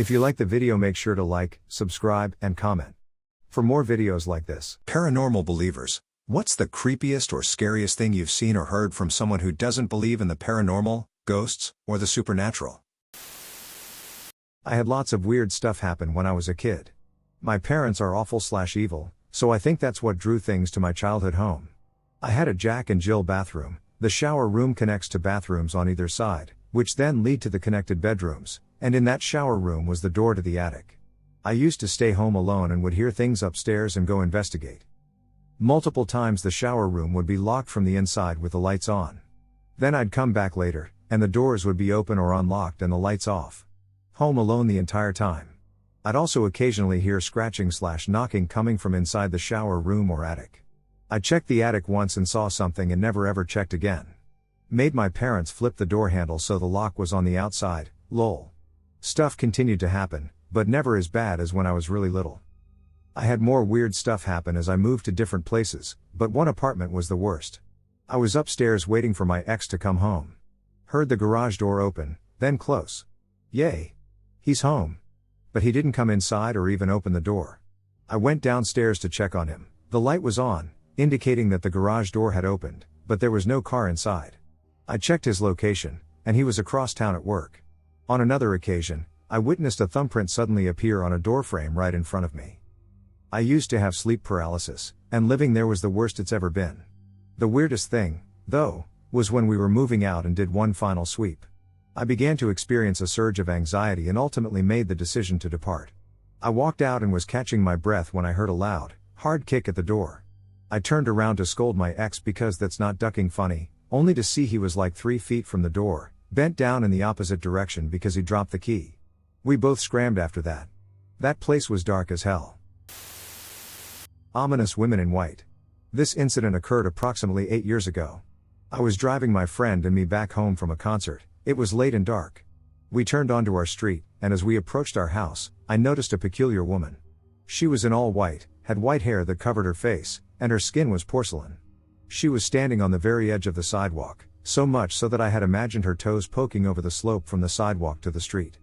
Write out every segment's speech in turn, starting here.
If you like the video, make sure to like, subscribe, and comment for more videos like this. Paranormal believers, what's the creepiest or scariest thing you've seen or heard from someone who doesn't believe in the paranormal, ghosts, or the supernatural? I had lots of weird stuff happen when I was a kid. My parents are awful/evil, so I think that's what drew things to my childhood home. I had a Jack and Jill bathroom. The shower room connects to bathrooms on either side, which then lead to the connected bedrooms, and in that shower room was the door to the attic. I used to stay home alone and would hear things upstairs and go investigate. Multiple times the shower room would be locked from the inside with the lights on. Then I'd come back later, and the doors would be open or unlocked and the lights off. Home alone the entire time. I'd also occasionally hear scratching/knocking coming from inside the shower room or attic. I checked the attic once and saw something and never ever checked again. Made my parents flip the door handle so the lock was on the outside, lol. Stuff continued to happen, but never as bad as when I was really little. I had more weird stuff happen as I moved to different places, but one apartment was the worst. I was upstairs waiting for my ex to come home. Heard the garage door open, then close. Yay! He's home. But he didn't come inside or even open the door. I went downstairs to check on him. The light was on, indicating that the garage door had opened, but there was no car inside. I checked his location, and he was across town at work. On another occasion, I witnessed a thumbprint suddenly appear on a doorframe right in front of me. I used to have sleep paralysis, and living there was the worst it's ever been. The weirdest thing, though, was when we were moving out and did one final sweep. I began to experience a surge of anxiety and ultimately made the decision to depart. I walked out and was catching my breath when I heard a loud, hard kick at the door. I turned around to scold my ex because that's not ducking funny, only to see he was like 3 feet from the door, bent down in the opposite direction because he dropped the key. We both scrammed after that. That place was dark as hell. Ominous women in white. This incident occurred approximately 8 years ago. I was driving my friend and me back home from a concert. It was late and dark. We turned onto our street, and as we approached our house, I noticed a peculiar woman. She was in all white, had white hair that covered her face, and her skin was porcelain. She was standing on the very edge of the sidewalk, so much so that I had imagined her toes poking over the slope from the sidewalk to the street.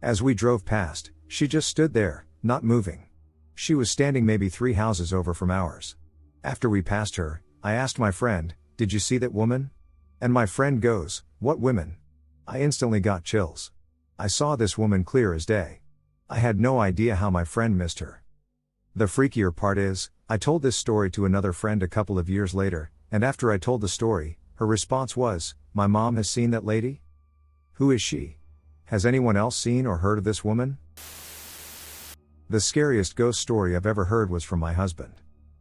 As we drove past, she just stood there, not moving. She was standing maybe 3 houses over from ours. After we passed her, I asked my friend, "Did you see that woman?" And my friend goes, "What women?" I instantly got chills. I saw this woman clear as day. I had no idea how my friend missed her. The freakier part is, I told this story to another friend a couple of years later, and after I told the story, her response was, "My mom has seen that lady? Who is she? Has anyone else seen or heard of this woman?" The scariest ghost story I've ever heard was from my husband.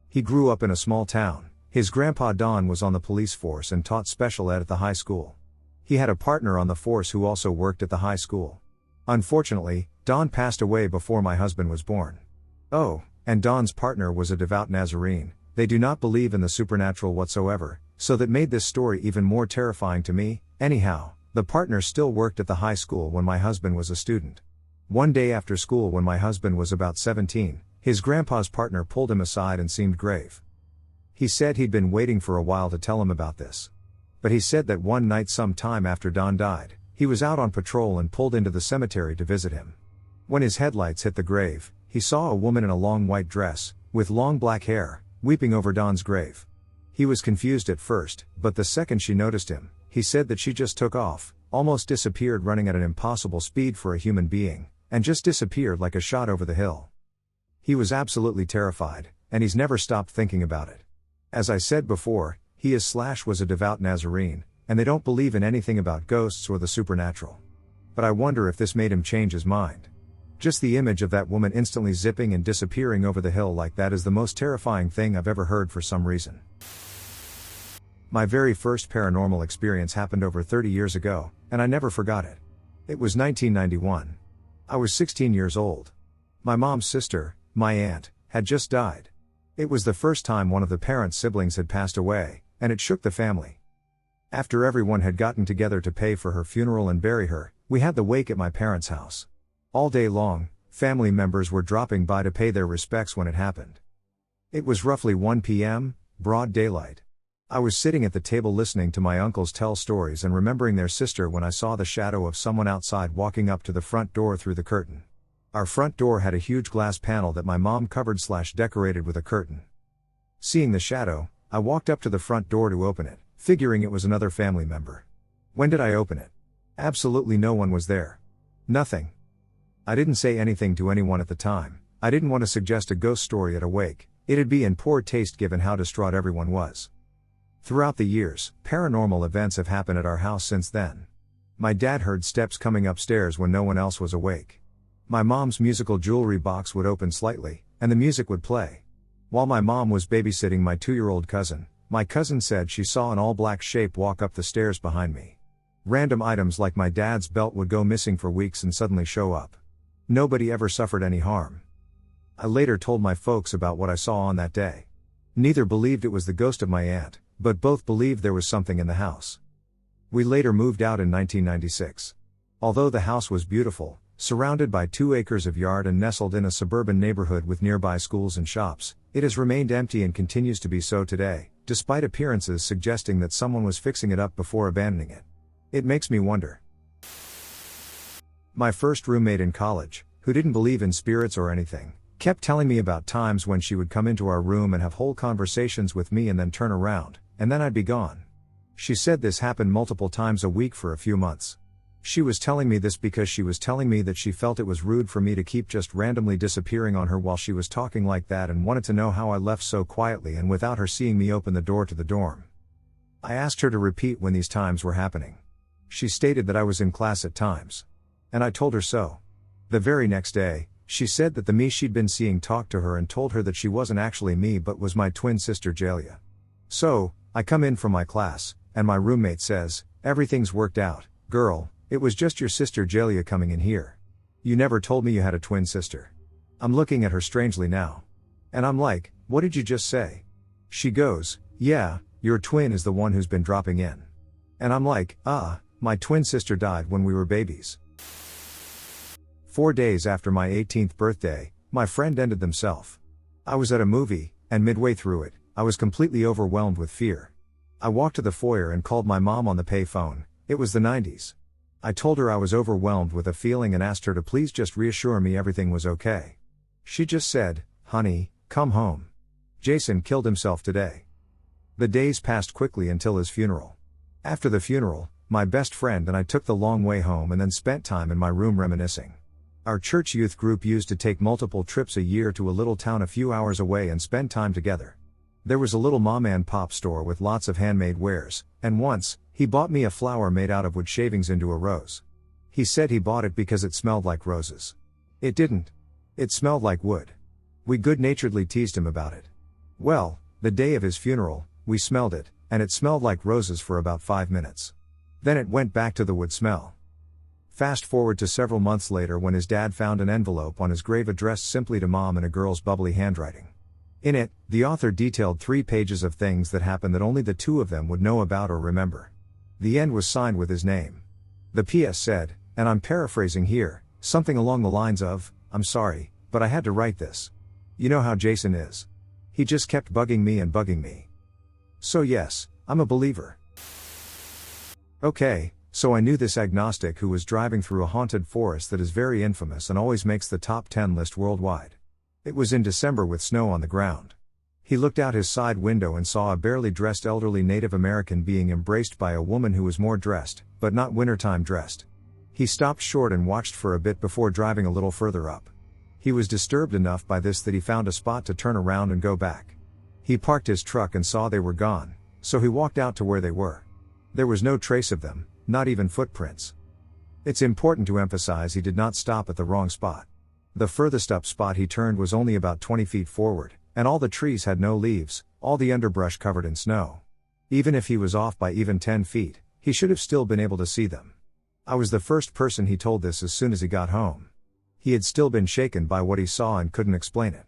He grew up in a small town. His grandpa Don was on the police force and taught special ed at the high school. He had a partner on the force who also worked at the high school. Unfortunately, Don passed away before my husband was born. Oh, and Don's partner was a devout Nazarene. They do not believe in the supernatural whatsoever, so that made this story even more terrifying to me. Anyhow, the partner still worked at the high school when my husband was a student. One day after school when my husband was about 17, his grandpa's partner pulled him aside and seemed grave. He said he'd been waiting for a while to tell him about this. But he said that one night some time after Don died, he was out on patrol and pulled into the cemetery to visit him. When his headlights hit the grave, he saw a woman in a long white dress, with long black hair, weeping over Don's grave. He was confused at first, but the second she noticed him, he said that she just took off, almost disappeared running at an impossible speed for a human being, and just disappeared like a shot over the hill. He was absolutely terrified, and he's never stopped thinking about it. As I said before, he/was a devout Nazarene, and they don't believe in anything about ghosts or the supernatural. But I wonder if this made him change his mind. Just the image of that woman instantly zipping and disappearing over the hill like that is the most terrifying thing I've ever heard for some reason. My very first paranormal experience happened over 30 years ago, and I never forgot it. It was 1991. I was 16 years old. My mom's sister, my aunt, had just died. It was the first time one of the parents' siblings had passed away, and it shook the family. After everyone had gotten together to pay for her funeral and bury her, we had the wake at my parents' house. All day long, family members were dropping by to pay their respects when it happened. It was roughly 1 p.m., broad daylight. I was sitting at the table listening to my uncles tell stories and remembering their sister when I saw the shadow of someone outside walking up to the front door through the curtain. Our front door had a huge glass panel that my mom covered/decorated with a curtain. Seeing the shadow, I walked up to the front door to open it, figuring it was another family member. When did I open it? Absolutely no one was there. Nothing. I didn't say anything to anyone at the time. I didn't want to suggest a ghost story at a wake. It'd be in poor taste given how distraught everyone was. Throughout the years, paranormal events have happened at our house since then. My dad heard steps coming upstairs when no one else was awake. My mom's musical jewelry box would open slightly, and the music would play. While my mom was babysitting my 2-year-old cousin, my cousin said she saw an all-black shape walk up the stairs behind me. Random items like my dad's belt would go missing for weeks and suddenly show up. Nobody ever suffered any harm. I later told my folks about what I saw on that day. Neither believed it was the ghost of my aunt, but both believed there was something in the house. We later moved out in 1996. Although the house was beautiful, surrounded by 2 acres of yard and nestled in a suburban neighborhood with nearby schools and shops, it has remained empty and continues to be so today, despite appearances suggesting that someone was fixing it up before abandoning it. It makes me wonder. My first roommate in college, who didn't believe in spirits or anything, kept telling me about times when she would come into our room and have whole conversations with me and then turn around, and then I'd be gone. She said this happened multiple times a week for a few months. She was telling me this because she was telling me that she felt it was rude for me to keep just randomly disappearing on her while she was talking like that and wanted to know how I left so quietly and without her seeing me open the door to the dorm. I asked her to repeat when these times were happening. She stated that I was in class at times. And I told her so. The very next day, she said that the me she'd been seeing talked to her and told her that she wasn't actually me but was my twin sister Jalia. So, I come in from my class, and my roommate says, "Everything's worked out, girl, it was just your sister Jalia coming in here. You never told me you had a twin sister." I'm looking at her strangely now. And I'm like, "What did you just say?" She goes, "Yeah, your twin is the one who's been dropping in." And I'm like, my twin sister died when we were babies. 4 days after my 18th birthday, my friend ended themselves. I was at a movie, and midway through it, I was completely overwhelmed with fear. I walked to the foyer and called my mom on the pay phone. It was the 90s. I told her I was overwhelmed with a feeling and asked her to please just reassure me everything was okay. She just said, "Honey, come home. Jason killed himself today." The days passed quickly until his funeral. After the funeral, my best friend and I took the long way home and then spent time in my room reminiscing. Our church youth group used to take multiple trips a year to a little town a few hours away and spend time together. There was a little mom and pop store with lots of handmade wares, and once, he bought me a flower made out of wood shavings into a rose. He said he bought it because it smelled like roses. It didn't. It smelled like wood. We good-naturedly teased him about it. Well, the day of his funeral, we smelled it, and it smelled like roses for about 5 minutes. Then it went back to the wood smell. Fast forward to several months later when his dad found an envelope on his grave addressed simply to Mom in a girl's bubbly handwriting. In it, the author detailed 3 pages of things that happened that only the 2 of them would know about or remember. The end was signed with his name. The PS said, and I'm paraphrasing here, something along the lines of, "I'm sorry, but I had to write this. You know how Jason is. He just kept bugging me and bugging me." So yes, I'm a believer. Okay, so I knew this agnostic who was driving through a haunted forest that is very infamous and always makes the top 10 list worldwide. It was in December with snow on the ground. He looked out his side window and saw a barely dressed elderly Native American being embraced by a woman who was more dressed, but not wintertime dressed. He stopped short and watched for a bit before driving a little further up. He was disturbed enough by this that he found a spot to turn around and go back. He parked his truck and saw they were gone, so he walked out to where they were. There was no trace of them, not even footprints. It's important to emphasize he did not stop at the wrong spot. The furthest up spot he turned was only about 20 feet forward, and all the trees had no leaves, all the underbrush covered in snow. Even if he was off by even 10 feet, he should have still been able to see them. I was the first person he told this as soon as he got home. He had still been shaken by what he saw and couldn't explain it.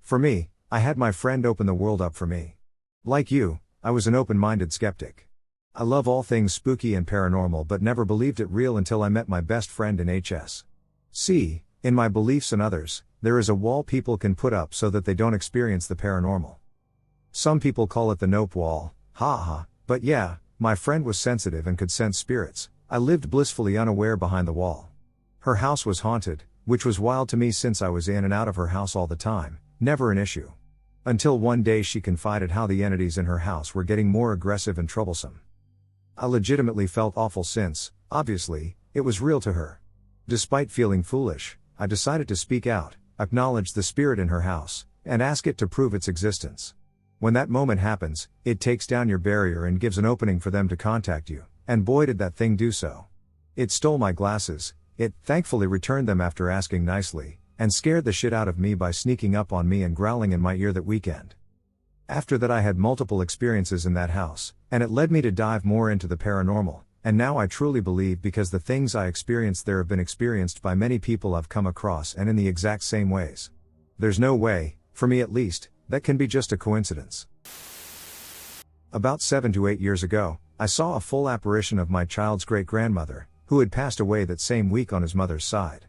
For me, I had my friend open the world up for me. Like you, I was an open-minded skeptic. I love all things spooky and paranormal but never believed it real until I met my best friend in HS. See, in my beliefs and others, there is a wall people can put up so that they don't experience the paranormal. Some people call it the nope wall, ha, but yeah, my friend was sensitive and could sense spirits. I lived blissfully unaware behind the wall. Her house was haunted, which was wild to me since I was in and out of her house all the time, never an issue. Until one day she confided how the entities in her house were getting more aggressive and troublesome. I legitimately felt awful since, obviously, it was real to her. Despite feeling foolish, I decided to speak out, acknowledge the spirit in her house, and ask it to prove its existence. When that moment happens, it takes down your barrier and gives an opening for them to contact you, and boy did that thing do so. It stole my glasses, it thankfully returned them after asking nicely, and scared the shit out of me by sneaking up on me and growling in my ear that weekend. After that I had multiple experiences in that house, and it led me to dive more into the paranormal, and now I truly believe because the things I experienced there have been experienced by many people I've come across and in the exact same ways. There's no way, for me at least, that can be just a coincidence. About 7 to 8 years ago, I saw a full apparition of my child's great-grandmother, who had passed away that same week on his mother's side.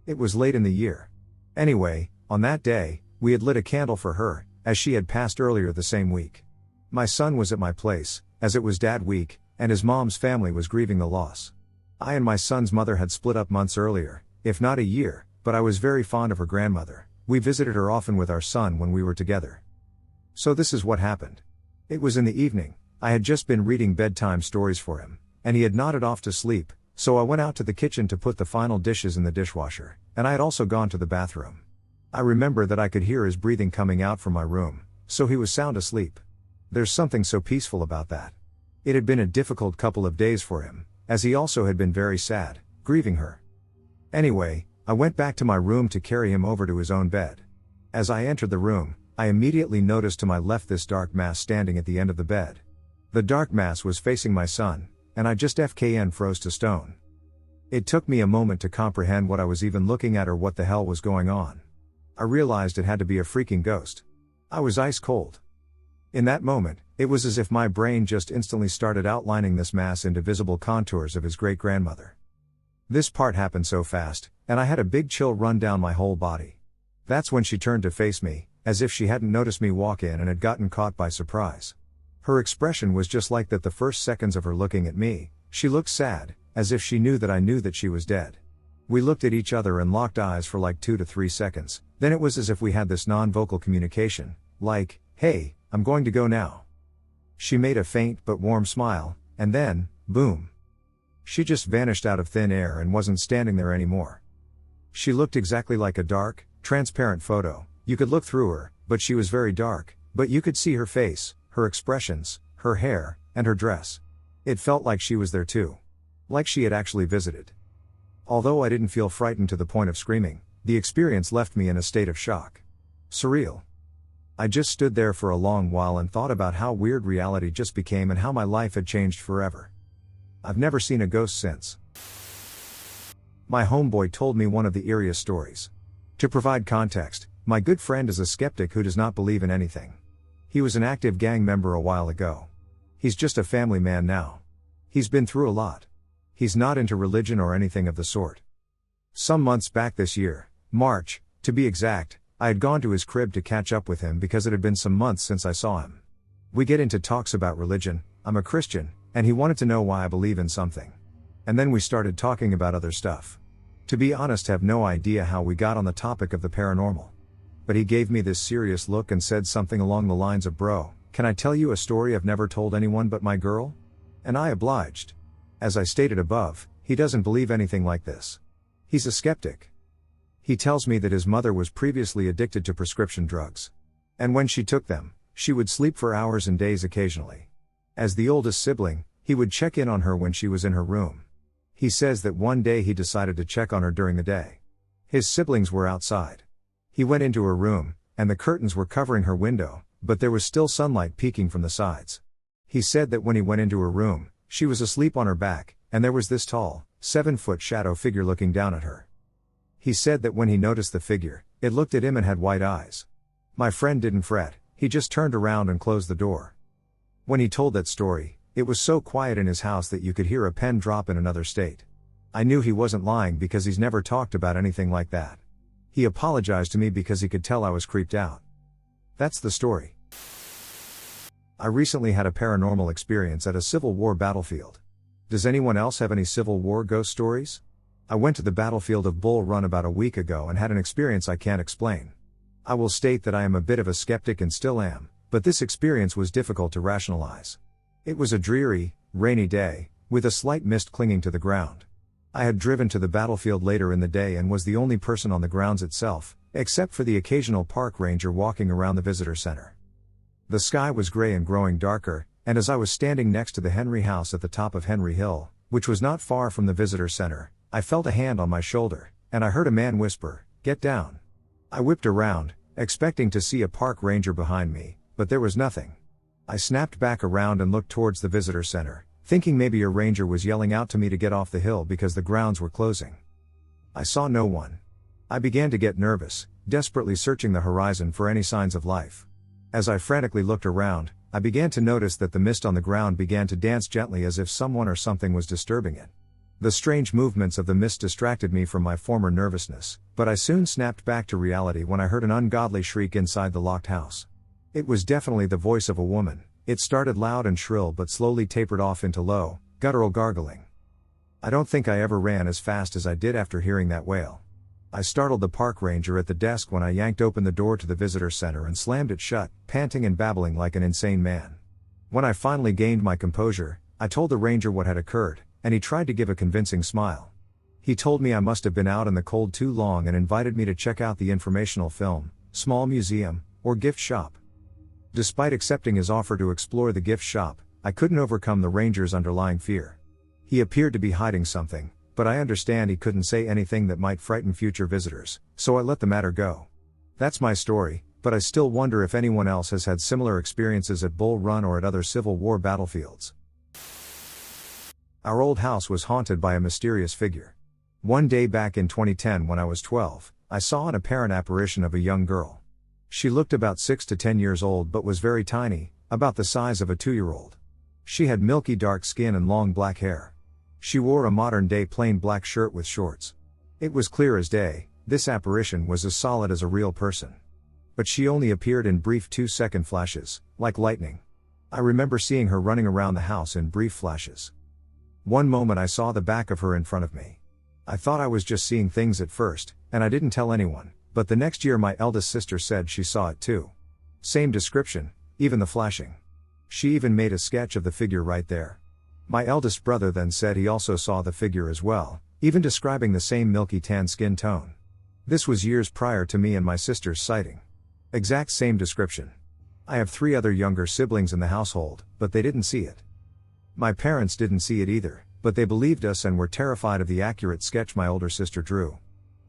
It was late in the year. Anyway, on that day, we had lit a candle for her, as she had passed earlier the same week. My son was at my place, as it was Dad Week, and his mom's family was grieving the loss. I and my son's mother had split up months earlier, if not a year, but I was very fond of her grandmother. We visited her often with our son when we were together. So this is what happened. It was in the evening, I had just been reading bedtime stories for him, and he had nodded off to sleep, so I went out to the kitchen to put the final dishes in the dishwasher, and I had also gone to the bathroom. I remember that I could hear his breathing coming out from my room, so he was sound asleep. There's something so peaceful about that. It had been a difficult couple of days for him, as he also had been very sad, grieving her. Anyway, I went back to my room to carry him over to his own bed. As I entered the room, I immediately noticed to my left this dark mass standing at the end of the bed. The dark mass was facing my son, and I just FKN froze to stone. It took me a moment to comprehend what I was even looking at or what the hell was going on. I realized it had to be a freaking ghost. I was ice cold. In that moment, it was as if my brain just instantly started outlining this mass into visible contours of his great-grandmother. This part happened so fast, and I had a big chill run down my whole body. That's when she turned to face me, as if she hadn't noticed me walk in and had gotten caught by surprise. Her expression was just like that the first seconds of her looking at me. She looked sad, as if she knew that I knew that she was dead. We looked at each other and locked eyes for like 2 to 3 seconds, then it was as if we had this non-vocal communication, like, "Hey, I'm going to go now." She made a faint but warm smile, and then, boom. She just vanished out of thin air and wasn't standing there anymore. She looked exactly like a dark, transparent photo. You could look through her, but she was very dark, but you could see her face, her expressions, her hair, and her dress. It felt like she was there too. Like she had actually visited. Although I didn't feel frightened to the point of screaming, the experience left me in a state of shock. Surreal. I just stood there for a long while and thought about how weird reality just became and how my life had changed forever. I've never seen a ghost since. My homeboy told me one of the eeriest stories. To provide context, my good friend is a skeptic who does not believe in anything. He was an active gang member a while ago. He's just a family man now. He's been through a lot. He's not into religion or anything of the sort. Some months back this year, March, to be exact, I had gone to his crib to catch up with him because it had been some months since I saw him. We get into talks about religion. I'm a Christian, and he wanted to know why I believe in something. And then we started talking about other stuff. To be honest, have no idea how we got on the topic of the paranormal. But he gave me this serious look and said something along the lines of, "Bro, can I tell you a story I've never told anyone but my girl?" And I obliged. As I stated above, he doesn't believe anything like this. He's a skeptic. He tells me that his mother was previously addicted to prescription drugs. And when she took them, she would sleep for hours and days occasionally. As the oldest sibling, he would check in on her when she was in her room. He says that one day he decided to check on her during the day. His siblings were outside. He went into her room, and the curtains were covering her window, but there was still sunlight peeking from the sides. He said that when he went into her room, she was asleep on her back, and there was this tall, 7-foot shadow figure looking down at her. He said that when he noticed the figure, it looked at him and had white eyes. My friend didn't fret, he just turned around and closed the door. When he told that story, it was so quiet in his house that you could hear a pin drop in another state. I knew he wasn't lying because he's never talked about anything like that. He apologized to me because he could tell I was creeped out. That's the story. I recently had a paranormal experience at a Civil War battlefield. Does anyone else have any Civil War ghost stories? I went to the battlefield of Bull Run about a week ago and had an experience I can't explain. I will state that I am a bit of a skeptic and still am, but this experience was difficult to rationalize. It was a dreary, rainy day, with a slight mist clinging to the ground. I had driven to the battlefield later in the day and was the only person on the grounds itself, except for the occasional park ranger walking around the visitor center. The sky was gray and growing darker, and as I was standing next to the Henry House at the top of Henry Hill, which was not far from the visitor center, I felt a hand on my shoulder, and I heard a man whisper, "Get down." I whipped around, expecting to see a park ranger behind me, but there was nothing. I snapped back around and looked towards the visitor center, thinking maybe a ranger was yelling out to me to get off the hill because the grounds were closing. I saw no one. I began to get nervous, desperately searching the horizon for any signs of life. As I frantically looked around, I began to notice that the mist on the ground began to dance gently as if someone or something was disturbing it. The strange movements of the mist distracted me from my former nervousness, but I soon snapped back to reality when I heard an ungodly shriek inside the locked house. It was definitely the voice of a woman. It started loud and shrill but slowly tapered off into low, guttural gargling. I don't think I ever ran as fast as I did after hearing that wail. I startled the park ranger at the desk when I yanked open the door to the visitor center and slammed it shut, panting and babbling like an insane man. When I finally gained my composure, I told the ranger what had occurred, and he tried to give a convincing smile. He told me I must have been out in the cold too long and invited me to check out the informational film, small museum, or gift shop. Despite accepting his offer to explore the gift shop, I couldn't overcome the ranger's underlying fear. He appeared to be hiding something, but I understand he couldn't say anything that might frighten future visitors, so I let the matter go. That's my story, but I still wonder if anyone else has had similar experiences at Bull Run or at other Civil War battlefields. Our old house was haunted by a mysterious figure. One day back in 2010 when I was 12, I saw an apparent apparition of a young girl. She looked about 6 to 10 years old but was very tiny, about the size of a 2-year-old. She had milky dark skin and long black hair. She wore a modern-day plain black shirt with shorts. It was clear as day, this apparition was as solid as a real person. But she only appeared in brief 2-second flashes, like lightning. I remember seeing her running around the house in brief flashes. One moment I saw the back of her in front of me. I thought I was just seeing things at first, and I didn't tell anyone, but the next year my eldest sister said she saw it too. Same description, even the flashing. She even made a sketch of the figure right there. My eldest brother then said he also saw the figure as well, even describing the same milky tan skin tone. This was years prior to me and my sister's sighting. Exact same description. I have 3 other younger siblings in the household, but they didn't see it. My parents didn't see it either, but they believed us and were terrified of the accurate sketch my older sister drew.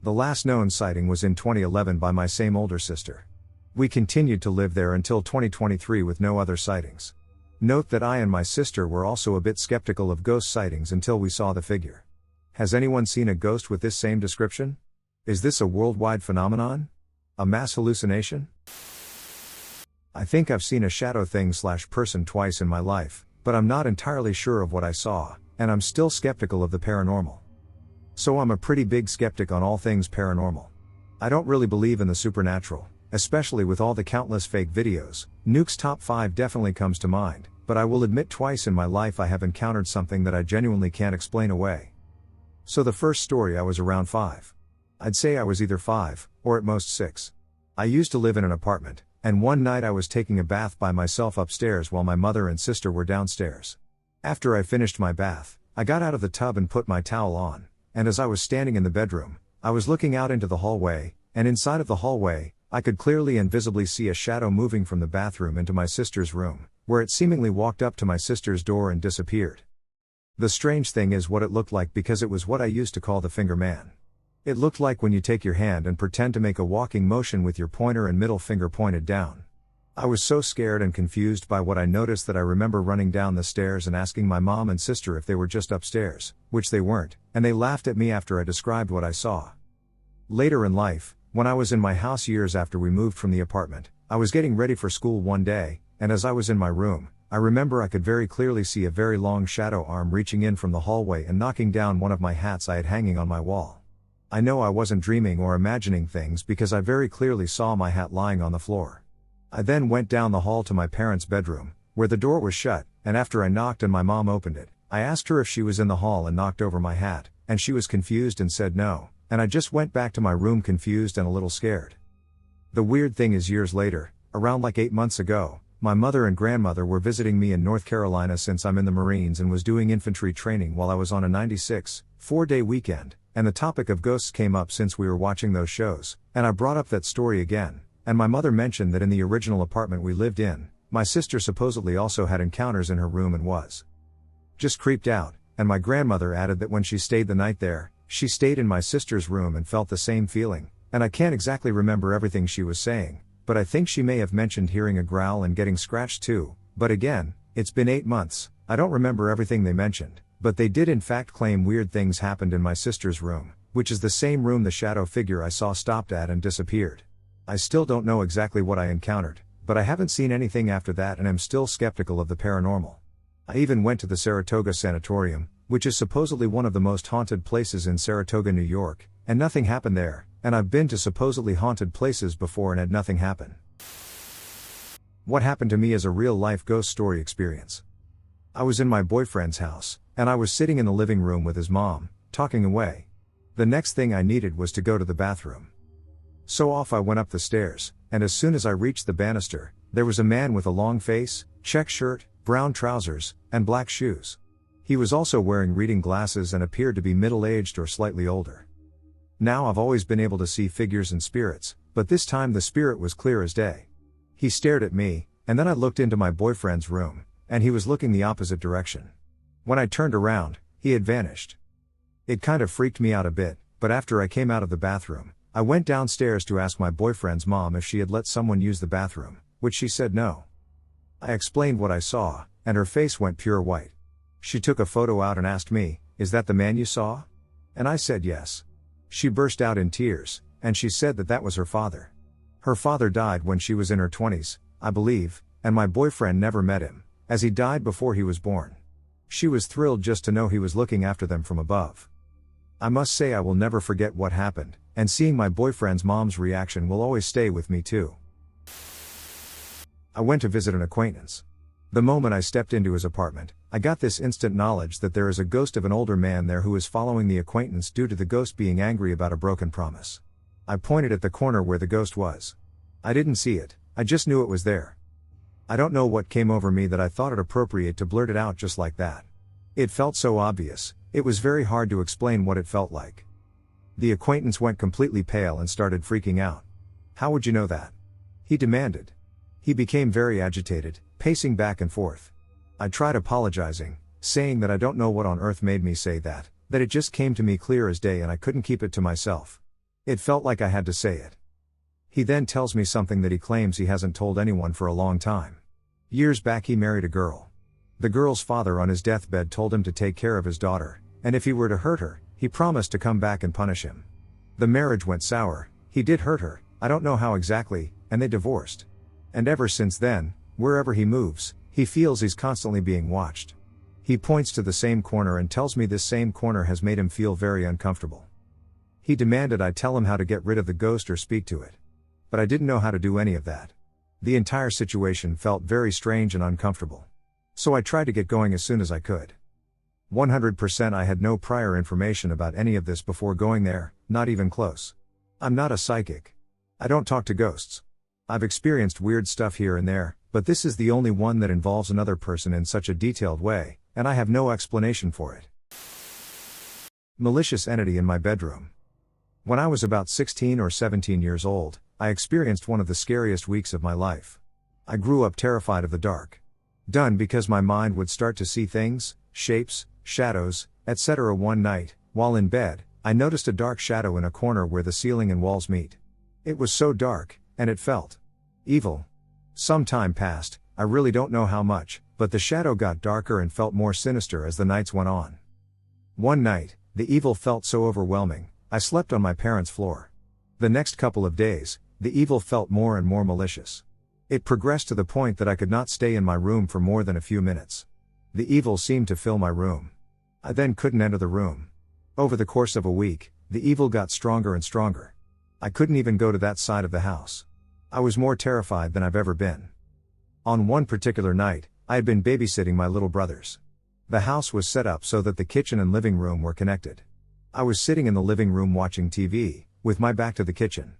The last known sighting was in 2011 by my same older sister. We continued to live there until 2023 with no other sightings. Note that I and my sister were also a bit skeptical of ghost sightings until we saw the figure. Has anyone seen a ghost with this same description? Is this a worldwide phenomenon? A mass hallucination? I think I've seen a shadow thing/person twice in my life, but I'm not entirely sure of what I saw, and I'm still skeptical of the paranormal. So I'm a pretty big skeptic on all things paranormal. I don't really believe in the supernatural, especially with all the countless fake videos. Nuke's top 5 definitely comes to mind, but I will admit twice in my life I have encountered something that I genuinely can't explain away. So the first story, I was around 5. I'd say I was either 5, or at most 6. I used to live in an apartment, and one night I was taking a bath by myself upstairs while my mother and sister were downstairs. After I finished my bath, I got out of the tub and put my towel on, and as I was standing in the bedroom, I was looking out into the hallway, and inside of the hallway, I could clearly and visibly see a shadow moving from the bathroom into my sister's room, where it seemingly walked up to my sister's door and disappeared. The strange thing is what it looked like, because it was what I used to call the finger man. It looked like when you take your hand and pretend to make a walking motion with your pointer and middle finger pointed down. I was so scared and confused by what I noticed that I remember running down the stairs and asking my mom and sister if they were just upstairs, which they weren't, and they laughed at me after I described what I saw. Later in life, when I was in my house years after we moved from the apartment, I was getting ready for school one day, and as I was in my room, I remember I could very clearly see a very long shadow arm reaching in from the hallway and knocking down one of my hats I had hanging on my wall. I know I wasn't dreaming or imagining things because I very clearly saw my hat lying on the floor. I then went down the hall to my parents' bedroom, where the door was shut, and after I knocked and my mom opened it, I asked her if she was in the hall and knocked over my hat, and she was confused and said no, and I just went back to my room confused and a little scared. The weird thing is years later, around like 8 months ago, my mother and grandmother were visiting me in North Carolina since I'm in the Marines and was doing infantry training while I was on a 96, 4-day weekend, and the topic of ghosts came up since we were watching those shows, and I brought up that story again, and my mother mentioned that in the original apartment we lived in, my sister supposedly also had encounters in her room and was just creeped out, and my grandmother added that when she stayed the night there, she stayed in my sister's room and felt the same feeling, and I can't exactly remember everything she was saying, but I think she may have mentioned hearing a growl and getting scratched too, but again, it's been 8 months, I don't remember everything they mentioned, but they did in fact claim weird things happened in my sister's room, which is the same room the shadow figure I saw stopped at and disappeared. I still don't know exactly what I encountered, but I haven't seen anything after that and am still skeptical of the paranormal. I even went to the Saratoga Sanatorium, which is supposedly one of the most haunted places in Saratoga, New York, and nothing happened there, and I've been to supposedly haunted places before and had nothing happen. What happened to me is a real-life ghost story experience. I was in my boyfriend's house, and I was sitting in the living room with his mom, talking away. The next thing I needed was to go to the bathroom. So off I went up the stairs, and as soon as I reached the banister, there was a man with a long face, check shirt, brown trousers, and black shoes. He was also wearing reading glasses and appeared to be middle-aged or slightly older. Now I've always been able to see figures and spirits, but this time the spirit was clear as day. He stared at me, and then I looked into my boyfriend's room, and he was looking the opposite direction. When I turned around, he had vanished. It kind of freaked me out a bit, but after I came out of the bathroom, I went downstairs to ask my boyfriend's mom if she had let someone use the bathroom, which she said no. I explained what I saw, and her face went pure white. She took a photo out and asked me, "Is that the man you saw?" And I said yes. She burst out in tears, and she said that that was her father. Her father died when she was in her 20s, I believe, and my boyfriend never met him, as he died before he was born. She was thrilled just to know he was looking after them from above. I must say I will never forget what happened, and seeing my boyfriend's mom's reaction will always stay with me too. I went to visit an acquaintance. The moment I stepped into his apartment, I got this instant knowledge that there is a ghost of an older man there who is following the acquaintance due to the ghost being angry about a broken promise. I pointed at the corner where the ghost was. I didn't see it, I just knew it was there. I don't know what came over me that I thought it appropriate to blurt it out just like that. It felt so obvious, it was very hard to explain what it felt like. The acquaintance went completely pale and started freaking out. "How would you know that?" he demanded. He became very agitated, pacing back and forth. I tried apologizing, saying that I don't know what on earth made me say that it just came to me clear as day and I couldn't keep it to myself. It felt like I had to say it. He then tells me something that he claims he hasn't told anyone for a long time. Years back he married a girl. The girl's father on his deathbed told him to take care of his daughter, and if he were to hurt her, he promised to come back and punish him. The marriage went sour, he did hurt her, I don't know how exactly, and they divorced. And ever since then, wherever he moves, he feels he's constantly being watched. He points to the same corner and tells me this same corner has made him feel very uncomfortable. He demanded I tell him how to get rid of the ghost or speak to it. But I didn't know how to do any of that. The entire situation felt very strange and uncomfortable. So I tried to get going as soon as I could. 100% I had no prior information about any of this before going there, not even close. I'm not a psychic. I don't talk to ghosts. I've experienced weird stuff here and there, but this is the only one that involves another person in such a detailed way, and I have no explanation for it. Malicious entity in my bedroom. When I was about 16 or 17 years old, I experienced one of the scariest weeks of my life. I grew up terrified of the dark. Done because my mind would start to see things, shapes, shadows, etc. One night, while in bed, I noticed a dark shadow in a corner where the ceiling and walls meet. It was so dark, and it felt evil. Some time passed, I really don't know how much, but the shadow got darker and felt more sinister as the nights went on. One night, the evil felt so overwhelming, I slept on my parents' floor. The next couple of days, the evil felt more and more malicious. It progressed to the point that I could not stay in my room for more than a few minutes. The evil seemed to fill my room. I then couldn't enter the room. Over the course of a week, the evil got stronger and stronger. I couldn't even go to that side of the house. I was more terrified than I've ever been. On one particular night, I had been babysitting my little brothers. The house was set up so that the kitchen and living room were connected. I was sitting in the living room watching TV, with my back to the kitchen.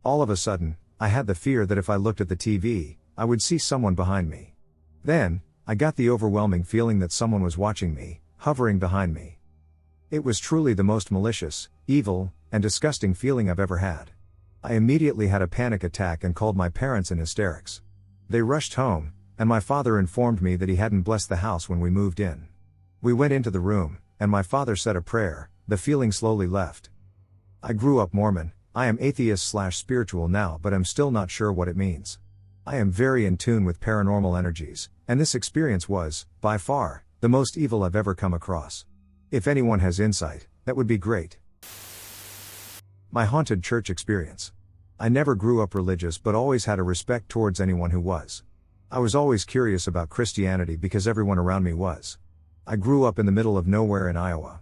All of a sudden, I had the fear that if I looked at the TV, I would see someone behind me. Then, I got the overwhelming feeling that someone was watching me, hovering behind me. It was truly the most malicious, evil, and disgusting feeling I've ever had. I immediately had a panic attack and called my parents in hysterics. They rushed home, and my father informed me that he hadn't blessed the house when we moved in. We went into the room, and my father said a prayer. The feeling slowly left. I grew up Mormon. I am atheist/spiritual now, but I'm still not sure what it means. I am very in tune with paranormal energies, and this experience was, by far, the most evil I've ever come across. If anyone has insight, that would be great. My haunted church experience. I never grew up religious but always had a respect towards anyone who was. I was always curious about Christianity because everyone around me was. I grew up in the middle of nowhere in Iowa.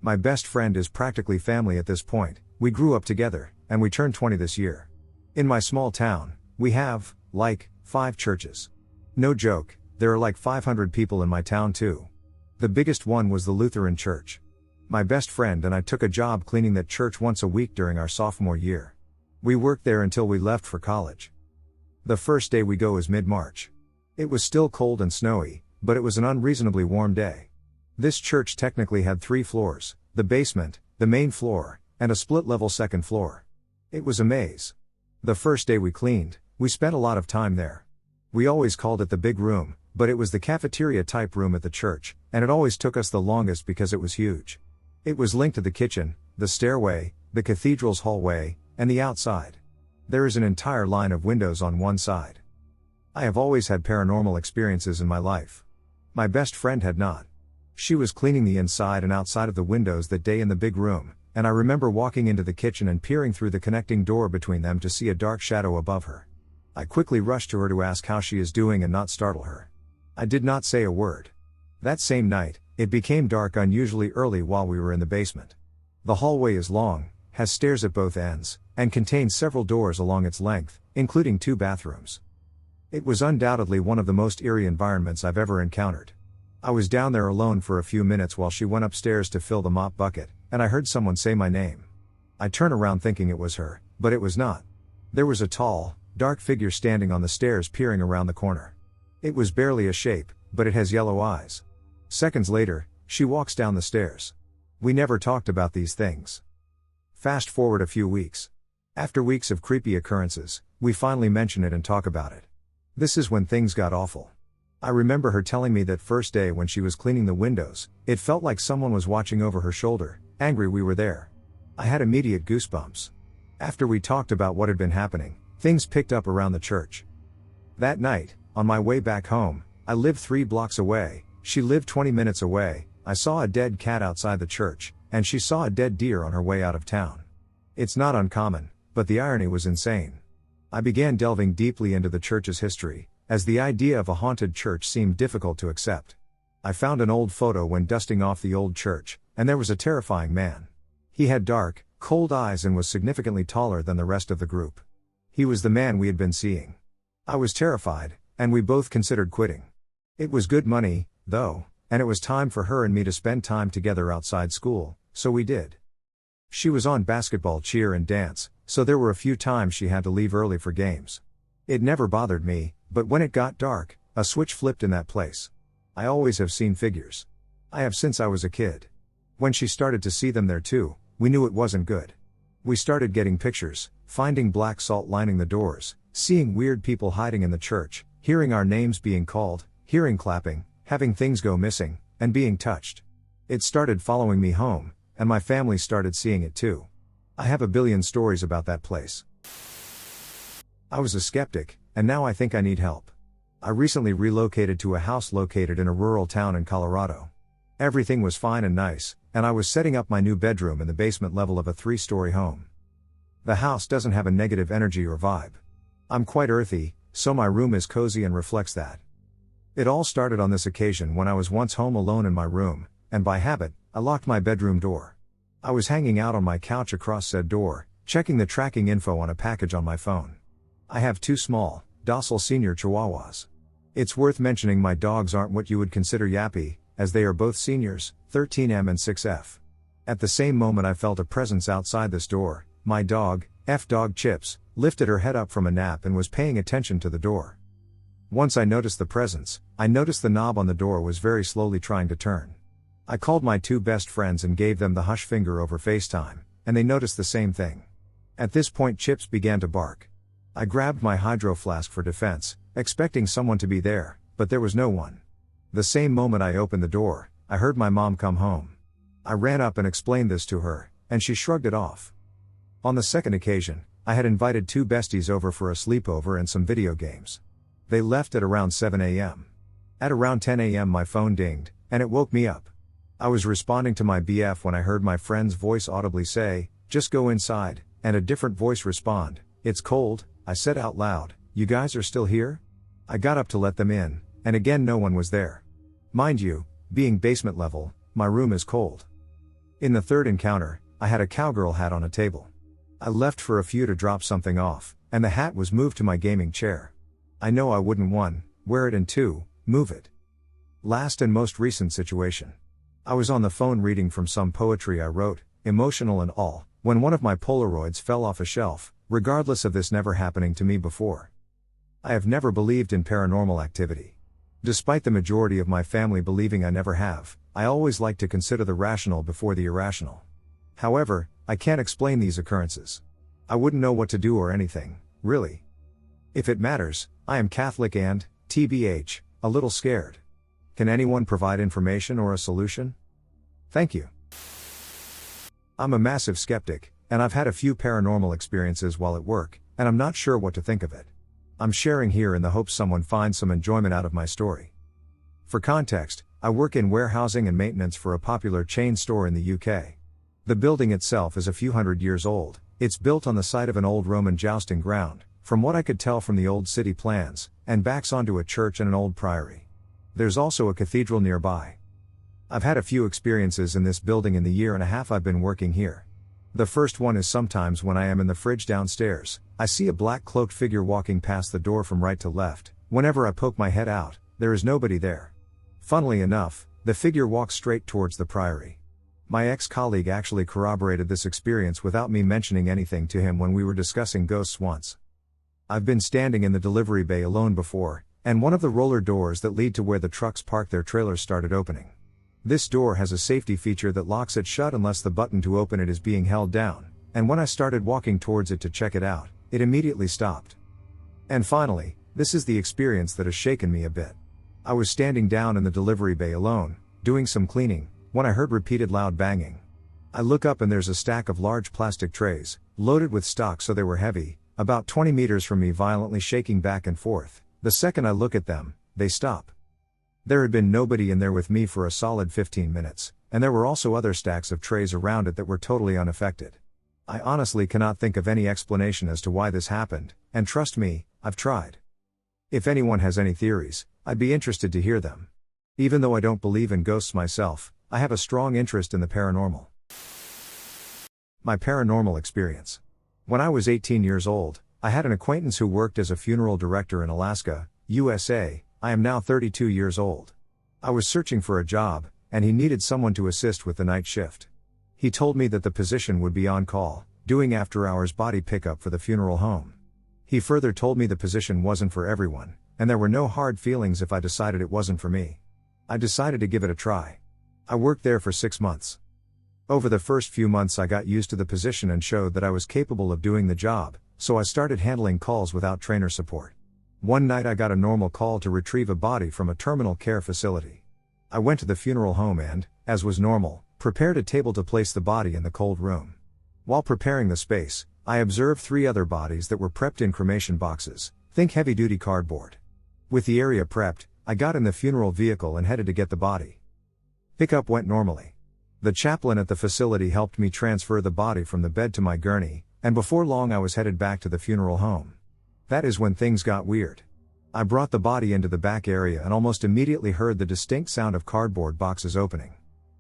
My best friend is practically family at this point. We grew up together, and we turned 20 this year. In my small town, we have, 5 churches. No joke, there are 500 people in my town too. The biggest one was the Lutheran church. My best friend and I took a job cleaning that church once a week during our sophomore year. We worked there until we left for college. The first day we go is mid-March. It was still cold and snowy, but it was an unreasonably warm day. This church technically had 3 floors, the basement, the main floor, and a split-level second floor. It was a maze. The first day we cleaned, we spent a lot of time there. We always called it the big room, but it was the cafeteria-type room at the church, and it always took us the longest because it was huge. It was linked to the kitchen, the stairway, the cathedral's hallway, and the outside. There is an entire line of windows on one side. I have always had paranormal experiences in my life. My best friend had not. She was cleaning the inside and outside of the windows that day in the big room, and I remember walking into the kitchen and peering through the connecting door between them to see a dark shadow above her. I quickly rushed to her to ask how she is doing and not startle her. I did not say a word. That same night, it became dark unusually early while we were in the basement. The hallway is long, has stairs at both ends, and contains several doors along its length, including 2 bathrooms. It was undoubtedly one of the most eerie environments I've ever encountered. I was down there alone for a few minutes while she went upstairs to fill the mop bucket, and I heard someone say my name. I turned around thinking it was her, but it was not. There was a tall, dark figure standing on the stairs peering around the corner. It was barely a shape, but it has yellow eyes. Seconds later, she walks down the stairs. We never talked about these things. Fast forward a few weeks. After weeks of creepy occurrences, we finally mention it and talk about it. This is when things got awful. I remember her telling me that first day when she was cleaning the windows, it felt like someone was watching over her shoulder, angry we were there. I had immediate goosebumps. After we talked about what had been happening, things picked up around the church. That night, on my way back home, I lived 3 blocks away, she lived 20 minutes away, I saw a dead cat outside the church, and she saw a dead deer on her way out of town. It's not uncommon, but the irony was insane. I began delving deeply into the church's history, as the idea of a haunted church seemed difficult to accept. I found an old photo when dusting off the old church, and there was a terrifying man. He had dark, cold eyes and was significantly taller than the rest of the group. He was the man we had been seeing. I was terrified, and we both considered quitting. It was good money, though, and it was time for her and me to spend time together outside school, so we did. She was on basketball, cheer and dance, so there were a few times she had to leave early for games. It never bothered me, but when it got dark, a switch flipped in that place. I always have seen figures. I have since I was a kid. When she started to see them there too, we knew it wasn't good. We started getting pictures, finding black salt lining the doors, seeing weird people hiding in the church, hearing our names being called, hearing clapping, having things go missing, and being touched. It started following me home, and my family started seeing it too. I have a billion stories about that place. I was a skeptic, and now I think I need help. I recently relocated to a house located in a rural town in Colorado. Everything was fine and nice, and I was setting up my new bedroom in the basement level of a 3-story home. The house doesn't have a negative energy or vibe. I'm quite earthy, so my room is cozy and reflects that. It all started on this occasion when I was once home alone in my room, and by habit, I locked my bedroom door. I was hanging out on my couch across said door, checking the tracking info on a package on my phone. I have 2 small, docile senior chihuahuas. It's worth mentioning my dogs aren't what you would consider yappy, as they are both seniors, 13M and 6F. At the same moment I felt a presence outside this door. My dog, F-Dog Chips, lifted her head up from a nap and was paying attention to the door. Once I noticed the presence, I noticed the knob on the door was very slowly trying to turn. I called my two best friends and gave them the hush finger over FaceTime, and they noticed the same thing. At this point Chips began to bark. I grabbed my hydro flask for defense, expecting someone to be there, but there was no one. The same moment I opened the door, I heard my mom come home. I ran up and explained this to her, and she shrugged it off. On the second occasion, I had invited two besties over for a sleepover and some video games. They left at around 7 a.m. At around 10 a.m. my phone dinged, and it woke me up. I was responding to my BF when I heard my friend's voice audibly say, "Just go inside," and a different voice respond, "It's cold." I said out loud, "You guys are still here?" I got up to let them in, and again no one was there. Mind you, being basement level, my room is cold. In the third encounter, I had a cowgirl hat on a table. I left for a few to drop something off, and the hat was moved to my gaming chair. I know I wouldn't 1, wear it, and 2, move it. Last and most recent situation. I was on the phone reading from some poetry I wrote, emotional and all, when one of my Polaroids fell off a shelf, regardless of this never happening to me before. I have never believed in paranormal activity. Despite the majority of my family believing I never have, I always like to consider the rational before the irrational. However, I can't explain these occurrences. I wouldn't know what to do or anything, really. If it matters, I am Catholic and, TBH, a little scared. Can anyone provide information or a solution? Thank you. I'm a massive skeptic, and I've had a few paranormal experiences while at work, and I'm not sure what to think of it. I'm sharing here in the hope someone finds some enjoyment out of my story. For context, I work in warehousing and maintenance for a popular chain store in the UK. The building itself is a few hundred years old. It's built on the site of an old Roman jousting ground, from what I could tell from the old city plans, and backs onto a church and an old priory. There's also a cathedral nearby. I've had a few experiences in this building in the year and a half I've been working here. The first one is sometimes when I am in the fridge downstairs, I see a black cloaked figure walking past the door from right to left. Whenever I poke my head out, there is nobody there. Funnily enough, the figure walks straight towards the priory. My ex-colleague actually corroborated this experience without me mentioning anything to him when we were discussing ghosts once. I've been standing in the delivery bay alone before, and one of the roller doors that lead to where the trucks park their trailers started opening. This door has a safety feature that locks it shut unless the button to open it is being held down, and when I started walking towards it to check it out, it immediately stopped. And finally, this is the experience that has shaken me a bit. I was standing down in the delivery bay alone, doing some cleaning, when I heard repeated loud banging. I look up and there's a stack of large plastic trays, loaded with stock so they were heavy, about 20 meters from me, violently shaking back and forth. The second I look at them, they stop. There had been nobody in there with me for a solid 15 minutes, and there were also other stacks of trays around it that were totally unaffected. I honestly cannot think of any explanation as to why this happened, and trust me, I've tried. If anyone has any theories, I'd be interested to hear them. Even though I don't believe in ghosts myself, I have a strong interest in the paranormal. My paranormal experience. When I was 18 years old, I had an acquaintance who worked as a funeral director in Alaska, USA. I am now 32 years old. I was searching for a job, and he needed someone to assist with the night shift. He told me that the position would be on call, doing after-hours body pickup for the funeral home. He further told me the position wasn't for everyone, and there were no hard feelings if I decided it wasn't for me. I decided to give it a try. I worked there for 6 months. Over the first few months I got used to the position and showed that I was capable of doing the job, so I started handling calls without trainer support. One night I got a normal call to retrieve a body from a terminal care facility. I went to the funeral home and, as was normal, prepared a table to place the body in the cold room. While preparing the space, I observed 3 other bodies that were prepped in cremation boxes, think heavy-duty cardboard. With the area prepped, I got in the funeral vehicle and headed to get the body. Pickup went normally. The chaplain at the facility helped me transfer the body from the bed to my gurney, and before long I was headed back to the funeral home. That is when things got weird. I brought the body into the back area and almost immediately heard the distinct sound of cardboard boxes opening.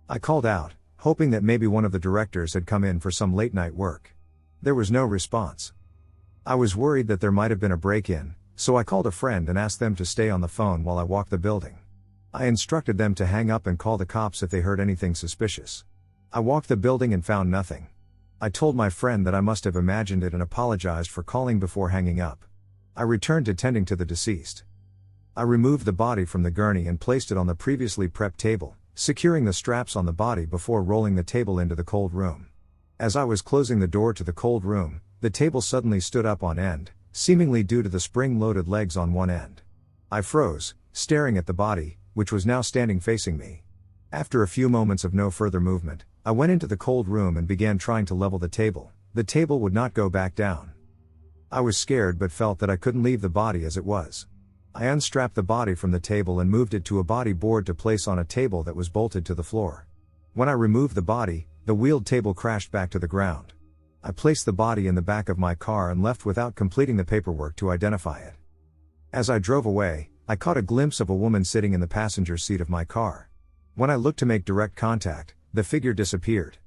I called out, hoping that maybe one of the directors had come in for some late night work. There was no response. I was worried that there might have been a break-in, so I called a friend and asked them to stay on the phone while I walked the building. I instructed them to hang up and call the cops if they heard anything suspicious. I walked the building and found nothing. I told my friend that I must have imagined it and apologized for calling before hanging up. I returned to tending to the deceased. I removed the body from the gurney and placed it on the previously prepped table, securing the straps on the body before rolling the table into the cold room. As I was closing the door to the cold room, the table suddenly stood up on end, seemingly due to the spring-loaded legs on one end. I froze, staring at the body, which was now standing facing me. After a few moments of no further movement, I went into the cold room and began trying to level the table. The table would not go back down. I was scared but felt that I couldn't leave the body as it was. I unstrapped the body from the table and moved it to a body board to place on a table that was bolted to the floor. When I removed the body, the wheeled table crashed back to the ground. I placed the body in the back of my car and left without completing the paperwork to identify it. As I drove away, I caught a glimpse of a woman sitting in the passenger seat of my car. When I looked to make direct contact, the figure disappeared.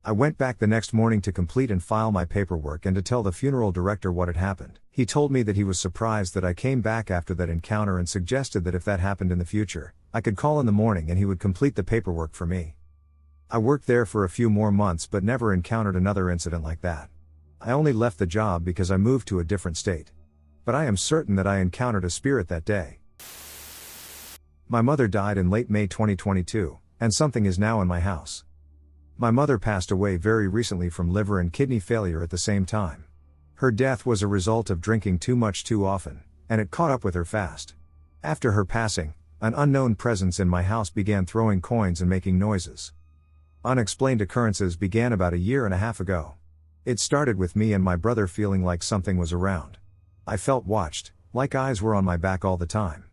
I went back the next morning to complete and file my paperwork and to tell the funeral director what had happened. He told me that he was surprised that I came back after that encounter and suggested that if that happened in the future, I could call in the morning and he would complete the paperwork for me. I worked there for a few more months but never encountered another incident like that. I only left the job because I moved to a different state. But I am certain that I encountered a spirit that day. My mother died in late May 2022, and something is now in my house. My mother passed away very recently from liver and kidney failure at the same time. Her death was a result of drinking too much too often, and it caught up with her fast. After her passing, an unknown presence in my house began throwing coins and making noises. Unexplained occurrences began about a year and a half ago. It started with me and my brother feeling like something was around. I felt watched, like eyes were on my back all the time.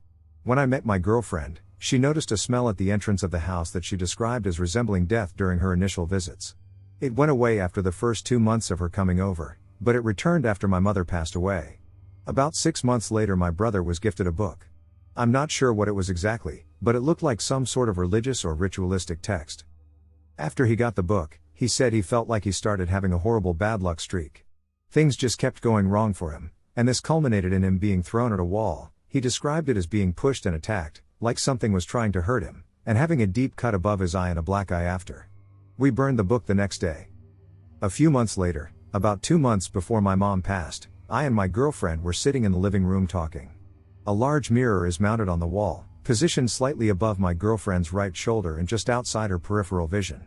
When I met my girlfriend, she noticed a smell at the entrance of the house that she described as resembling death during her initial visits. It went away after the first 2 months of her coming over, but it returned after my mother passed away. About 6 months later my brother was gifted a book. I'm not sure what it was exactly, but it looked like some sort of religious or ritualistic text. After he got the book, he said he felt like he started having a horrible bad luck streak. Things just kept going wrong for him, and this culminated in him being thrown at a wall. He described it as being pushed and attacked, like something was trying to hurt him, and having a deep cut above his eye and a black eye after. We burned the book the next day. A few months later, about 2 months before my mom passed, I and my girlfriend were sitting in the living room talking. A large mirror is mounted on the wall, positioned slightly above my girlfriend's right shoulder and just outside her peripheral vision.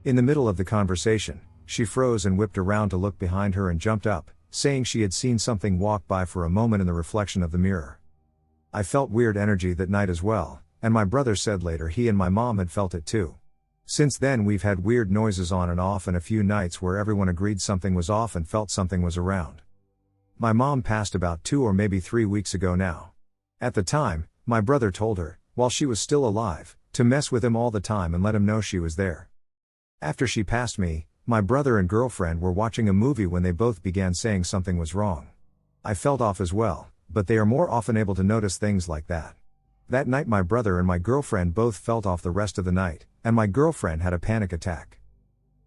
In the middle of the conversation, she froze and whipped around to look behind her and jumped up, saying she had seen something walk by for a moment in the reflection of the mirror. I felt weird energy that night as well, and my brother said later he and my mom had felt it too. Since then we've had weird noises on and off and a few nights where everyone agreed something was off and felt something was around. My mom passed about 2 or maybe 3 weeks ago now. At the time, my brother told her, while she was still alive, to mess with him all the time and let him know she was there. After she passed me, my brother and girlfriend were watching a movie when they both began saying something was wrong. I felt off as well, but they are more often able to notice things like that. That night my brother and my girlfriend both felt off the rest of the night, and my girlfriend had a panic attack.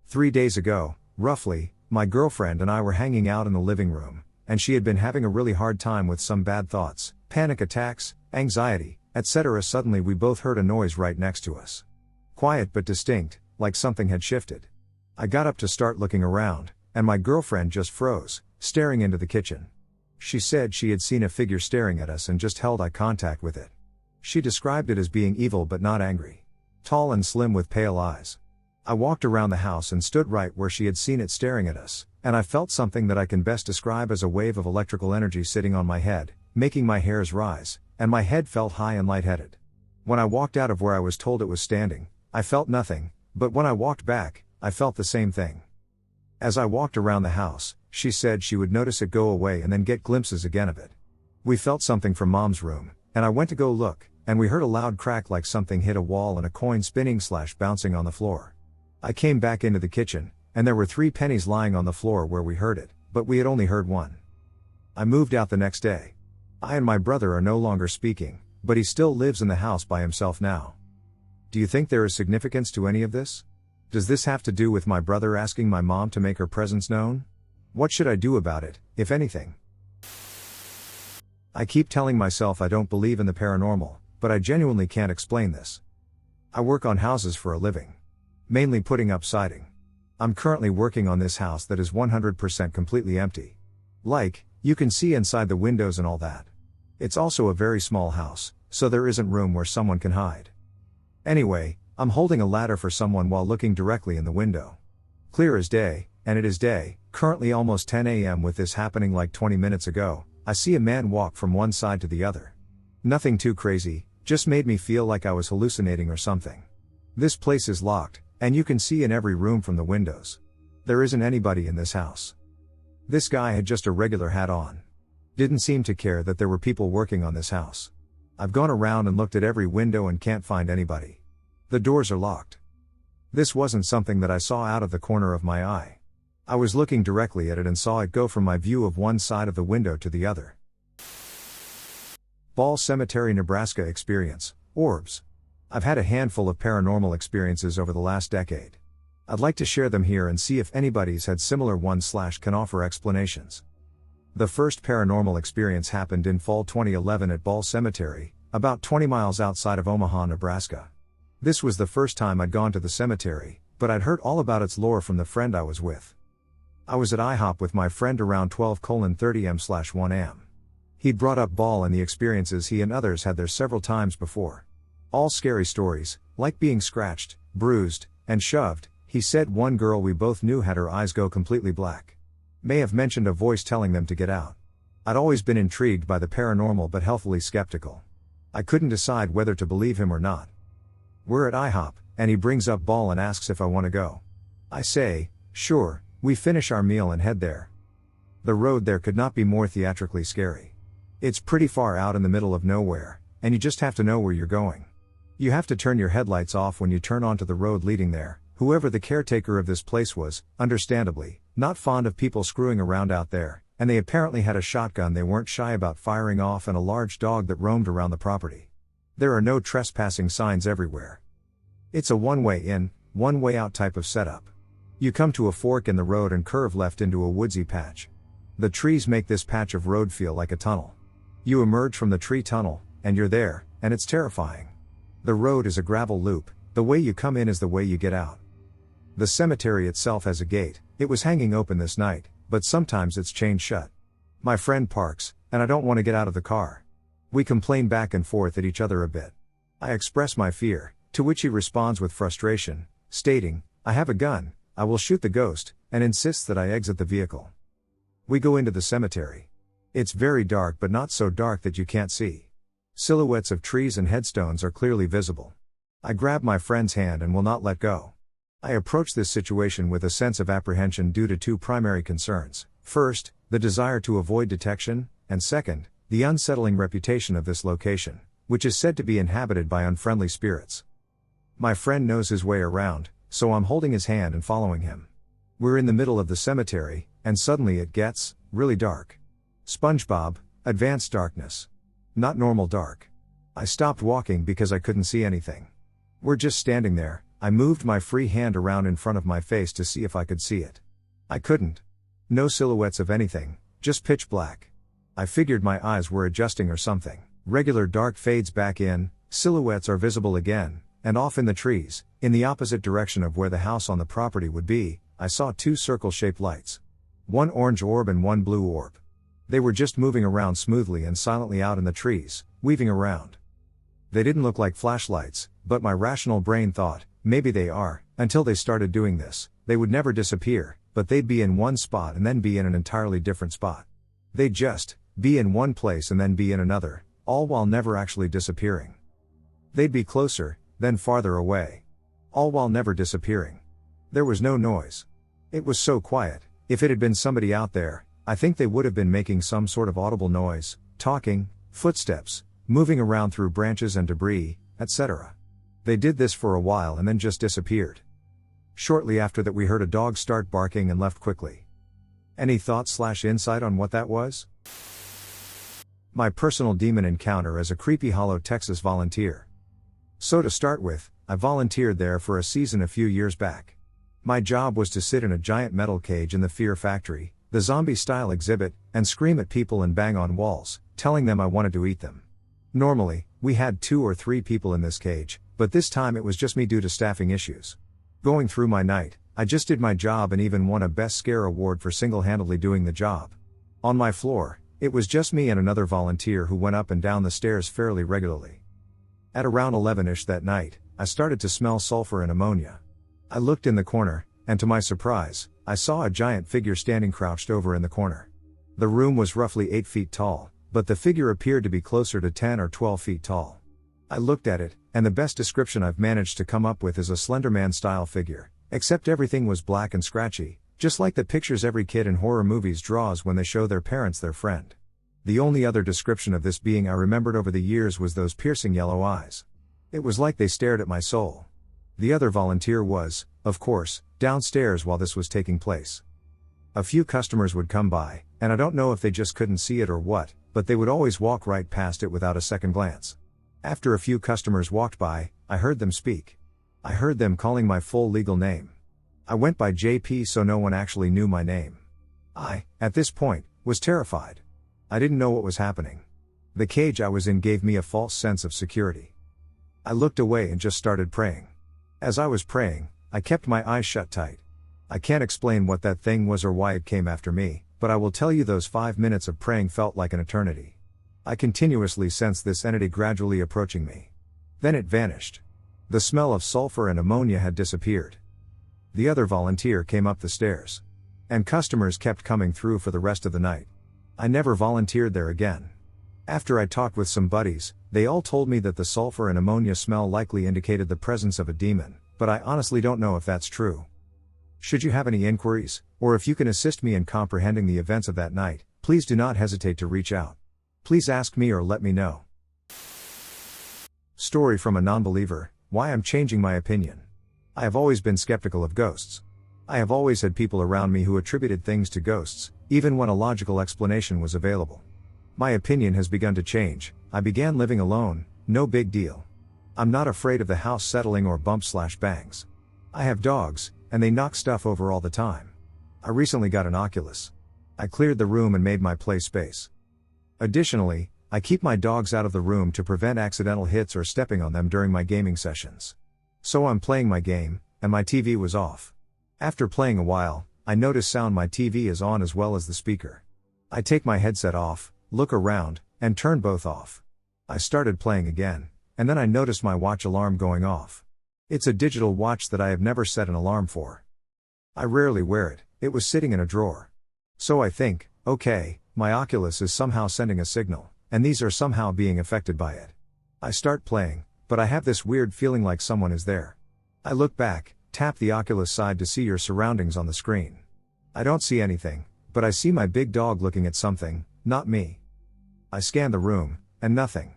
3 days ago, roughly, my girlfriend and I were hanging out in the living room, and she had been having a really hard time with some bad thoughts, panic attacks, anxiety, etc. Suddenly we both heard a noise right next to us. Quiet but distinct, like something had shifted. I got up to start looking around, and my girlfriend just froze, staring into the kitchen. She said she had seen a figure staring at us and just held eye contact with it. She described it as being evil but not angry. Tall and slim with pale eyes. I walked around the house and stood right where she had seen it staring at us, and I felt something that I can best describe as a wave of electrical energy sitting on my head, making my hairs rise, and my head felt high and lightheaded. When I walked out of where I was told it was standing, I felt nothing, but when I walked back, I felt the same thing. As I walked around the house, she said she would notice it go away and then get glimpses again of it. We felt something from Mom's room, and I went to go look, and we heard a loud crack like something hit a wall and a coin spinning/bouncing on the floor. I came back into the kitchen, and there were 3 pennies lying on the floor where we heard it, but we had only heard one. I moved out the next day. I and my brother are no longer speaking, but he still lives in the house by himself now. Do you think there is significance to any of this? Does this have to do with my brother asking my mom to make her presence known? What should I do about it, if anything? I keep telling myself I don't believe in the paranormal, but I genuinely can't explain this. I work on houses for a living. Mainly putting up siding. I'm currently working on this house that is 100% completely empty. Like, you can see inside the windows and all that. It's also a very small house, so there isn't room where someone can hide. Anyway, I'm holding a ladder for someone while looking directly in the window. Clear as day, and it is day, currently almost 10 a.m. with this happening like 20 minutes ago, I see a man walk from one side to the other. Nothing too crazy, just made me feel like I was hallucinating or something. This place is locked, and you can see in every room from the windows. There isn't anybody in this house. This guy had just a regular hat on. Didn't seem to care that there were people working on this house. I've gone around and looked at every window and can't find anybody. The doors are locked. This wasn't something that I saw out of the corner of my eye. I was looking directly at it and saw it go from my view of one side of the window to the other. Ball Cemetery, Nebraska experience, orbs. I've had a handful of paranormal experiences over the last decade. I'd like to share them here and see if anybody's had similar ones / can offer explanations. The first paranormal experience happened in fall 2011 at Ball Cemetery, about 20 miles outside of Omaha, Nebraska. This was the first time I'd gone to the cemetery, but I'd heard all about its lore from the friend I was with. I was at IHOP with my friend around 12:30 am/1 am. He'd brought up Ball and the experiences he and others had there several times before. All scary stories, like being scratched, bruised, and shoved. He said one girl we both knew had her eyes go completely black. May have mentioned a voice telling them to get out. I'd always been intrigued by the paranormal but healthily skeptical. I couldn't decide whether to believe him or not. We're at IHOP, and he brings up Ball and asks if I want to go. I say, sure. We finish our meal and head there. The road there could not be more theatrically scary. It's pretty far out in the middle of nowhere, and you just have to know where you're going. You have to turn your headlights off when you turn onto the road leading there. Whoever the caretaker of this place was, understandably, not fond of people screwing around out there, and they apparently had a shotgun they weren't shy about firing off and a large dog that roamed around the property. There are no trespassing signs everywhere. It's a one-way in, one-way out type of setup. You come to a fork in the road and curve left into a woodsy patch. The trees make this patch of road feel like a tunnel. You emerge from the tree tunnel, and you're there, and it's terrifying. The road is a gravel loop, the way you come in is the way you get out. The cemetery itself has a gate. It was hanging open this night, but sometimes it's chained shut. My friend parks, and I don't want to get out of the car. We complain back and forth at each other a bit. I express my fear, to which he responds with frustration, stating, I have a gun, I will shoot the ghost, and insists that I exit the vehicle. We go into the cemetery. It's very dark but not so dark that you can't see. Silhouettes of trees and headstones are clearly visible. I grab my friend's hand and will not let go. I approach this situation with a sense of apprehension due to two primary concerns. First, the desire to avoid detection, and second, the unsettling reputation of this location, which is said to be inhabited by unfriendly spirits. My friend knows his way around, so I'm holding his hand and following him. We're in the middle of the cemetery, and suddenly it gets really dark. SpongeBob, advanced darkness. Not normal dark. I stopped walking because I couldn't see anything. We're just standing there. I moved my free hand around in front of my face to see if I could see it. I couldn't. No silhouettes of anything, just pitch black. I figured my eyes were adjusting or something. Regular dark fades back in, silhouettes are visible again, and off in the trees, in the opposite direction of where the house on the property would be, I saw two circle-shaped lights. One orange orb and one blue orb. They were just moving around smoothly and silently out in the trees, weaving around. They didn't look like flashlights, but my rational brain thought, maybe they are. Until they started doing this, they would never disappear, but they'd be in one spot and then be in an entirely different spot. They'd just be in one place and then be in another, all while never actually disappearing. They'd be closer, then farther away. All while never disappearing. There was no noise. It was so quiet. If it had been somebody out there, I think they would have been making some sort of audible noise, talking, footsteps, moving around through branches and debris, etc. They did this for a while and then just disappeared. Shortly after that we heard a dog start barking and left quickly. Any thoughts / insight on what that was? My personal demon encounter as a Creepy Hollow, Texas volunteer. So to start with, I volunteered there for a season a few years back. My job was to sit in a giant metal cage in the Fear Factory, the zombie-style exhibit, and scream at people and bang on walls, telling them I wanted to eat them. Normally, we had 2 or 3 people in this cage, but this time it was just me due to staffing issues. Going through my night, I just did my job and even won a Best Scare award for single-handedly doing the job. On my floor, it was just me and another volunteer who went up and down the stairs fairly regularly. At around 11ish that night, I started to smell sulfur and ammonia. I looked in the corner, and to my surprise, I saw a giant figure standing crouched over in the corner. The room was roughly 8 feet tall, but the figure appeared to be closer to 10 or 12 feet tall. I looked at it, and the best description I've managed to come up with is a Slenderman-style figure, except everything was black and scratchy, just like the pictures every kid in horror movies draws when they show their parents their friend. The only other description of this being I remembered over the years was those piercing yellow eyes. It was like they stared at my soul. The other volunteer was, of course, downstairs while this was taking place. A few customers would come by, and I don't know if they just couldn't see it or what, but they would always walk right past it without a second glance. After a few customers walked by, I heard them speak. I heard them calling my full legal name. I went by JP, so no one actually knew my name. I, at this point, was terrified. I didn't know what was happening. The cage I was in gave me a false sense of security. I looked away and just started praying. As I was praying, I kept my eyes shut tight. I can't explain what that thing was or why it came after me, but I will tell you those 5 minutes of praying felt like an eternity. I continuously sensed this entity gradually approaching me. Then it vanished. The smell of sulfur and ammonia had disappeared. The other volunteer came up the stairs. And customers kept coming through for the rest of the night. I never volunteered there again. After I talked with some buddies, they all told me that the sulfur and ammonia smell likely indicated the presence of a demon, but I honestly don't know if that's true. Should you have any inquiries, or if you can assist me in comprehending the events of that night, please do not hesitate to reach out. Please ask me or let me know. Story from a non-believer, why I'm changing my opinion. I have always been skeptical of ghosts. I have always had people around me who attributed things to ghosts, even when a logical explanation was available. My opinion has begun to change. I began living alone, no big deal. I'm not afraid of the house settling or bumps/bangs. I have dogs, and they knock stuff over all the time. I recently got an Oculus. I cleared the room and made my play space. Additionally, I keep my dogs out of the room to prevent accidental hits or stepping on them during my gaming sessions. So I'm playing my game, and my TV was off. After playing a while, I notice sound my TV is on as well as the speaker. I take my headset off, look around, and turn both off. I started playing again, and then I noticed my watch alarm going off. It's a digital watch that I have never set an alarm for. I rarely wear it, it was sitting in a drawer. So I think, okay, my Oculus is somehow sending a signal, and these are somehow being affected by it. I start playing, but I have this weird feeling like someone is there. I look back, tap the Oculus side to see your surroundings on the screen. I don't see anything, but I see my big dog looking at something, not me. I scan the room, and nothing.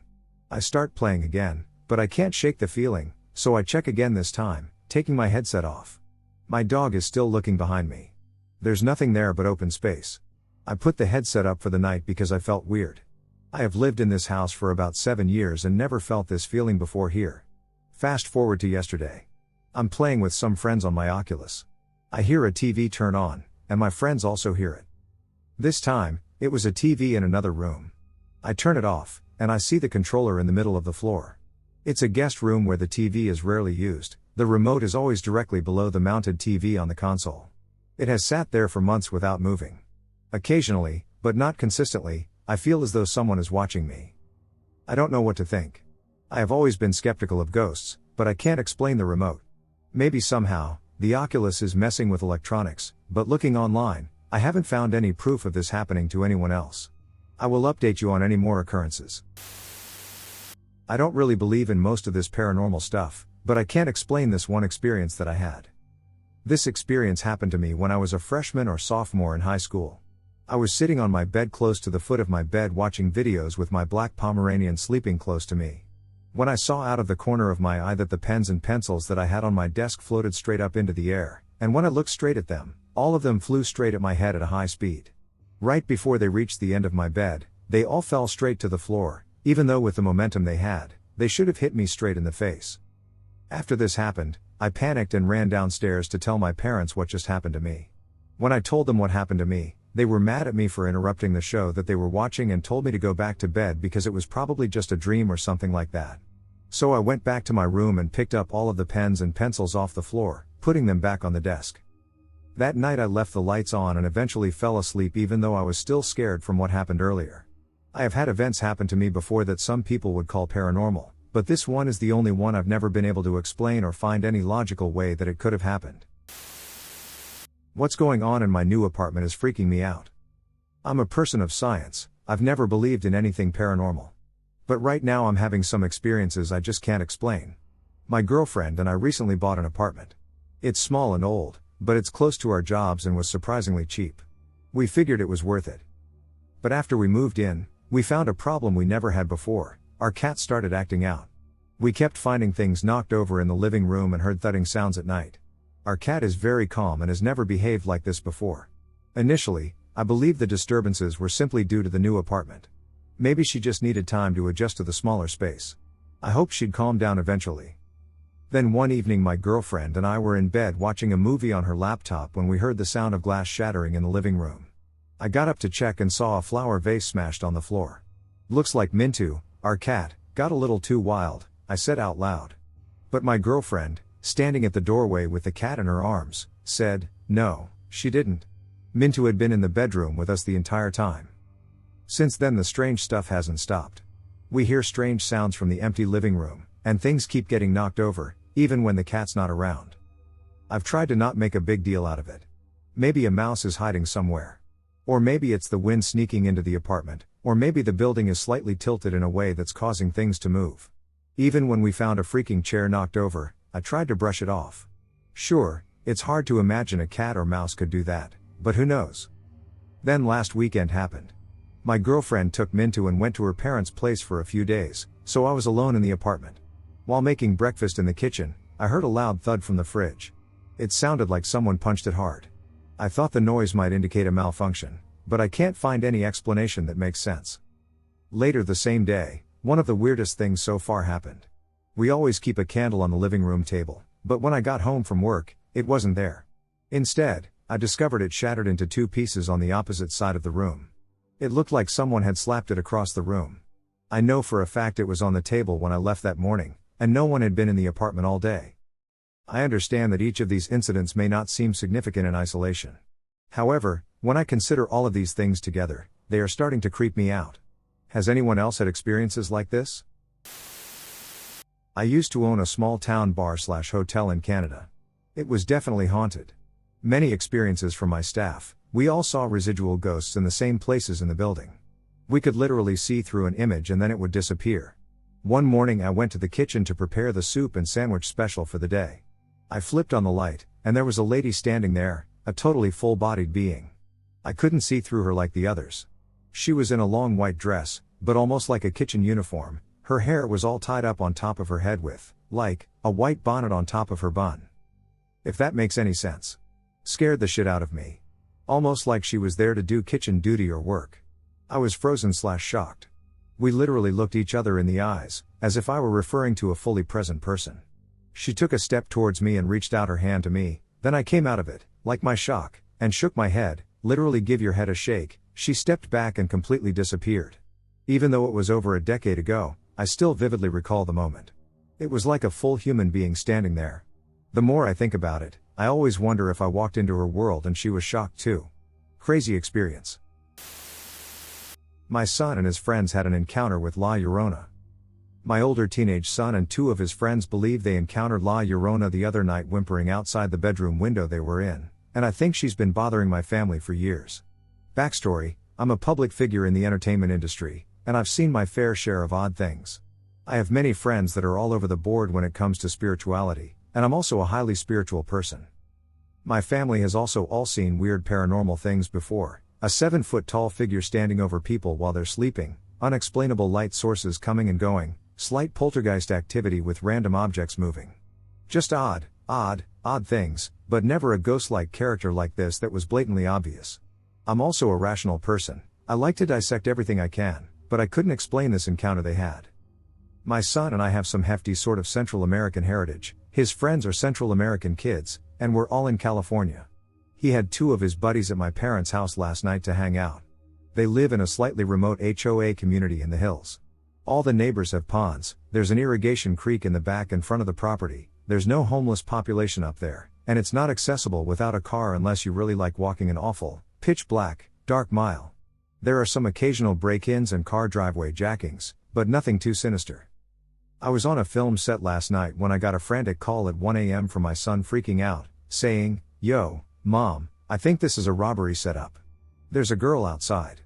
I start playing again, but I can't shake the feeling, so I check again this time, taking my headset off. My dog is still looking behind me. There's nothing there but open space. I put the headset up for the night because I felt weird. I have lived in this house for about 7 years and never felt this feeling before here. Fast forward to yesterday. I'm playing with some friends on my Oculus. I hear a TV turn on, and my friends also hear it. This time, it was a TV in another room. I turn it off, and I see the controller in the middle of the floor. It's a guest room where the TV is rarely used. The remote is always directly below the mounted TV on the console. It has sat there for months without moving. Occasionally, but not consistently, I feel as though someone is watching me. I don't know what to think. I have always been skeptical of ghosts, but I can't explain the remote. Maybe somehow, the Oculus is messing with electronics, but looking online, I haven't found any proof of this happening to anyone else. I will update you on any more occurrences. I don't really believe in most of this paranormal stuff, but I can't explain this one experience that I had. This experience happened to me when I was a freshman or sophomore in high school. I was sitting on my bed close to the foot of my bed watching videos with my black Pomeranian sleeping close to me. When I saw out of the corner of my eye that the pens and pencils that I had on my desk floated straight up into the air, and when I looked straight at them, all of them flew straight at my head at a high speed. Right before they reached the end of my bed, they all fell straight to the floor, even though with the momentum they had, they should have hit me straight in the face. After this happened, I panicked and ran downstairs to tell my parents what just happened to me. When I told them what happened to me, They were mad at me for interrupting the show that they were watching and told me to go back to bed because it was probably just a dream or something like that. So I went back to my room and picked up all of the pens and pencils off the floor, putting them back on the desk. That night I left the lights on and eventually fell asleep even though I was still scared from what happened earlier. I have had events happen to me before that some people would call paranormal, but this one is the only one I've never been able to explain or find any logical way that it could have happened. What's going on in my new apartment is freaking me out. I'm a person of science, I've never believed in anything paranormal. But right now I'm having some experiences I just can't explain. My girlfriend and I recently bought an apartment. It's small and old, but it's close to our jobs and was surprisingly cheap. We figured it was worth it. But after we moved in, we found a problem we never had before. Our cat started acting out. We kept finding things knocked over in the living room and heard thudding sounds at night. Our cat is very calm and has never behaved like this before. Initially, I believed the disturbances were simply due to the new apartment. Maybe she just needed time to adjust to the smaller space. I hoped she'd calm down eventually. Then one evening my girlfriend and I were in bed watching a movie on her laptop when we heard the sound of glass shattering in the living room. I got up to check and saw a flower vase smashed on the floor. Looks like Mintu, our cat, got a little too wild, I said out loud. But my girlfriend, standing at the doorway with the cat in her arms, said, no, she didn't. Mintu had been in the bedroom with us the entire time. Since then the strange stuff hasn't stopped. We hear strange sounds from the empty living room, and things keep getting knocked over, even when the cat's not around. I've tried to not make a big deal out of it. Maybe a mouse is hiding somewhere. Or maybe it's the wind sneaking into the apartment, or maybe the building is slightly tilted in a way that's causing things to move. Even when we found a freaking chair knocked over, I tried to brush it off. Sure, it's hard to imagine a cat or mouse could do that, but who knows? Then last weekend happened. My girlfriend took Mintu and went to her parents' place for a few days, so I was alone in the apartment. While making breakfast in the kitchen, I heard a loud thud from the fridge. It sounded like someone punched it hard. I thought the noise might indicate a malfunction, but I can't find any explanation that makes sense. Later the same day, one of the weirdest things so far happened. We always keep a candle on the living room table, but when I got home from work, it wasn't there. Instead, I discovered it shattered into two pieces on the opposite side of the room. It looked like someone had slapped it across the room. I know for a fact it was on the table when I left that morning, and no one had been in the apartment all day. I understand that each of these incidents may not seem significant in isolation. However, when I consider all of these things together, they are starting to creep me out. Has anyone else had experiences like this? I used to own a small town bar/hotel in Canada. It was definitely haunted. Many experiences from my staff. We all saw residual ghosts in the same places in the building. We could literally see through an image and then it would disappear. One morning I went to the kitchen to prepare the soup and sandwich special for the day. I flipped on the light, and there was a lady standing there, a totally full-bodied being. I couldn't see through her like the others. She was in a long white dress, but almost like a kitchen uniform. Her hair was all tied up on top of her head with, like, a white bonnet on top of her bun. If that makes any sense. Scared the shit out of me. Almost like she was there to do kitchen duty or work. I was frozen/shocked. We literally looked each other in the eyes, as if I were referring to a fully present person. She took a step towards me and reached out her hand to me, then I came out of it, like my shock, and shook my head, literally give your head a shake. She stepped back and completely disappeared. Even though it was over a decade ago, I still vividly recall the moment. It was like a full human being standing there. The more I think about it, I always wonder if I walked into her world and she was shocked too. Crazy experience. My son and his friends had an encounter with La Llorona. My older teenage son and two of his friends believe they encountered La Llorona the other night whimpering outside the bedroom window they were in, and I think she's been bothering my family for years. Backstory: I'm a public figure in the entertainment industry, and I've seen my fair share of odd things. I have many friends that are all over the board when it comes to spirituality, and I'm also a highly spiritual person. My family has also all seen weird paranormal things before: a 7-foot-tall figure standing over people while they're sleeping, unexplainable light sources coming and going, slight poltergeist activity with random objects moving. Just odd things, but never a ghost-like character like this that was blatantly obvious. I'm also a rational person. I like to dissect everything I can, but I couldn't explain this encounter they had. My son and I have some hefty sort of Central American heritage. His friends are Central American kids, and we're all in California. He had 2 of his buddies at my parents' house last night to hang out. They live in a slightly remote HOA community in the hills. All the neighbors have ponds, there's an irrigation creek in the back and front of the property, there's no homeless population up there, and it's not accessible without a car unless you really like walking an awful, pitch black, dark mile. There are some occasional break-ins and car driveway jackings, but nothing too sinister. I was on a film set last night when I got a frantic call at 1 a.m. from my son freaking out, saying, "Yo, Mom, I think this is a robbery setup. There's a girl outside.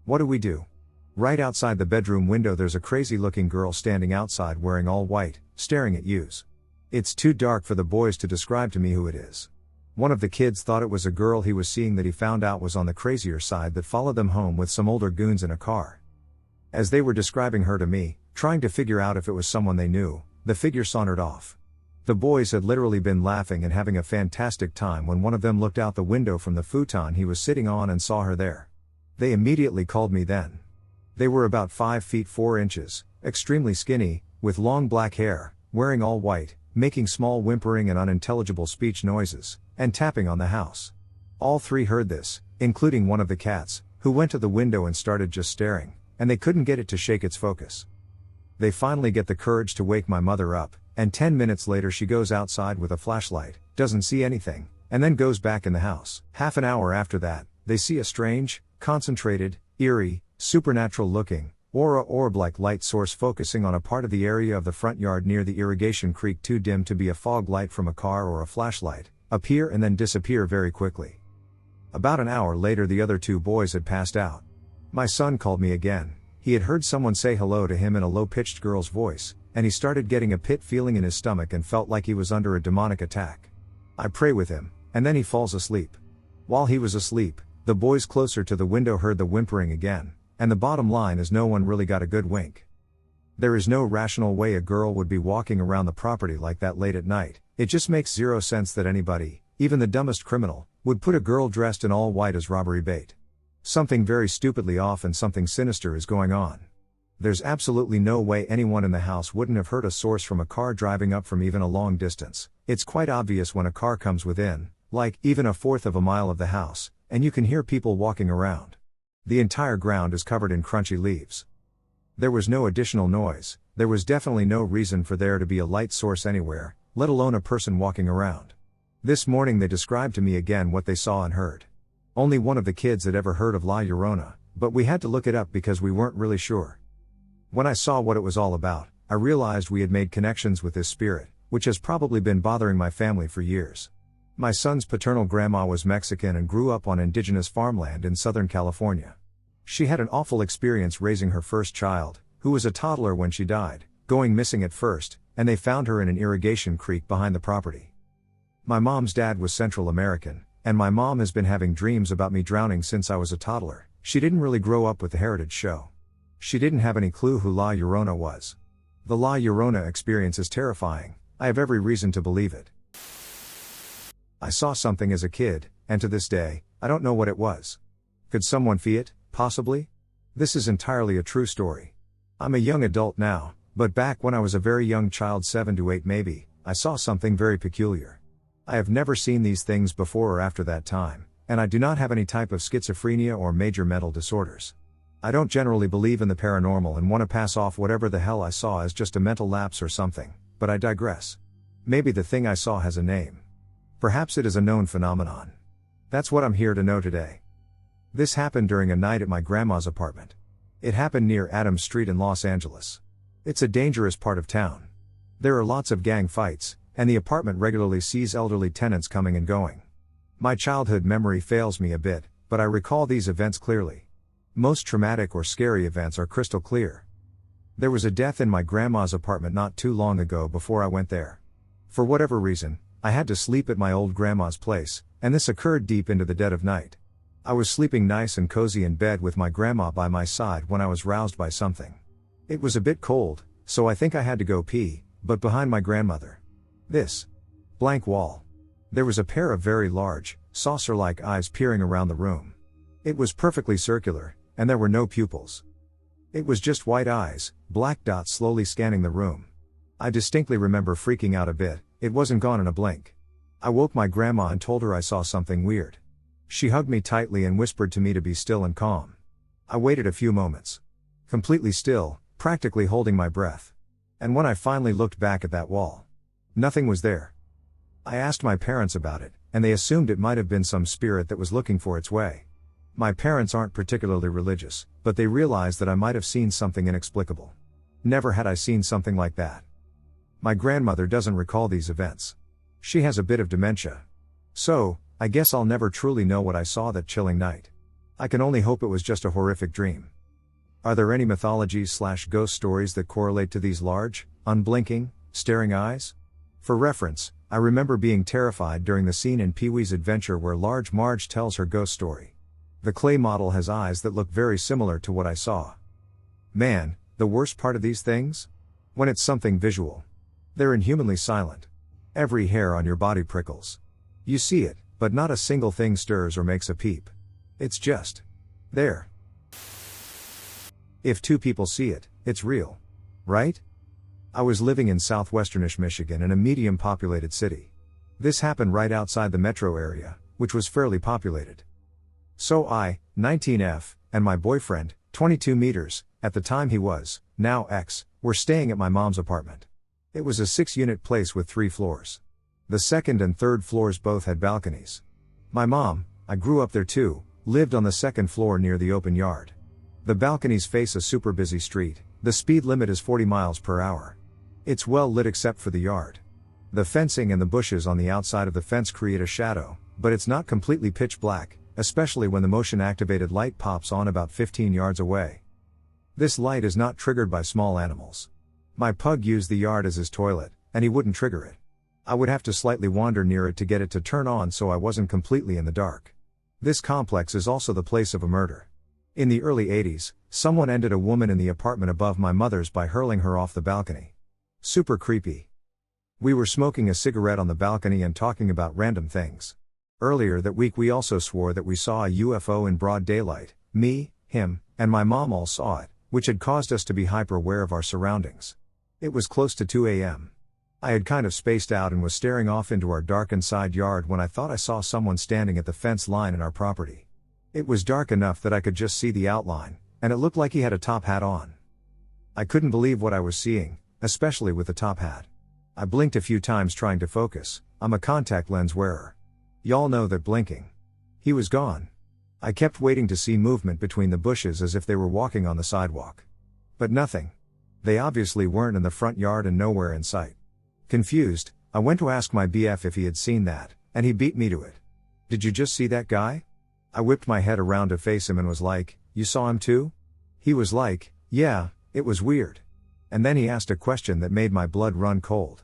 What do we do?" Right outside the bedroom window there's a crazy looking girl standing outside wearing all white, staring at yous. It's too dark for the boys to describe to me who it is. One of the kids thought it was a girl he was seeing that he found out was on the crazier side that followed them home with some older goons in a car. As they were describing her to me, trying to figure out if it was someone they knew, the figure sauntered off. The boys had literally been laughing and having a fantastic time when one of them looked out the window from the futon he was sitting on and saw her there. They immediately called me then. They were about 5 feet 4 inches, extremely skinny, with long black hair, wearing all white, making small whimpering and unintelligible speech noises, and tapping on the house. All 3 heard this, including one of the cats, who went to the window and started just staring, and they couldn't get it to shake its focus. They finally get the courage to wake my mother up, and 10 minutes later she goes outside with a flashlight, doesn't see anything, and then goes back in the house. Half an hour after that, they see a strange, concentrated, eerie, supernatural-looking, orb-like light source focusing on a part of the area of the front yard near the irrigation creek too dim to be a fog light from a car or a flashlight, appear and then disappear very quickly. About an hour later the other 2 boys had passed out. My son called me again. He had heard someone say hello to him in a low-pitched girl's voice, and he started getting a pit feeling in his stomach and felt like he was under a demonic attack. I pray with him, and then he falls asleep. While he was asleep, the boys closer to the window heard the whimpering again. And the bottom line is no one really got a good wink. There is no rational way a girl would be walking around the property like that late at night. It just makes zero sense that anybody, even the dumbest criminal, would put a girl dressed in all white as robbery bait. Something very stupidly off and something sinister is going on. There's absolutely no way anyone in the house wouldn't have heard a source from a car driving up from even a long distance. It's quite obvious when a car comes within, like even 1/4 of a mile of the house, and you can hear people walking around. The entire ground is covered in crunchy leaves. There was no additional noise, there was definitely no reason for there to be a light source anywhere, let alone a person walking around. This morning they described to me again what they saw and heard. Only one of the kids had ever heard of La Llorona, but we had to look it up because we weren't really sure. When I saw what it was all about, I realized we had made connections with this spirit, which has probably been bothering my family for years. My son's paternal grandma was Mexican and grew up on indigenous farmland in Southern California. She had an awful experience raising her first child, who was a toddler when she died, going missing at first, and they found her in an irrigation creek behind the property. My mom's dad was Central American, and my mom has been having dreams about me drowning since I was a toddler. She didn't really grow up with the Heritage Show. She didn't have any clue who La Llorona was. The La Llorona experience is terrifying. I have every reason to believe it. I saw something as a kid, and to this day, I don't know what it was. Could someone see it, possibly? This is entirely a true story. I'm a young adult now, but back when I was a very young child, 7 to 8 maybe, I saw something very peculiar. I have never seen these things before or after that time, and I do not have any type of schizophrenia or major mental disorders. I don't generally believe in the paranormal and want to pass off whatever the hell I saw as just a mental lapse or something, but I digress. Maybe the thing I saw has a name. Perhaps it is a known phenomenon. That's what I'm here to know today. This happened during a night at my grandma's apartment. It happened near Adams Street in Los Angeles. It's a dangerous part of town. There are lots of gang fights, and the apartment regularly sees elderly tenants coming and going. My childhood memory fails me a bit, but I recall these events clearly. Most traumatic or scary events are crystal clear. There was a death in my grandma's apartment not too long ago before I went there. For whatever reason, I had to sleep at my old grandma's place, and this occurred deep into the dead of night. I was sleeping nice and cozy in bed with my grandma by my side when I was roused by something. It was a bit cold, so I think I had to go pee, but behind my grandmother. This blank wall. There was a pair of very large, saucer-like eyes peering around the room. It was perfectly circular, and there were no pupils. It was just white eyes, black dots slowly scanning the room. I distinctly remember freaking out a bit. It wasn't gone in a blink. I woke my grandma and told her I saw something weird. She hugged me tightly and whispered to me to be still and calm. I waited a few moments. Completely still, practically holding my breath. And when I finally looked back at that wall, nothing was there. I asked my parents about it, and they assumed it might have been some spirit that was looking for its way. My parents aren't particularly religious, but they realized that I might have seen something inexplicable. Never had I seen something like that. My grandmother doesn't recall these events. She has a bit of dementia. So, I guess I'll never truly know what I saw that chilling night. I can only hope it was just a horrific dream. Are there any mythologies/ghost stories that correlate to these large, unblinking, staring eyes? For reference, I remember being terrified during the scene in Pee-wee's Adventure where large Marge tells her ghost story. The clay model has eyes that look very similar to what I saw. Man, the worst part of these things? When it's something visual. They're inhumanly silent. Every hair on your body prickles. You see it, but not a single thing stirs or makes a peep. It's just there. If two people see it, it's real. Right? I was living in southwesternish Michigan in a medium-populated city. This happened right outside the metro area, which was fairly populated. So I, 19F, and my boyfriend, 22 meters, at the time he was, now ex, were staying at my mom's apartment. It was a 6-unit place with 3 floors. The second and third floors both had balconies. My mom, I grew up there too, lived on the second floor near the open yard. The balconies face a super busy street, the speed limit is 40 miles per hour. It's well lit except for the yard. The fencing and the bushes on the outside of the fence create a shadow, but it's not completely pitch black, especially when the motion-activated light pops on about 15 yards away. This light is not triggered by small animals. My pug used the yard as his toilet, and he wouldn't trigger it. I would have to slightly wander near it to get it to turn on so I wasn't completely in the dark. This complex is also the place of a murder. In the early 80s, someone ended a woman in the apartment above my mother's by hurling her off the balcony. Super creepy. We were smoking a cigarette on the balcony and talking about random things. Earlier that week we also swore that we saw a UFO in broad daylight. Me, him, and my mom all saw it, which had caused us to be hyper-aware of our surroundings. It was close to 2 a.m. I had kind of spaced out and was staring off into our darkened side yard when I thought I saw someone standing at the fence line in our property. It was dark enough that I could just see the outline, and it looked like he had a top hat on. I couldn't believe what I was seeing, especially with the top hat. I blinked a few times trying to focus. I'm a contact lens wearer. Y'all know that blinking. He was gone. I kept waiting to see movement between the bushes as if they were walking on the sidewalk. But nothing. They obviously weren't in the front yard and nowhere in sight. Confused, I went to ask my BF if he had seen that, and he beat me to it. Did you just see that guy? I whipped my head around to face him and was like, you saw him too? He was like, yeah, it was weird. And then he asked a question that made my blood run cold.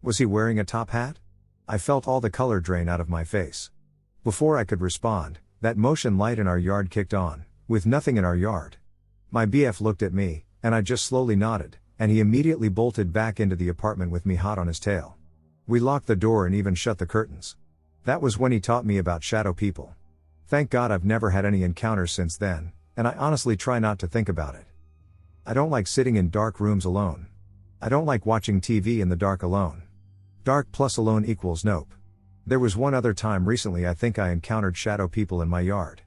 Was he wearing a top hat? I felt all the color drain out of my face. Before I could respond, that motion light in our yard kicked on, with nothing in our yard. My BF looked at me, and I just slowly nodded, and he immediately bolted back into the apartment with me hot on his tail. We locked the door and even shut the curtains. That was when he taught me about shadow people. Thank God I've never had any encounters since then, and I honestly try not to think about it. I don't like sitting in dark rooms alone. I don't like watching TV in the dark alone. Dark plus alone equals nope. There was one other time recently I think I encountered shadow people in my yard.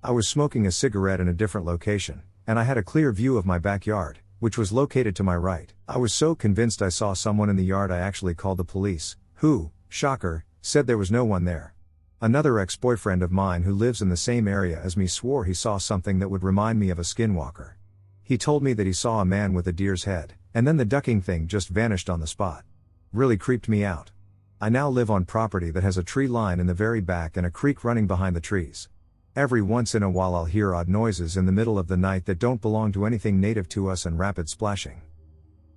I was smoking a cigarette in a different location, and I had a clear view of my backyard, which was located to my right. I was so convinced I saw someone in the yard I actually called the police, who, shocker, said there was no one there. Another ex-boyfriend of mine who lives in the same area as me swore he saw something that would remind me of a skinwalker. He told me that he saw a man with a deer's head, and then the ducking thing just vanished on the spot. Really creeped me out. I now live on property that has a tree line in the very back and a creek running behind the trees. Every once in a while I'll hear odd noises in the middle of the night that don't belong to anything native to us and rapid splashing.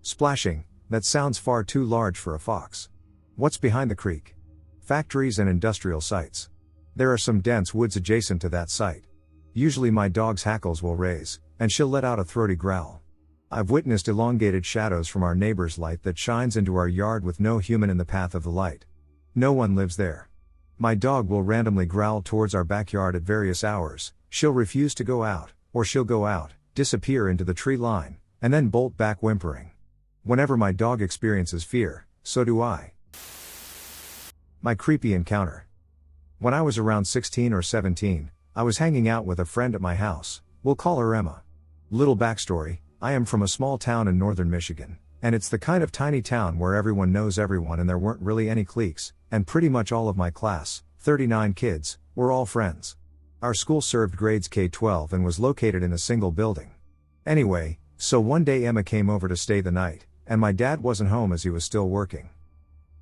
Splashing, that sounds far too large for a fox. What's behind the creek? Factories and industrial sites. There are some dense woods adjacent to that site. Usually my dog's hackles will raise, and she'll let out a throaty growl. I've witnessed elongated shadows from our neighbor's light that shines into our yard with no human in the path of the light. No one lives there. My dog will randomly growl towards our backyard at various hours. She'll refuse to go out, or she'll go out, disappear into the tree line, and then bolt back whimpering. Whenever my dog experiences fear, so do I. My creepy encounter. When I was around 16 or 17, I was hanging out with a friend at my house. We'll call her Emma. Little backstory, I am from a small town in northern Michigan, and it's the kind of tiny town where everyone knows everyone and there weren't really any cliques, and pretty much all of my class, 39 kids, were all friends. Our school served grades K-12 and was located in a single building. Anyway, so one day Emma came over to stay the night, and my dad wasn't home as he was still working.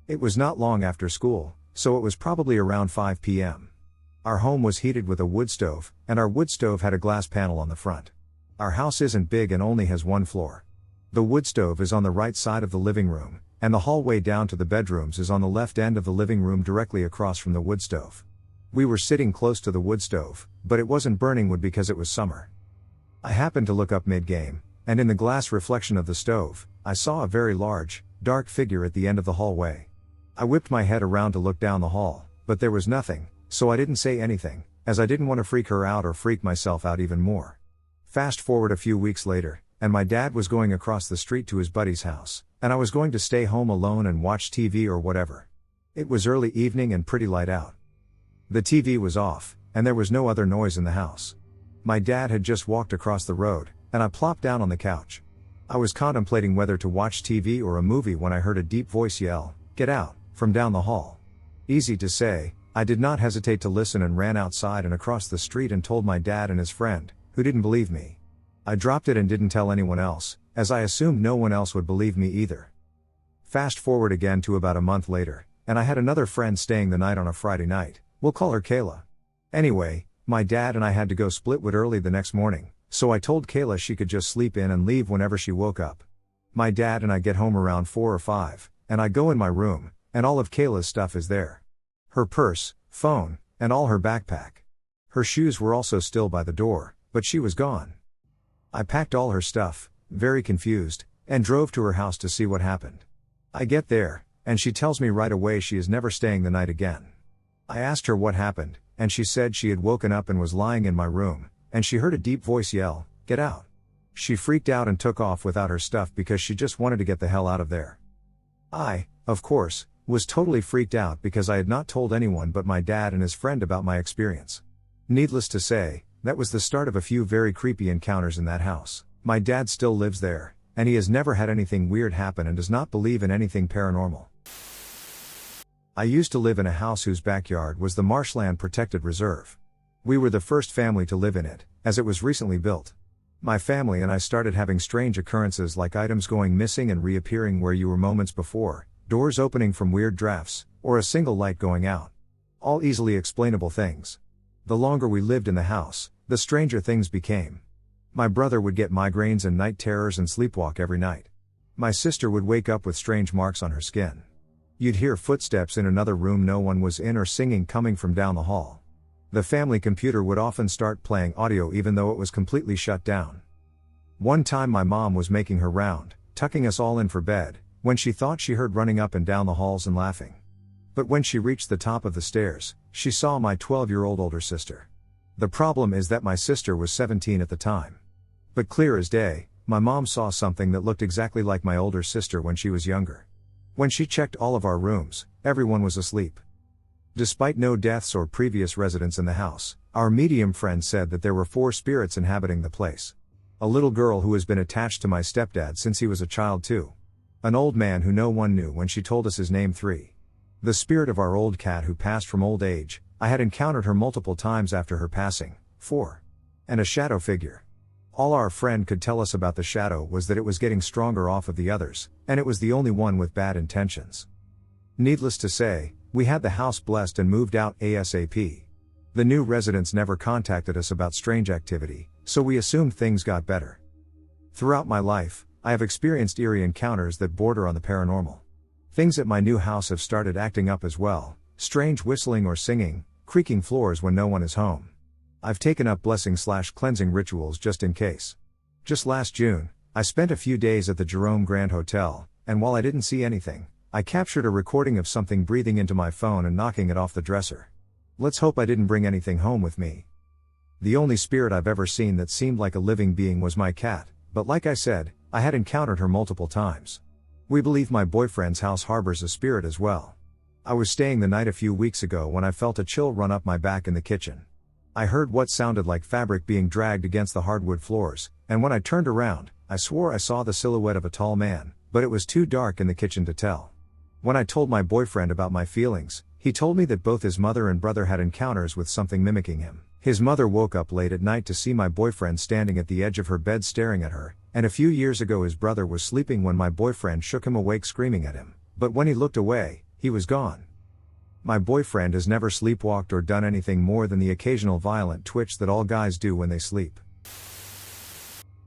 It was not long after school, so it was probably around 5 p.m. Our home was heated with a wood stove, and our wood stove had a glass panel on the front. Our house isn't big and only has one floor. The wood stove is on the right side of the living room, and the hallway down to the bedrooms is on the left end of the living room directly across from the wood stove. We were sitting close to the wood stove, but it wasn't burning wood because it was summer. I happened to look up mid-game, and in the glass reflection of the stove, I saw a very large, dark figure at the end of the hallway. I whipped my head around to look down the hall, but there was nothing, so I didn't say anything, as I didn't want to freak her out or freak myself out even more. Fast forward a few weeks later, and my dad was going across the street to his buddy's house, and I was going to stay home alone and watch TV or whatever. It was early evening and pretty light out. The TV was off, and there was no other noise in the house. My dad had just walked across the road, and I plopped down on the couch. I was contemplating whether to watch TV or a movie when I heard a deep voice yell, "Get out," from down the hall. Easy to say, I did not hesitate to listen and ran outside and across the street and told my dad and his friend, who didn't believe me. I dropped it and didn't tell anyone else, as I assumed no one else would believe me either. Fast forward again to about a month later, and I had another friend staying the night on a Friday night. We'll call her Kayla. Anyway, my dad and I had to go split wood early the next morning, so I told Kayla she could just sleep in and leave whenever she woke up. My dad and I get home around 4 or 5, and I go in my room, and all of Kayla's stuff is there. Her purse, phone, and all her backpack. Her shoes were also still by the door, but she was gone. I packed all her stuff, very confused, and drove to her house to see what happened. I get there, and she tells me right away she is never staying the night again. I asked her what happened, and she said she had woken up and was lying in my room, and she heard a deep voice yell, "Get out." She freaked out and took off without her stuff because she just wanted to get the hell out of there. I, of course, was totally freaked out because I had not told anyone but my dad and his friend about my experience. Needless to say, that was the start of a few very creepy encounters in that house. My dad still lives there, and he has never had anything weird happen and does not believe in anything paranormal. I used to live in a house whose backyard was the Marshland Protected Reserve. We were the first family to live in it, as it was recently built. My family and I started having strange occurrences like items going missing and reappearing where you were moments before, doors opening from weird drafts, or a single light going out. All easily explainable things. The longer we lived in the house, the stranger things became. My brother would get migraines and night terrors and sleepwalk every night. My sister would wake up with strange marks on her skin. You'd hear footsteps in another room no one was in or singing coming from down the hall. The family computer would often start playing audio even though it was completely shut down. One time my mom was making her round, tucking us all in for bed, when she thought she heard running up and down the halls and laughing. But when she reached the top of the stairs, she saw my 12-year-old older sister. The problem is that my sister was 17 at the time. But clear as day, my mom saw something that looked exactly like my older sister when she was younger. When she checked all of our rooms, everyone was asleep. Despite no deaths or previous residents in the house, our medium friend said that there were 4 spirits inhabiting the place. A little girl who has been attached to my stepdad since he was a child too. An old man who no one knew when she told us his name 3. The spirit of our old cat who passed from old age, I had encountered her multiple times after her passing, 4. And a shadow figure. All our friend could tell us about the shadow was that it was getting stronger off of the others, and it was the only one with bad intentions. Needless to say, we had the house blessed and moved out ASAP. The new residents never contacted us about strange activity, so we assumed things got better. Throughout my life, I have experienced eerie encounters that border on the paranormal. Things at my new house have started acting up as well, strange whistling or singing, creaking floors when no one is home. I've taken up blessing/cleansing rituals just in case. Just last June, I spent a few days at the Jerome Grand Hotel, and while I didn't see anything, I captured a recording of something breathing into my phone and knocking it off the dresser. Let's hope I didn't bring anything home with me. The only spirit I've ever seen that seemed like a living being was my cat, but like I said, I had encountered her multiple times. We believe my boyfriend's house harbors a spirit as well. I was staying the night a few weeks ago when I felt a chill run up my back in the kitchen. I heard what sounded like fabric being dragged against the hardwood floors, and when I turned around, I swore I saw the silhouette of a tall man, but it was too dark in the kitchen to tell. When I told my boyfriend about my feelings, he told me that both his mother and brother had encounters with something mimicking him. His mother woke up late at night to see my boyfriend standing at the edge of her bed staring at her, and a few years ago his brother was sleeping when my boyfriend shook him awake screaming at him, but when he looked away, he was gone. My boyfriend has never sleepwalked or done anything more than the occasional violent twitch that all guys do when they sleep.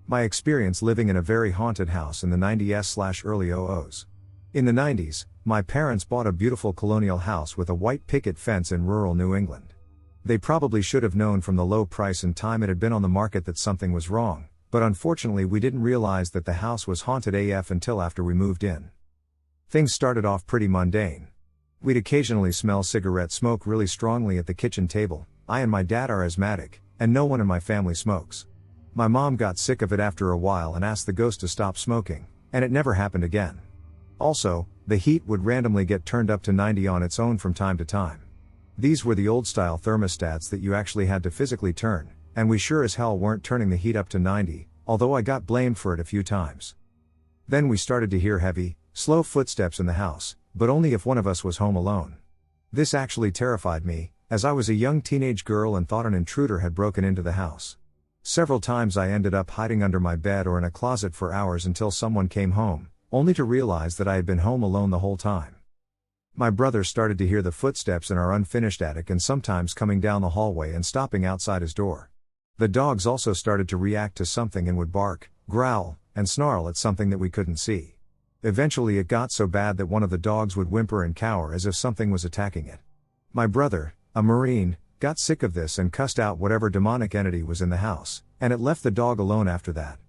My experience living in a very haunted house in the 90s/early 00s. In the 90s, my parents bought a beautiful colonial house with a white picket fence in rural New England. They probably should have known from the low price and time it had been on the market that something was wrong, but unfortunately we didn't realize that the house was haunted AF until after we moved in. Things started off pretty mundane. We'd occasionally smell cigarette smoke really strongly at the kitchen table. I and my dad are asthmatic, and no one in my family smokes. My mom got sick of it after a while and asked the ghost to stop smoking, and it never happened again. Also, the heat would randomly get turned up to 90 on its own from time to time. These were the old-style thermostats that you actually had to physically turn, and we sure as hell weren't turning the heat up to 90, although I got blamed for it a few times. Then we started to hear heavy, slow footsteps in the house, but only if one of us was home alone. This actually terrified me, as I was a young teenage girl and thought an intruder had broken into the house. Several times I ended up hiding under my bed or in a closet for hours until someone came home, only to realize that I had been home alone the whole time. My brother started to hear the footsteps in our unfinished attic and sometimes coming down the hallway and stopping outside his door. The dogs also started to react to something and would bark, growl, and snarl at something that we couldn't see. Eventually it got so bad that one of the dogs would whimper and cower as if something was attacking it. My brother, a Marine, got sick of this and cussed out whatever demonic entity was in the house, and it left the dog alone after that.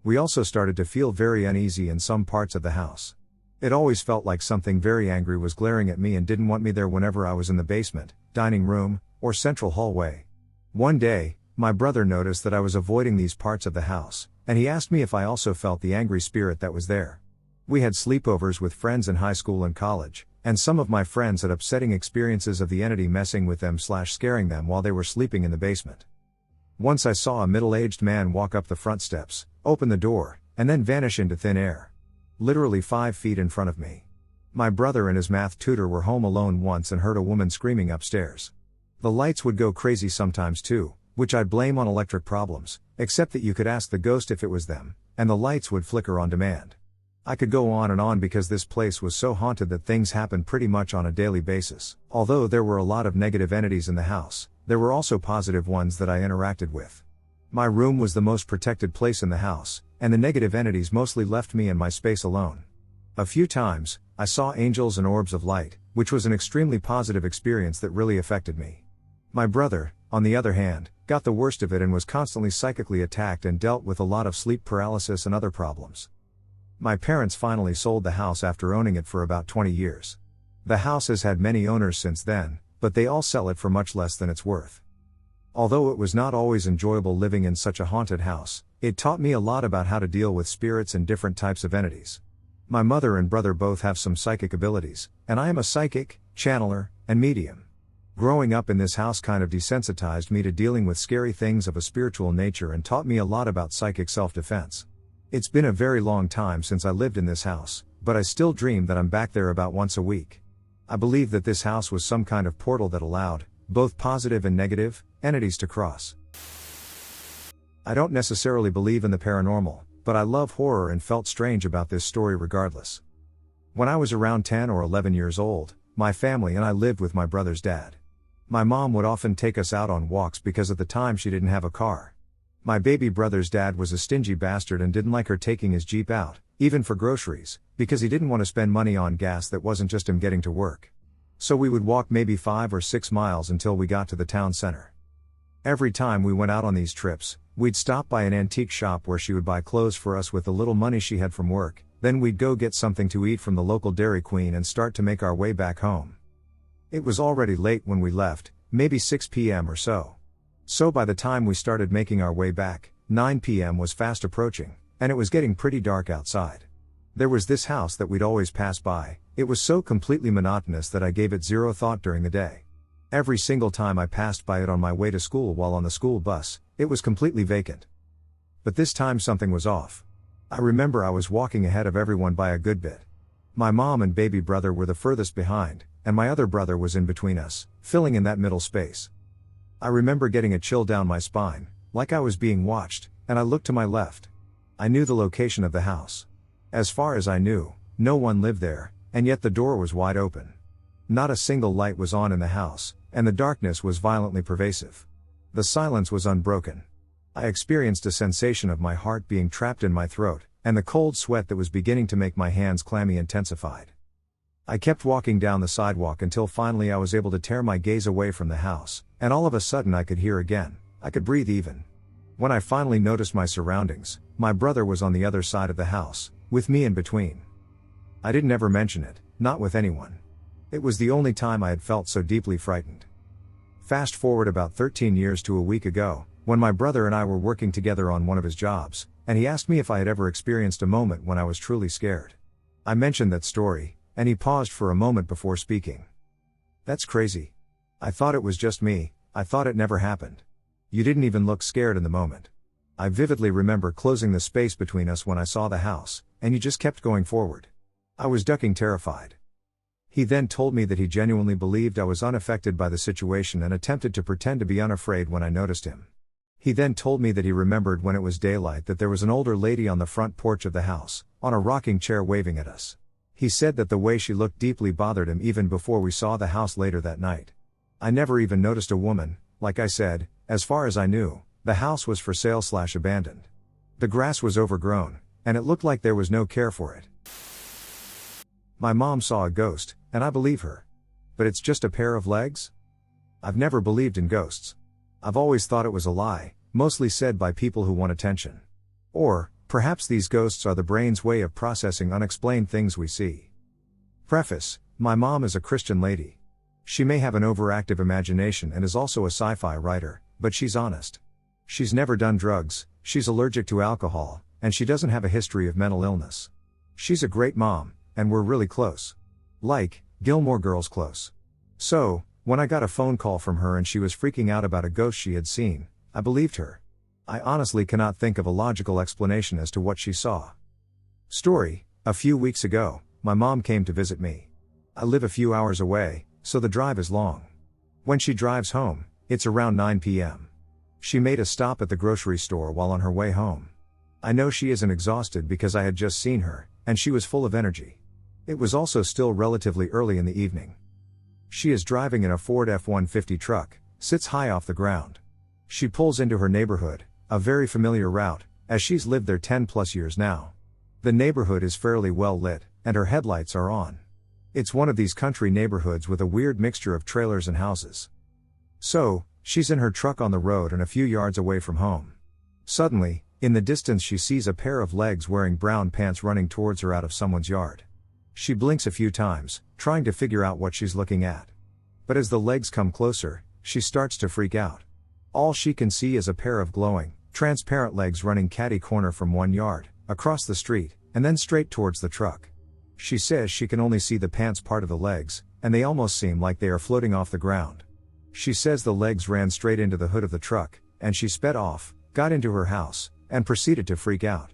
We also started to feel very uneasy in some parts of the house. It always felt like something very angry was glaring at me and didn't want me there whenever I was in the basement, dining room, or central hallway. One day, my brother noticed that I was avoiding these parts of the house, and he asked me if I also felt the angry spirit that was there. We had sleepovers with friends in high school and college, and some of my friends had upsetting experiences of the entity messing with them/scaring them while they were sleeping in the basement. Once I saw a middle-aged man walk up the front steps, open the door, and then vanish into thin air. Literally 5 feet in front of me. My brother and his math tutor were home alone once and heard a woman screaming upstairs. The lights would go crazy sometimes too, which I'd blame on electric problems, except that you could ask the ghost if it was them, and the lights would flicker on demand. I could go on and on because this place was so haunted that things happened pretty much on a daily basis. Although there were a lot of negative entities in the house, there were also positive ones that I interacted with. My room was the most protected place in the house, and the negative entities mostly left me and my space alone. A few times, I saw angels and orbs of light, which was an extremely positive experience that really affected me. My brother, on the other hand, got the worst of it and was constantly psychically attacked and dealt with a lot of sleep paralysis and other problems. My parents finally sold the house after owning it for about 20 years. The house has had many owners since then, but they all sell it for much less than it's worth. Although it was not always enjoyable living in such a haunted house, it taught me a lot about how to deal with spirits and different types of entities. My mother and brother both have some psychic abilities, and I am a psychic, channeler, and medium. Growing up in this house kind of desensitized me to dealing with scary things of a spiritual nature and taught me a lot about psychic self-defense. It's been a very long time since I lived in this house, but I still dream that I'm back there about once a week. I believe that this house was some kind of portal that allowed, both positive and negative, entities to cross. I don't necessarily believe in the paranormal, but I love horror and felt strange about this story regardless. When I was around 10 or 11 years old, my family and I lived with my brother's dad. My mom would often take us out on walks because at the time she didn't have a car. My baby brother's dad was a stingy bastard and didn't like her taking his Jeep out, even for groceries, because he didn't want to spend money on gas that wasn't just him getting to work. So we would walk maybe 5 or 6 miles until we got to the town center. Every time we went out on these trips, we'd stop by an antique shop where she would buy clothes for us with the little money she had from work, then we'd go get something to eat from the local Dairy Queen and start to make our way back home. It was already late when we left, maybe 6 p.m. or so. So by the time we started making our way back, 9 p.m. was fast approaching, and it was getting pretty dark outside. There was this house that we'd always pass by. It was so completely monotonous that I gave it zero thought during the day. Every single time I passed by it on my way to school while on the school bus, it was completely vacant. But this time something was off. I remember I was walking ahead of everyone by a good bit. My mom and baby brother were the furthest behind, and my other brother was in between us, filling in that middle space. I remember getting a chill down my spine, like I was being watched, and I looked to my left. I knew the location of the house. As far as I knew, no one lived there, and yet the door was wide open. Not a single light was on in the house, and the darkness was violently pervasive. The silence was unbroken. I experienced a sensation of my heart being trapped in my throat, and the cold sweat that was beginning to make my hands clammy intensified. I kept walking down the sidewalk until finally I was able to tear my gaze away from the house, and all of a sudden I could hear again. I could breathe even. When I finally noticed my surroundings, my brother was on the other side of the house, with me in between. I didn't ever mention it, not with anyone. It was the only time I had felt so deeply frightened. Fast forward about 13 years to a week ago, when my brother and I were working together on one of his jobs, and he asked me if I had ever experienced a moment when I was truly scared. I mentioned that story, and he paused for a moment before speaking. "That's crazy. I thought it was just me, I thought it never happened. You didn't even look scared in the moment. I vividly remember closing the space between us when I saw the house, and you just kept going forward. I was ducking terrified." He then told me that he genuinely believed I was unaffected by the situation and attempted to pretend to be unafraid when I noticed him. He then told me that he remembered when it was daylight that there was an older lady on the front porch of the house, on a rocking chair waving at us. He said that the way she looked deeply bothered him even before we saw the house later that night. I never even noticed a woman. Like I said, as far as I knew, the house was for sale/abandoned. The grass was overgrown, and it looked like there was no care for it. My mom saw a ghost, and I believe her. But it's just a pair of legs? I've never believed in ghosts. I've always thought it was a lie, mostly said by people who want attention. Or, perhaps these ghosts are the brain's way of processing unexplained things we see. Preface: my mom is a Christian lady. She may have an overactive imagination and is also a sci-fi writer, but she's honest. She's never done drugs, she's allergic to alcohol, and she doesn't have a history of mental illness. She's a great mom, and we're really close. Like, Gilmore Girls close. So, when I got a phone call from her and she was freaking out about a ghost she had seen, I believed her. I honestly cannot think of a logical explanation as to what she saw. Story: a few weeks ago, my mom came to visit me. I live a few hours away, so the drive is long. When she drives home, it's around 9 p.m. She made a stop at the grocery store while on her way home. I know she isn't exhausted because I had just seen her, and she was full of energy. It was also still relatively early in the evening. She is driving in a Ford F-150 truck, sits high off the ground. She pulls into her neighborhood, a very familiar route, as she's lived there 10 plus years now. The neighborhood is fairly well lit, and her headlights are on. It's one of these country neighborhoods with a weird mixture of trailers and houses. So, she's in her truck on the road and a few yards away from home. Suddenly, in the distance she sees a pair of legs wearing brown pants running towards her out of someone's yard. She blinks a few times, trying to figure out what she's looking at. But as the legs come closer, she starts to freak out. All she can see is a pair of glowing, transparent legs running catty-corner from 1 yard, across the street, and then straight towards the truck. She says she can only see the pants part of the legs, and they almost seem like they are floating off the ground. She says the legs ran straight into the hood of the truck, and she sped off, got into her house, and proceeded to freak out.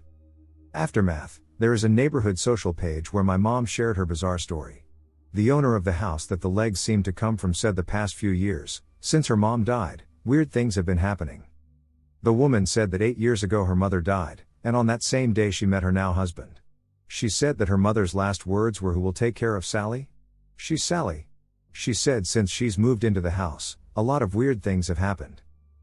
Aftermath: there is a neighborhood social page where my mom shared her bizarre story. The owner of the house that the legs seemed to come from said the past few years, since her mom died, weird things have been happening. The woman said that 8 years ago her mother died, and on that same day she met her now husband. She said that her mother's last words were, "Who will take care of Sally? She's Sally." She said since she's moved into the house, a lot of weird things have happened.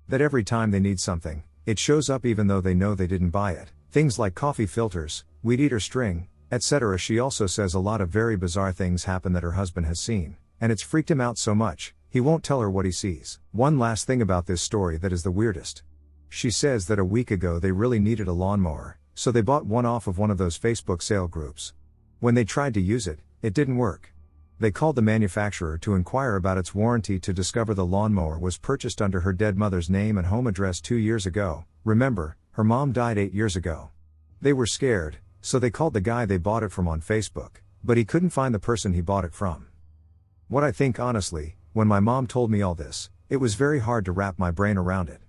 That every time they need something, it shows up even though they know they didn't buy it. Things like coffee filters, weed eater string, etc. She also says a lot of very bizarre things happen that her husband has seen, and it's freaked him out so much, he won't tell her what he sees. One last thing about this story that is the weirdest. She says that a week ago they really needed a lawnmower, so they bought one off of one of those Facebook sale groups. When they tried to use it, it didn't work. They called the manufacturer to inquire about its warranty to discover the lawnmower was purchased under her dead mother's name and home address 2 years ago. Remember, her mom died 8 years ago. They were scared, so they called the guy they bought it from on Facebook, but he couldn't find the person he bought it from. What I think honestly, when my mom told me all this, it was very hard to wrap my brain around it.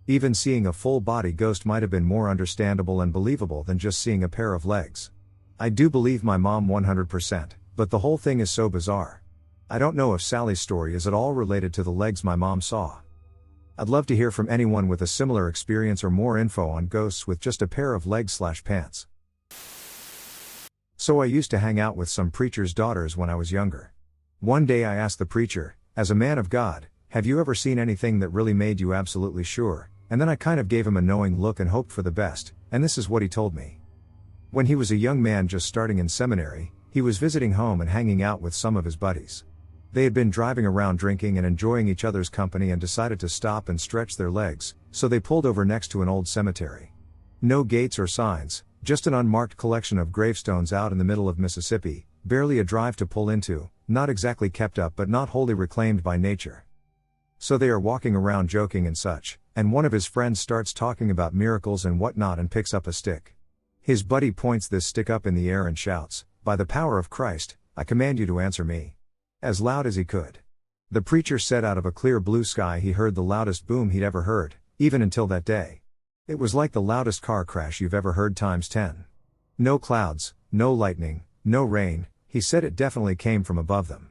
Even seeing a full body ghost might have been more understandable and believable than just seeing a pair of legs. I do believe my mom 100%, but the whole thing is so bizarre. I don't know if Sally's story is at all related to the legs my mom saw. I'd love to hear from anyone with a similar experience or more info on ghosts with just a pair of legs/pants. So I used to hang out with some preachers' daughters when I was younger. One day I asked the preacher, as a man of God, have you ever seen anything that really made you absolutely sure? And then I kind of gave him a knowing look and hoped for the best, and this is what he told me. When he was a young man just starting in seminary, he was visiting home and hanging out with some of his buddies. They had been driving around drinking and enjoying each other's company and decided to stop and stretch their legs, so they pulled over next to an old cemetery. No gates or signs, just an unmarked collection of gravestones out in the middle of Mississippi, barely a drive to pull into, not exactly kept up but not wholly reclaimed by nature. So they are walking around joking and such, and one of his friends starts talking about miracles and whatnot and picks up a stick. His buddy points this stick up in the air and shouts, "By the power of Christ, I command you to answer me," as loud as he could. The preacher said out of a clear blue sky he heard the loudest boom he'd ever heard, even until that day. It was like the loudest car crash you've ever heard times 10. No clouds, no lightning, no rain, he said it definitely came from above them.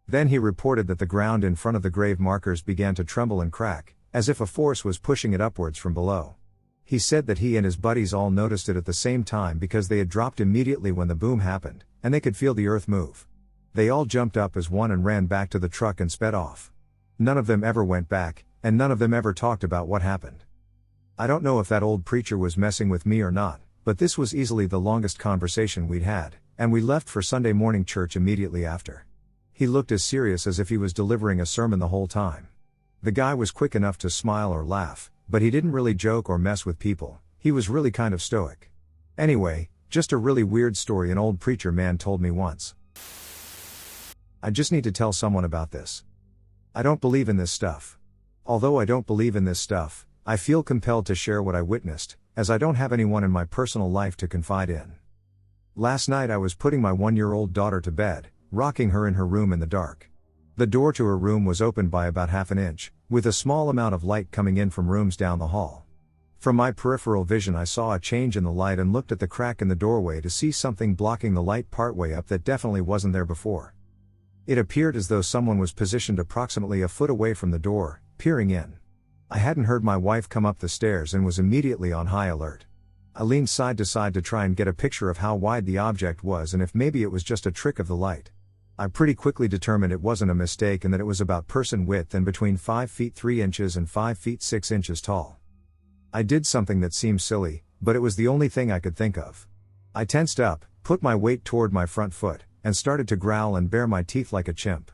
Then he reported that the ground in front of the grave markers began to tremble and crack, as if a force was pushing it upwards from below. He said that he and his buddies all noticed it at the same time because they had dropped immediately when the boom happened, and they could feel the earth move. They all jumped up as one and ran back to the truck and sped off. None of them ever went back, and none of them ever talked about what happened. I don't know if that old preacher was messing with me or not, but this was easily the longest conversation we'd had, and we left for Sunday morning church immediately after. He looked as serious as if he was delivering a sermon the whole time. The guy was quick enough to smile or laugh, but he didn't really joke or mess with people, he was really kind of stoic. Anyway, just a really weird story an old preacher man told me once. I just need to tell someone about this. I don't believe in this stuff. Although I don't believe in this stuff, I feel compelled to share what I witnessed, as I don't have anyone in my personal life to confide in. Last night I was putting my 1-year-old daughter to bed, rocking her in her room in the dark. The door to her room was opened by about half an inch, with a small amount of light coming in from rooms down the hall. From my peripheral vision I saw a change in the light and looked at the crack in the doorway to see something blocking the light partway up that definitely wasn't there before. It appeared as though someone was positioned approximately a foot away from the door, peering in. I hadn't heard my wife come up the stairs and was immediately on high alert. I leaned side to side to try and get a picture of how wide the object was and if maybe it was just a trick of the light. I pretty quickly determined it wasn't a mistake and that it was about person width and between 5 feet 3 inches and 5 feet 6 inches tall. I did something that seemed silly, but it was the only thing I could think of. I tensed up, put my weight toward my front foot, and started to growl and bare my teeth like a chimp.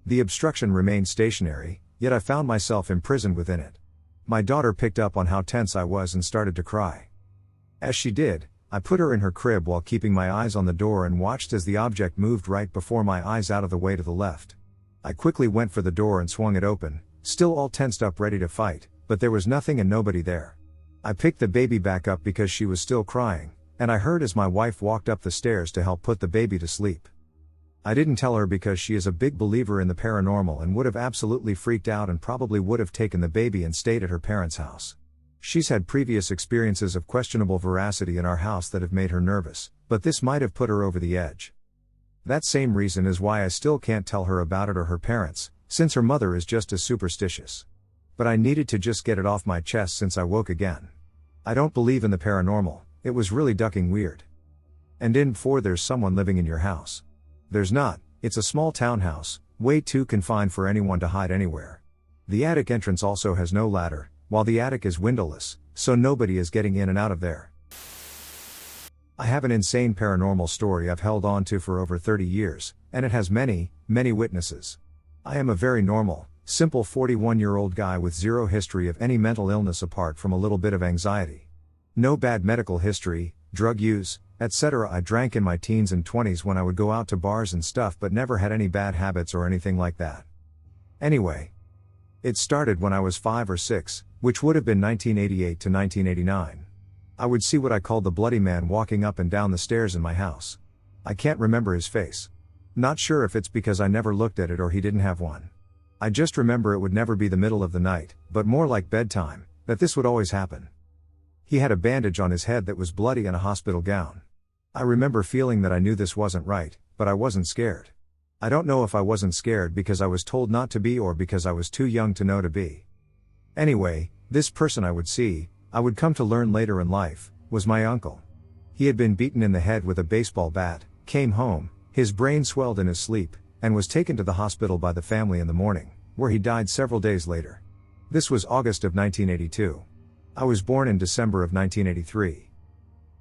The obstruction remained stationary, yet I found myself imprisoned within it. My daughter picked up on how tense I was and started to cry. As she did, I put her in her crib while keeping my eyes on the door and watched as the object moved right before my eyes out of the way to the left. I quickly went for the door and swung it open, still all tensed up ready to fight, but there was nothing and nobody there. I picked the baby back up because she was still crying, and I heard as my wife walked up the stairs to help put the baby to sleep. I didn't tell her because she is a big believer in the paranormal and would have absolutely freaked out and probably would have taken the baby and stayed at her parents' house. She's had previous experiences of questionable veracity in our house that have made her nervous, but this might have put her over the edge. That same reason is why I still can't tell her about it or her parents, since her mother is just as superstitious. But I needed to just get it off my chest since I woke again. I don't believe in the paranormal, it was really ducking weird. And in 4 there's someone living in your house. There's not, it's a small townhouse, way too confined for anyone to hide anywhere. The attic entrance also has no ladder, while the attic is windowless, so nobody is getting in and out of there. I have an insane paranormal story I've held on to for over 30 years, and it has many, many witnesses. I am a very normal, simple 41-year-old guy with zero history of any mental illness apart from a little bit of anxiety. No bad medical history, drug use, etc. I drank in my teens and 20s when I would go out to bars and stuff but never had any bad habits or anything like that. Anyway, it started when I was 5 or 6, which would have been 1988 to 1989. I would see what I called the bloody man walking up and down the stairs in my house. I can't remember his face. Not sure if it's because I never looked at it or he didn't have one. I just remember it would never be the middle of the night, but more like bedtime, that this would always happen. He had a bandage on his head that was bloody and a hospital gown. I remember feeling that I knew this wasn't right, but I wasn't scared. I don't know if I wasn't scared because I was told not to be or because I was too young to know to be. Anyway, this person I would come to learn later in life, was my uncle. He had been beaten in the head with a baseball bat, came home, his brain swelled in his sleep, and was taken to the hospital by the family in the morning, where he died several days later. This was August of 1982. I was born in December of 1983.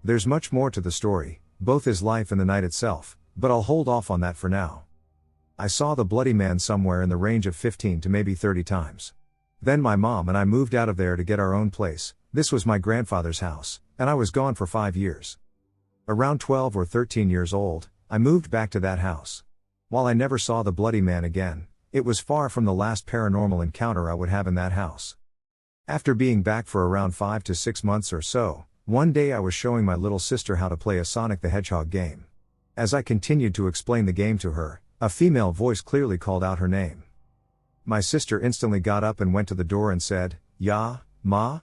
There's much more to the story, both his life and the night itself, but I'll hold off on that for now. I saw the bloody man somewhere in the range of 15 to maybe 30 times. Then my mom and I moved out of there to get our own place. This was my grandfather's house, and I was gone for 5 years. Around 12 or 13 years old, I moved back to that house. While I never saw the bloody man again, it was far from the last paranormal encounter I would have in that house. After being back for around 5 to 6 months or so, one day I was showing my little sister how to play a Sonic the Hedgehog game. As I continued to explain the game to her, a female voice clearly called out her name. My sister instantly got up and went to the door and said, "Ya, Ma?"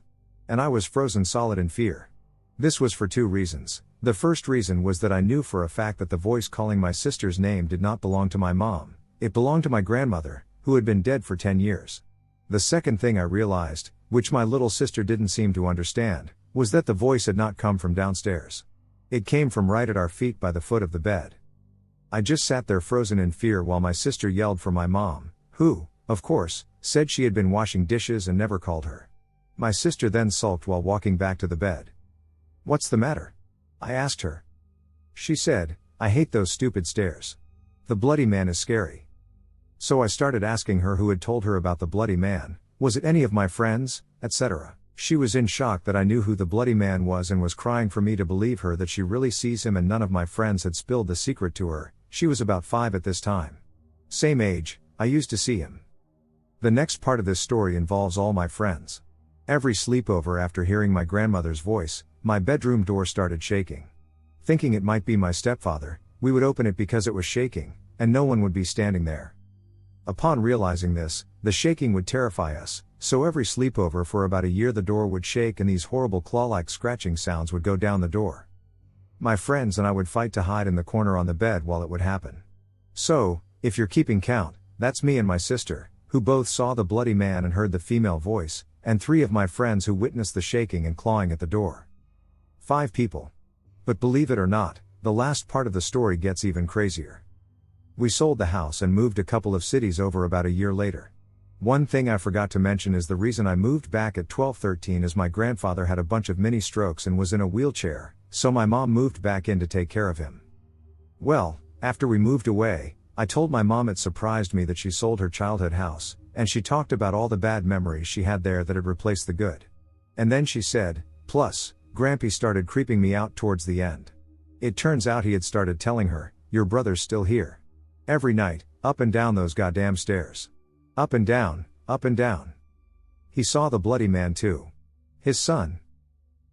And I was frozen solid in fear. This was for 2 reasons. The first reason was that I knew for a fact that the voice calling my sister's name did not belong to my mom, it belonged to my grandmother, who had been dead for 10 years. The second thing I realized, which my little sister didn't seem to understand, was that the voice had not come from downstairs. It came from right at our feet by the foot of the bed. I just sat there frozen in fear while my sister yelled for my mom, who, of course, said she had been washing dishes and never called her. My sister then sulked while walking back to the bed. "What's the matter?" I asked her. She said, "I hate those stupid stairs. The bloody man is scary." So I started asking her who had told her about the bloody man, was it any of my friends, etc. She was in shock that I knew who the bloody man was and was crying for me to believe her that she really sees him and none of my friends had spilled the secret to her. She was about 5 at this time. Same age, I used to see him. The next part of this story involves all my friends. Every sleepover after hearing my grandmother's voice, my bedroom door started shaking. Thinking it might be my stepfather, we would open it because it was shaking, and no one would be standing there. Upon realizing this, the shaking would terrify us, so every sleepover for about a year the door would shake and these horrible claw-like scratching sounds would go down the door. My friends and I would fight to hide in the corner on the bed while it would happen. So, if you're keeping count, that's me and my sister, who both saw the bloody man and heard the female voice, and 3 of my friends who witnessed the shaking and clawing at the door. 5 people. But believe it or not, the last part of the story gets even crazier. We sold the house and moved a couple of cities over about a year later. One thing I forgot to mention is the reason I moved back at 12-13 is my grandfather had a bunch of mini strokes and was in a wheelchair, so my mom moved back in to take care of him. Well, after we moved away, I told my mom it surprised me that she sold her childhood house, and she talked about all the bad memories she had there that had replaced the good. And then she said, plus, Grampy started creeping me out towards the end. It turns out he had started telling her, "Your brother's still here. Every night, up and down those goddamn stairs. Up and down, up and down." He saw the bloody man too. His son.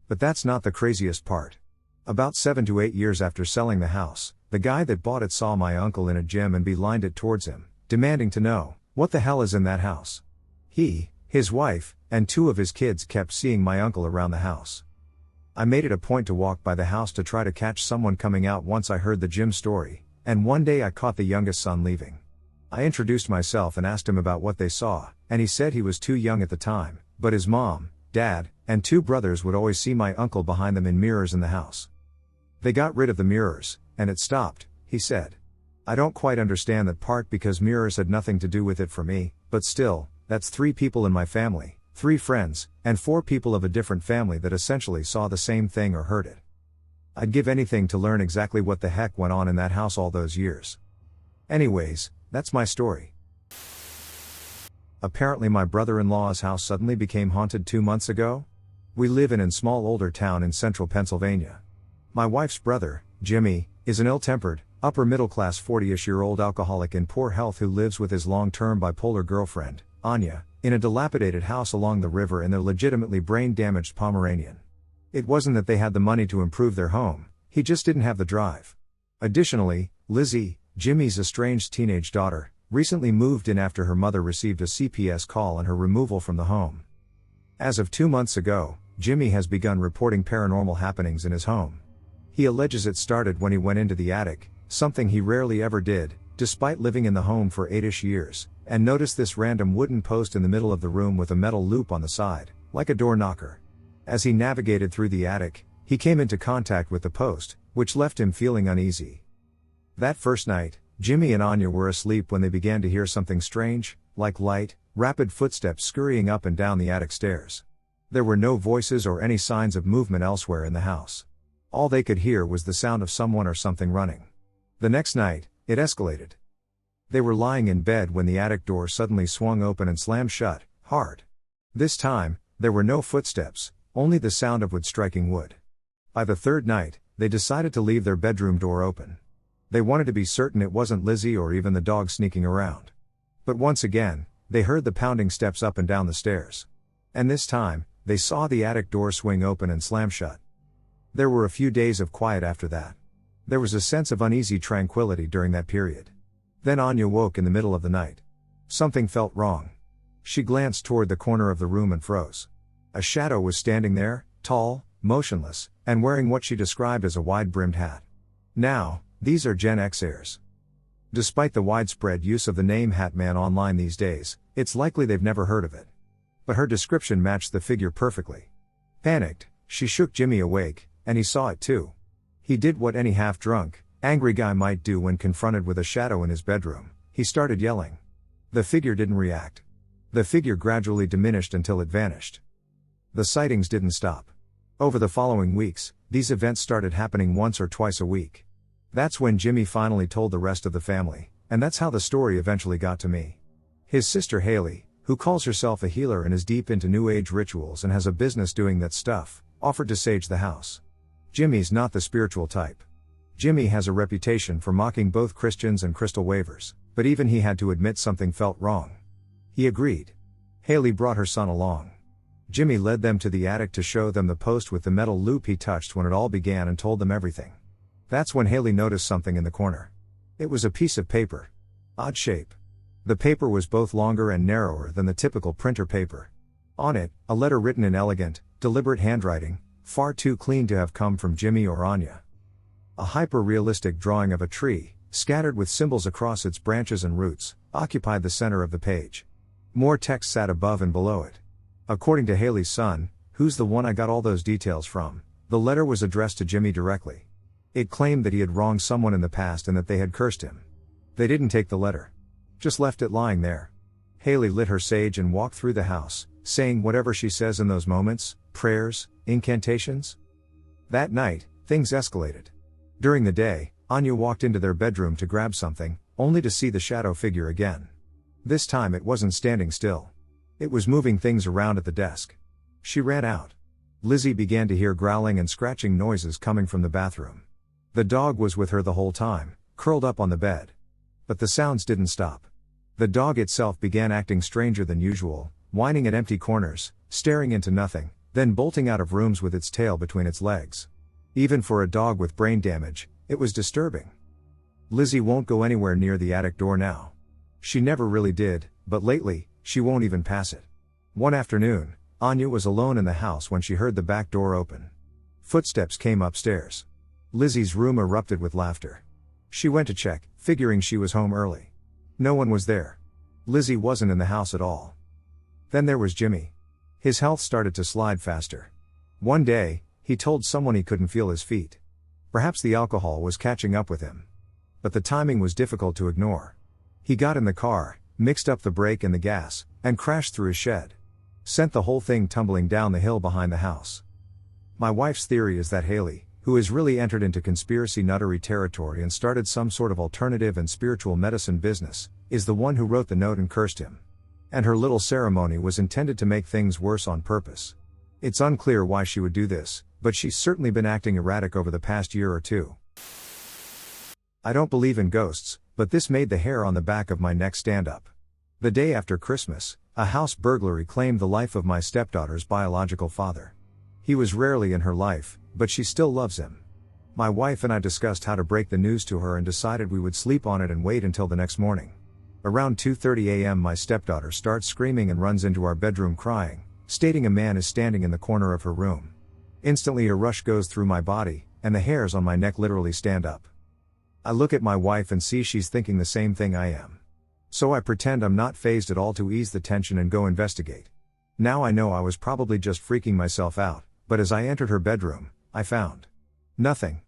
But that's not the craziest part. About 7 to 8 years after selling the house, the guy that bought it saw my uncle in a gym and beelined it towards him, demanding to know, what the hell is in that house? He, his wife, and 2 of his kids kept seeing my uncle around the house. I made it a point to walk by the house to try to catch someone coming out once I heard the gym story, and one day I caught the youngest son leaving. I introduced myself and asked him about what they saw, and he said he was too young at the time, but his mom, dad, and 2 brothers would always see my uncle behind them in mirrors in the house. They got rid of the mirrors, and it stopped, he said. I don't quite understand that part because mirrors had nothing to do with it for me, but still, that's 3 people in my family, 3 friends, and 4 people of a different family that essentially saw the same thing or heard it. I'd give anything to learn exactly what the heck went on in that house all those years. Anyways, that's my story. Apparently my brother-in-law's house suddenly became haunted 2 months ago. We live in a small older town in central Pennsylvania. My wife's brother, Jimmy, is an ill-tempered, upper-middle-class 40-ish-year-old alcoholic in poor health who lives with his long-term bipolar girlfriend, Anya, in a dilapidated house along the river in their legitimately brain-damaged Pomeranian. It wasn't that they had the money to improve their home, he just didn't have the drive. Additionally, Lizzie, Jimmy's estranged teenage daughter, recently moved in after her mother received a CPS call and her removal from the home. As of 2 months ago, Jimmy has begun reporting paranormal happenings in his home. He alleges it started when he went into the attic, something he rarely ever did, despite living in the home for 8-ish years, and noticed this random wooden post in the middle of the room with a metal loop on the side, like a door knocker. As he navigated through the attic, he came into contact with the post, which left him feeling uneasy. That first night, Jimmy and Anya were asleep when they began to hear something strange, like light, rapid footsteps scurrying up and down the attic stairs. There were no voices or any signs of movement elsewhere in the house. All they could hear was the sound of someone or something running. The next night, it escalated. They were lying in bed when the attic door suddenly swung open and slammed shut, hard. This time, there were no footsteps, only the sound of wood striking wood. By the third night, they decided to leave their bedroom door open. They wanted to be certain it wasn't Lizzie or even the dog sneaking around. But once again, they heard the pounding steps up and down the stairs. And this time, they saw the attic door swing open and slam shut. There were a few days of quiet after that. There was a sense of uneasy tranquility during that period. Then Anya woke in the middle of the night. Something felt wrong. She glanced toward the corner of the room and froze. A shadow was standing there, tall, motionless, and wearing what she described as a wide-brimmed hat. Now, these are Gen Xers. Despite the widespread use of the name Hatman online these days, it's likely they've never heard of it. But her description matched the figure perfectly. Panicked, she shook Jimmy awake, and he saw it too. He did what any half-drunk, angry guy might do when confronted with a shadow in his bedroom. He started yelling. The figure didn't react. The figure gradually diminished until it vanished. The sightings didn't stop. Over the following weeks, these events started happening once or twice a week. That's when Jimmy finally told the rest of the family, and that's how the story eventually got to me. His sister Haley, who calls herself a healer and is deep into New Age rituals and has a business doing that stuff, offered to sage the house. Jimmy's not the spiritual type. Jimmy has a reputation for mocking both Christians and crystal wavers, but even he had to admit something felt wrong. He agreed. Haley brought her son along. Jimmy led them to the attic to show them the post with the metal loop he touched when it all began and told them everything. That's when Haley noticed something in the corner. It was a piece of paper. Odd shape. The paper was both longer and narrower than the typical printer paper. On it, a letter written in elegant, deliberate handwriting, far too clean to have come from Jimmy or Anya. A hyper-realistic drawing of a tree, scattered with symbols across its branches and roots, occupied the center of the page. More text sat above and below it. According to Haley's son, who's the one I got all those details from, the letter was addressed to Jimmy directly. It claimed that he had wronged someone in the past and that they had cursed him. They didn't take the letter. Just left it lying there. Haley lit her sage and walked through the house, saying whatever she says in those moments, prayers, incantations. That night, things escalated. During the day, Anya walked into their bedroom to grab something, only to see the shadow figure again. This time it wasn't standing still. It was moving things around at the desk. She ran out. Lizzie began to hear growling and scratching noises coming from the bathroom. The dog was with her the whole time, curled up on the bed. But the sounds didn't stop. The dog itself began acting stranger than usual, whining at empty corners, staring into nothing, then bolting out of rooms with its tail between its legs. Even for a dog with brain damage, it was disturbing. Lizzie won't go anywhere near the attic door now. She never really did, but lately, she won't even pass it. One afternoon, Anya was alone in the house when she heard the back door open. Footsteps came upstairs. Lizzie's room erupted with laughter. She went to check, figuring she was home early. No one was there. Lizzie wasn't in the house at all. Then there was Jimmy. His health started to slide faster. One day, he told someone he couldn't feel his feet. Perhaps the alcohol was catching up with him. But the timing was difficult to ignore. He got in the car, mixed up the brake and the gas, and crashed through his shed. Sent the whole thing tumbling down the hill behind the house. My wife's theory is that Haley, who has really entered into conspiracy nuttery territory and started some sort of alternative and spiritual medicine business, is the one who wrote the note and cursed him. And her little ceremony was intended to make things worse on purpose. It's unclear why she would do this, but she's certainly been acting erratic over the past year or two. I don't believe in ghosts, but this made the hair on the back of my neck stand up. The day after Christmas, a house burglary claimed the life of my stepdaughter's biological father. He was rarely in her life, but she still loves him. My wife and I discussed how to break the news to her and decided we would sleep on it and wait until the next morning. Around 2:30 a.m. my stepdaughter starts screaming and runs into our bedroom crying, stating a man is standing in the corner of her room. Instantly a rush goes through my body, and the hairs on my neck literally stand up. I look at my wife and see she's thinking the same thing I am. So I pretend I'm not fazed at all to ease the tension and go investigate. Now I know I was probably just freaking myself out, but as I entered her bedroom, I found nothing.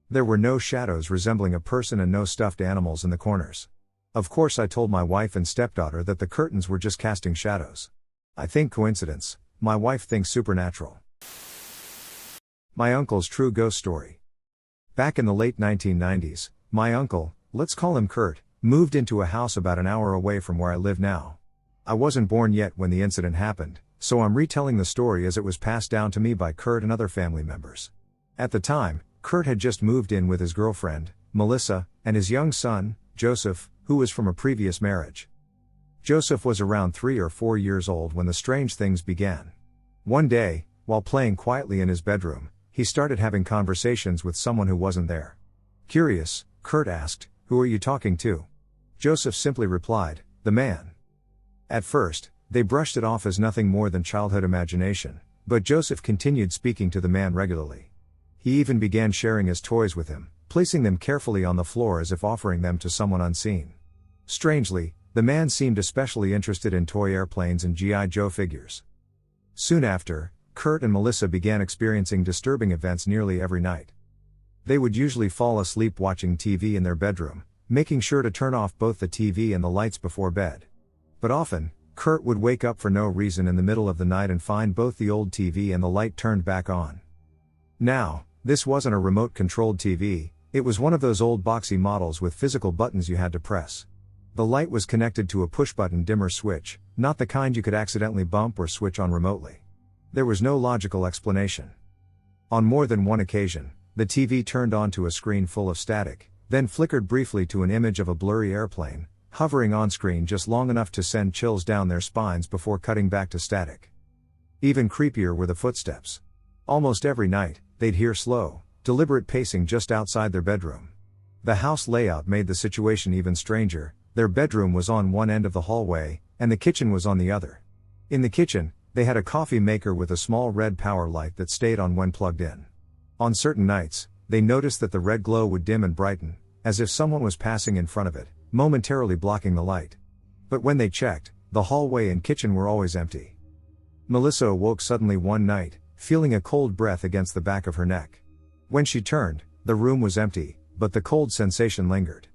There were no shadows resembling a person and no stuffed animals in the corners. Of course I told my wife and stepdaughter that the curtains were just casting shadows. I think coincidence, my wife thinks supernatural. My uncle's true ghost story. Back in the late 1990s, my uncle, let's call him Kurt, moved into a house about an hour away from where I live now. I wasn't born yet when the incident happened, so I'm retelling the story as it was passed down to me by Kurt and other family members. At the time, Kurt had just moved in with his girlfriend, Melissa, and his young son, Joseph, who was from a previous marriage. Joseph was around 3 or 4 years old when the strange things began. One day, while playing quietly in his bedroom, he started having conversations with someone who wasn't there. Curious, Kurt asked, "Who are you talking to?" Joseph simply replied, "The man." At first, they brushed it off as nothing more than childhood imagination, but Joseph continued speaking to the man regularly. He even began sharing his toys with him, placing them carefully on the floor as if offering them to someone unseen. Strangely, the man seemed especially interested in toy airplanes and G.I. Joe figures. Soon after, Kurt and Melissa began experiencing disturbing events nearly every night. They would usually fall asleep watching TV in their bedroom, making sure to turn off both the TV and the lights before bed. But often, Kurt would wake up for no reason in the middle of the night and find both the old TV and the light turned back on. Now, this wasn't a remote-controlled TV, it was one of those old boxy models with physical buttons you had to press. The light was connected to a push-button dimmer switch, not the kind you could accidentally bump or switch on remotely. There was no logical explanation. On more than one occasion, the TV turned onto a screen full of static, then flickered briefly to an image of a blurry airplane, hovering on screen just long enough to send chills down their spines before cutting back to static. Even creepier were the footsteps. Almost every night, they'd hear slow, deliberate pacing just outside their bedroom. The house layout made the situation even stranger. Their bedroom was on one end of the hallway, and the kitchen was on the other. In the kitchen, they had a coffee maker with a small red power light that stayed on when plugged in. On certain nights, they noticed that the red glow would dim and brighten, as if someone was passing in front of it, momentarily blocking the light. But when they checked, the hallway and kitchen were always empty. Melissa awoke suddenly one night, feeling a cold breath against the back of her neck. When she turned, the room was empty, but the cold sensation lingered.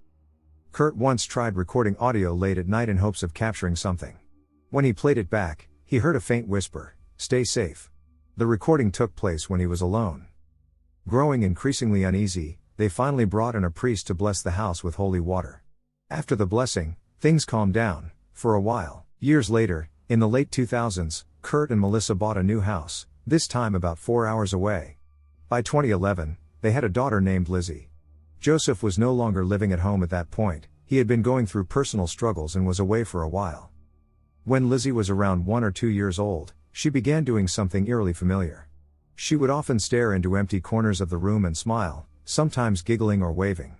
Kurt once tried recording audio late at night in hopes of capturing something. When he played it back, he heard a faint whisper, "Stay safe." The recording took place when he was alone. Growing increasingly uneasy, they finally brought in a priest to bless the house with holy water. After the blessing, things calmed down, for a while. Years later, in the late 2000s, Kurt and Melissa bought a new house, this time about 4 hours away. By 2011, they had a daughter named Lizzie. Joseph was no longer living at home at that point, he had been going through personal struggles and was away for a while. When Lizzie was around 1 or 2 years old, she began doing something eerily familiar. She would often stare into empty corners of the room and smile, sometimes giggling or waving.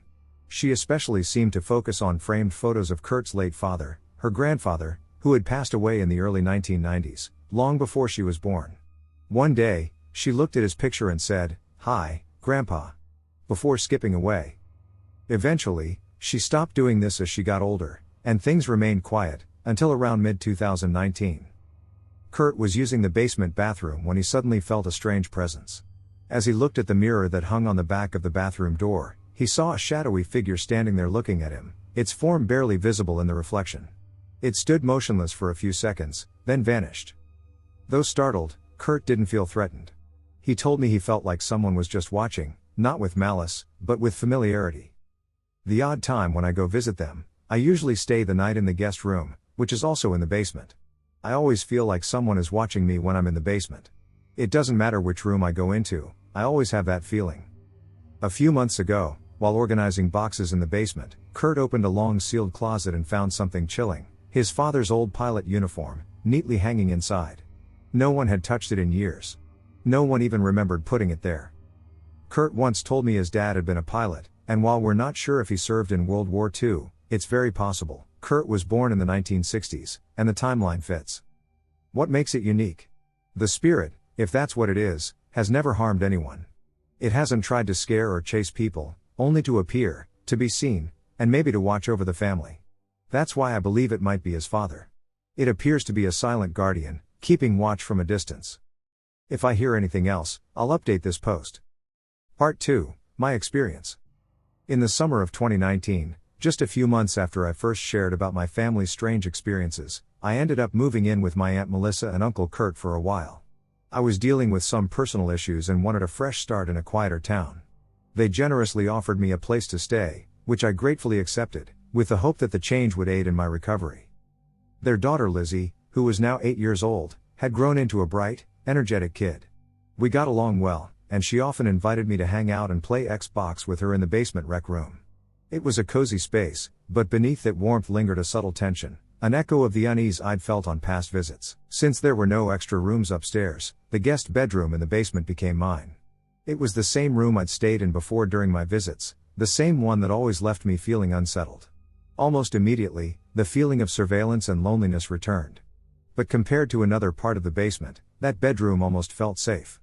She especially seemed to focus on framed photos of Kurt's late father, her grandfather, who had passed away in the early 1990s, long before she was born. One day, she looked at his picture and said, "Hi, Grandpa," before skipping away. Eventually, she stopped doing this as she got older, and things remained quiet, until around mid-2019. Kurt was using the basement bathroom when he suddenly felt a strange presence. As he looked at the mirror that hung on the back of the bathroom door, he saw a shadowy figure standing there looking at him, its form barely visible in the reflection. It stood motionless for a few seconds, then vanished. Though startled, Kurt didn't feel threatened. He told me he felt like someone was just watching, not with malice, but with familiarity. The odd time when I go visit them, I usually stay the night in the guest room, which is also in the basement. I always feel like someone is watching me when I'm in the basement. It doesn't matter which room I go into, I always have that feeling. A few months ago, while organizing boxes in the basement, Kurt opened a long sealed closet and found something chilling, his father's old pilot uniform, neatly hanging inside. No one had touched it in years. No one even remembered putting it there. Kurt once told me his dad had been a pilot, and while we're not sure if he served in World War II, it's very possible. Kurt was born in the 1960s, and the timeline fits. What makes it unique? The spirit, if that's what it is, has never harmed anyone. It hasn't tried to scare or chase people, only to appear, to be seen, and maybe to watch over the family. That's why I believe it might be his father. It appears to be a silent guardian, keeping watch from a distance. If I hear anything else, I'll update this post. Part 2, My Experience. In the summer of 2019, just a few months after I first shared about my family's strange experiences, I ended up moving in with my Aunt Melissa and Uncle Kurt for a while. I was dealing with some personal issues and wanted a fresh start in a quieter town. They generously offered me a place to stay, which I gratefully accepted, with the hope that the change would aid in my recovery. Their daughter Lizzie, who was now 8 years old, had grown into a bright, energetic kid. We got along well, and she often invited me to hang out and play Xbox with her in the basement rec room. It was a cozy space, but beneath that warmth lingered a subtle tension, an echo of the unease I'd felt on past visits. Since there were no extra rooms upstairs, the guest bedroom in the basement became mine. It was the same room I'd stayed in before during my visits, the same one that always left me feeling unsettled. Almost immediately, the feeling of surveillance and loneliness returned. But compared to another part of the basement, that bedroom almost felt safe.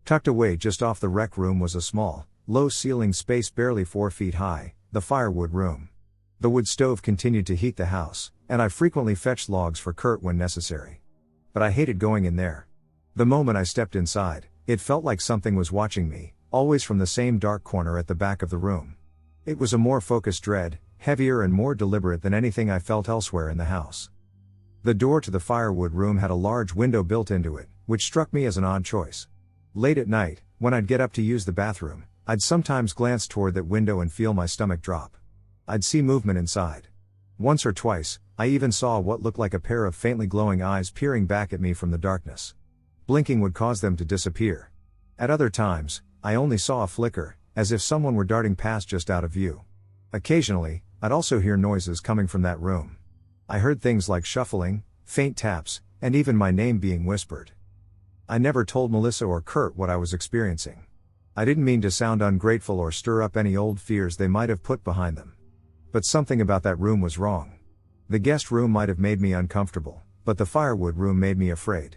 Tucked away just off the rec room was a small, low-ceilinged space barely 4 feet high, the firewood room. The wood stove continued to heat the house, and I frequently fetched logs for Kurt when necessary. But I hated going in there. The moment I stepped inside, it felt like something was watching me, always from the same dark corner at the back of the room. It was a more focused dread, heavier and more deliberate than anything I felt elsewhere in the house. The door to the firewood room had a large window built into it, which struck me as an odd choice. Late at night, when I'd get up to use the bathroom, I'd sometimes glance toward that window and feel my stomach drop. I'd see movement inside. Once or twice, I even saw what looked like a pair of faintly glowing eyes peering back at me from the darkness. Blinking would cause them to disappear. At other times, I only saw a flicker, as if someone were darting past just out of view. Occasionally, I'd also hear noises coming from that room. I heard things like shuffling, faint taps, and even my name being whispered. I never told Melissa or Kurt what I was experiencing. I didn't mean to sound ungrateful or stir up any old fears they might have put behind them. But something about that room was wrong. The guest room might have made me uncomfortable, but the firewood room made me afraid.